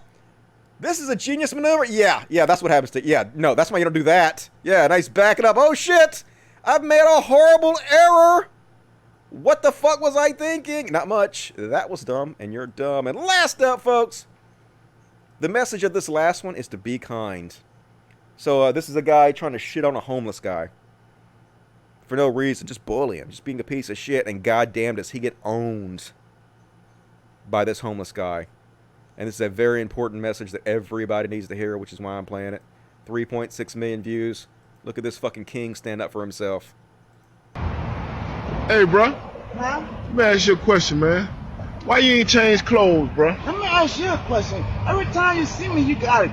This is a genius maneuver. Yeah, that's what happens to, yeah, no, that's why you don't do that. Yeah, nice backing up. Oh shit, I've made a horrible error. What the fuck was I thinking? Not much. That was dumb, and you're dumb. And last up, folks, the message of this last one is to be kind. So this is a guy trying to shit on a homeless guy for no reason, just bully him, just being a piece of shit, and goddamn does he get owned by this homeless guy. And this is a very important message that everybody needs to hear, which is why I'm playing it. 3.6 million views. Look at this fucking king stand up for himself. Hey, bro. Huh? Let me ask you a question, man. Why you ain't changed clothes, bro? Let me ask you a question. Every time you see me, you gotta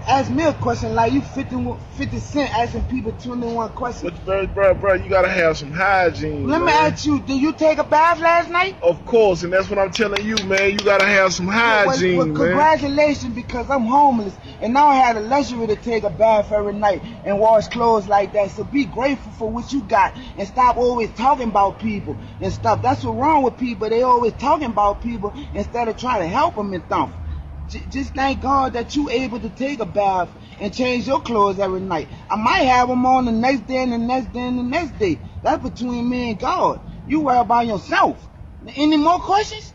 ask me a question like you 50 Cent asking people 21 questions. But, bro, you gotta have some hygiene, Let me ask you, did you take a bath last night? Of course, and that's what I'm telling you, man. You gotta have some hygiene, well, man. Congratulations, because I'm homeless. And now I had the luxury to take a bath every night and wash clothes like that. So be grateful for what you got and stop always talking about people and stuff. That's what's wrong with people. They always talking about people instead of trying to help them and stuff. Just thank God that you able to take a bath and change your clothes every night. I might have them on the next day and the next day and the next day. That's between me and God. You worry about yourself. Any more questions?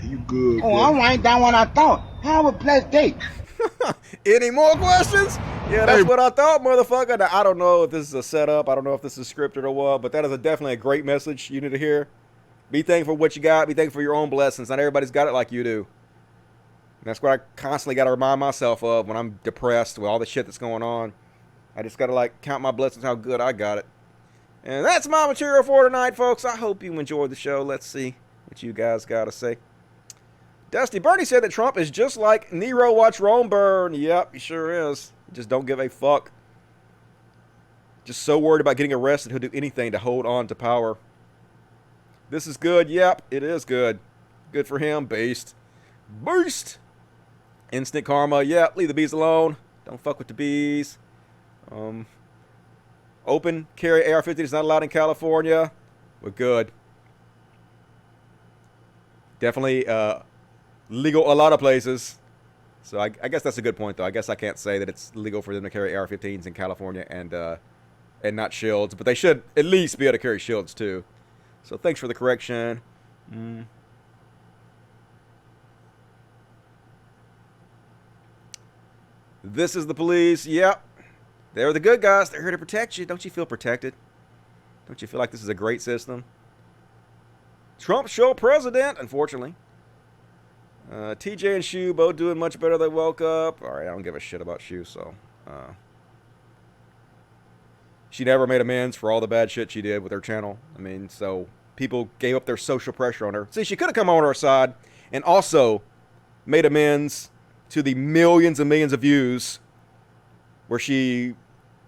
You good, Oh, I'm right down what I thought. Have a blessed day. Any more questions? Yeah, that's what I thought, motherfucker. Now, I don't know if this is a setup. I don't know if this is scripted or what, but that is definitely a great message you need to hear. Be thankful for what you got. Be thankful for your own blessings. Not everybody's got it like you do. And that's what I constantly got to remind myself of when I'm depressed with all the shit that's going on. I just got to, like, count my blessings, how good I got it. And that's my material for tonight, folks. I hope you enjoyed the show. Let's see what you guys got to say. Dusty Bernie said that Trump is just like Nero watch Rome burn. Yep, he sure is. Just don't give a fuck. Just so worried about getting arrested, he'll do anything to hold on to power. This is good. Yep, it is good. Good for him. Beast. Beast. Instant karma. Yep, leave the bees alone. Don't fuck with the bees. Open carry AR-15 is not allowed in California. We're good. Definitely legal a lot of places. So I guess that's a good point, though. I guess I can't say that it's legal for them to carry AR-15s in California and not shields. But they should at least be able to carry shields, too. So thanks for the correction. This is the police. Yep. They're the good guys. They're here to protect you. Don't you feel protected? Don't you feel like this is a great system? Trump show president, unfortunately. TJ and Shu both doing much better. They woke up. All right, I don't give a shit about Shu, so. She never made amends for all the bad shit she did with her channel. I mean, so people gave up their social pressure on her. See, she could have come on our side and also made amends to the millions and millions of views where she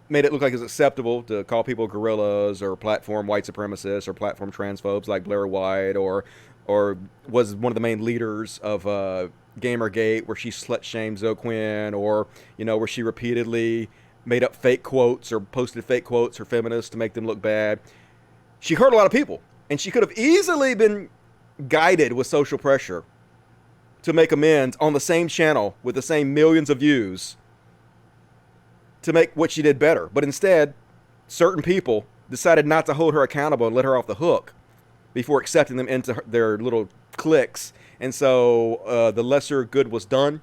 made it look like it was acceptable to call people gorillas or platform white supremacists or platform transphobes like Blair White, or was one of the main leaders of Gamergate, where she slut-shamed Zoe Quinn, or, you know, where she repeatedly made up fake quotes or posted fake quotes for feminists to make them look bad. She hurt a lot of people, and she could have easily been guided with social pressure to make amends on the same channel with the same millions of views to make what she did better. But instead, certain people decided not to hold her accountable and let her off the hook before accepting them into their little cliques. And so the lesser good was done.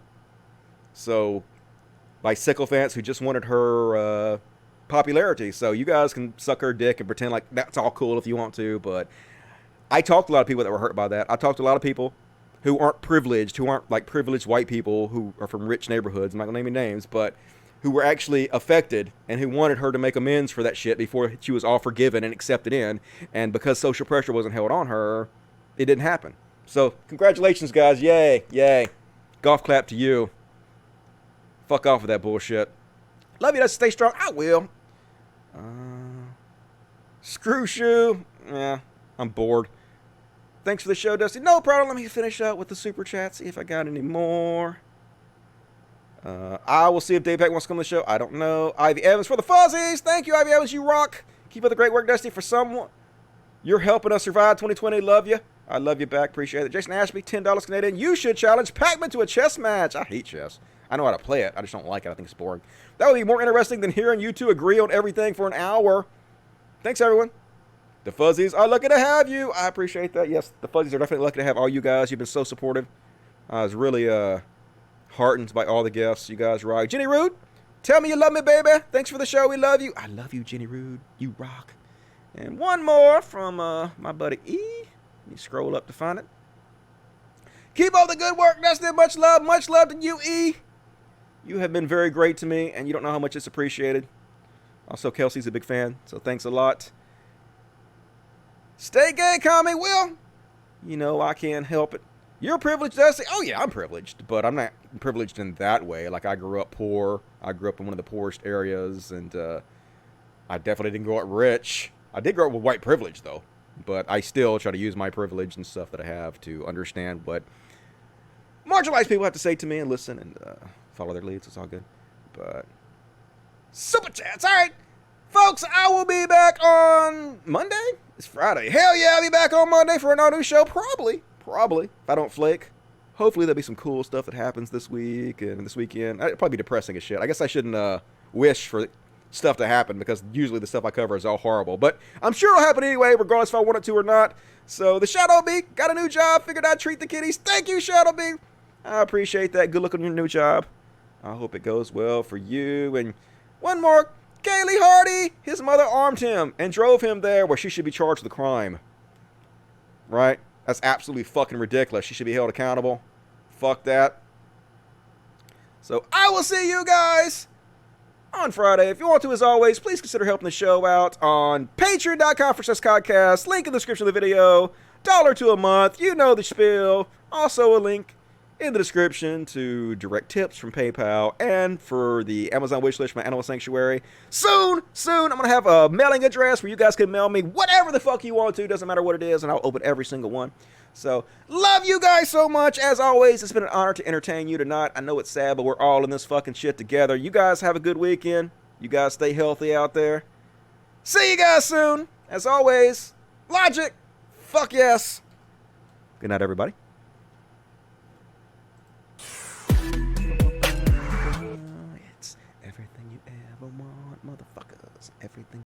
So by sycophants who just wanted her popularity. So you guys can suck her dick and pretend like that's all cool if you want to. But I talked to a lot of people that were hurt by that. I talked to a lot of people who aren't privileged, who aren't like privileged white people who are from rich neighborhoods. I'm not going to name any names, but who were actually affected and who wanted her to make amends for that shit before she was all forgiven and accepted in. And because social pressure wasn't held on her, it didn't happen. So congratulations, guys. Yay. Yay. Golf clap to you. Fuck off with that bullshit. Love you. Let's stay strong. I will. Screw Shoe. Yeah, I'm bored. Thanks for the show, Dusty. No problem. Let me finish up with the super chat. See if I got any more. I will see if Dave Peck wants to come on the show. I don't know. Ivy Evans for the fuzzies. Thank you, Ivy Evans. You rock. Keep up the great work, Dusty. For someone, you're helping us survive 2020. Love you. I love you back. Appreciate it. Jason Ashby, $10 Canadian. You should challenge Pac-Man to a chess match. I hate chess. I know how to play it. I just don't like it. I think it's boring. That would be more interesting than hearing you two agree on everything for an hour. Thanks, everyone. The fuzzies are lucky to have you. I appreciate that. Yes, the fuzzies are definitely lucky to have all you guys. You've been so supportive. I was really heartened by all the guests. You guys rock. Jenny Rude, tell me you love me, baby. Thanks for the show. We love you. I love you, Jenny Rude. You rock. And one more from my buddy E. Let me scroll up to find it. Keep all the good work, Dusty. Much love. Much love to you, E. You have been very great to me, and you don't know how much it's appreciated. Also, Kelsey's a big fan, so thanks a lot. Stay gay, Commie Will. You know I can't help it. You're privileged, Dusty. Oh, yeah, I'm privileged, but I'm not privileged in that way. Like, I grew up poor. I grew up in one of the poorest areas, and I definitely didn't grow up rich. I did grow up with white privilege, though, but I still try to use my privilege and stuff that I have to understand what marginalized people have to say to me and listen and follow their leads. It's all good. But super chats. All right, folks, I will be back on Monday. It's Friday. Hell yeah, I'll be back on Monday for an all new show. Probably, if I don't flake. Hopefully there'll be some cool stuff that happens this week and this weekend. It'll probably be depressing as shit. I guess I shouldn't wish for stuff to happen because usually the stuff I cover is all horrible. But I'm sure it'll happen anyway, regardless if I want it to or not. So the Shadow Bee got a new job. Figured I'd treat the kitties. Thank you, Shadow Bee. I appreciate that. Good luck on your new job. I hope it goes well for you. And one more. Kaylee Hardy. His mother armed him and drove him there where she should be charged with a crime. Right? That's absolutely fucking ridiculous. She should be held accountable. Fuck that. So I will see you guys on Friday. If you want to, as always, please consider helping the show out on patreon.com/podcast. Link in the description of the video. $1 a month. You know the spiel. Also a link in the description to direct tips from PayPal and for the Amazon wishlist for my animal sanctuary. Soon, I'm going to have a mailing address where you guys can mail me whatever the fuck you want to. Doesn't matter what it is, and I'll open every single one. So, love you guys so much. As always, it's been an honor to entertain you tonight. I know it's sad, but we're all in this fucking shit together. You guys have a good weekend. You guys stay healthy out there. See you guys soon. As always, Logic. Fuck yes. Good night, everybody. It's everything you ever want, motherfuckers. Everything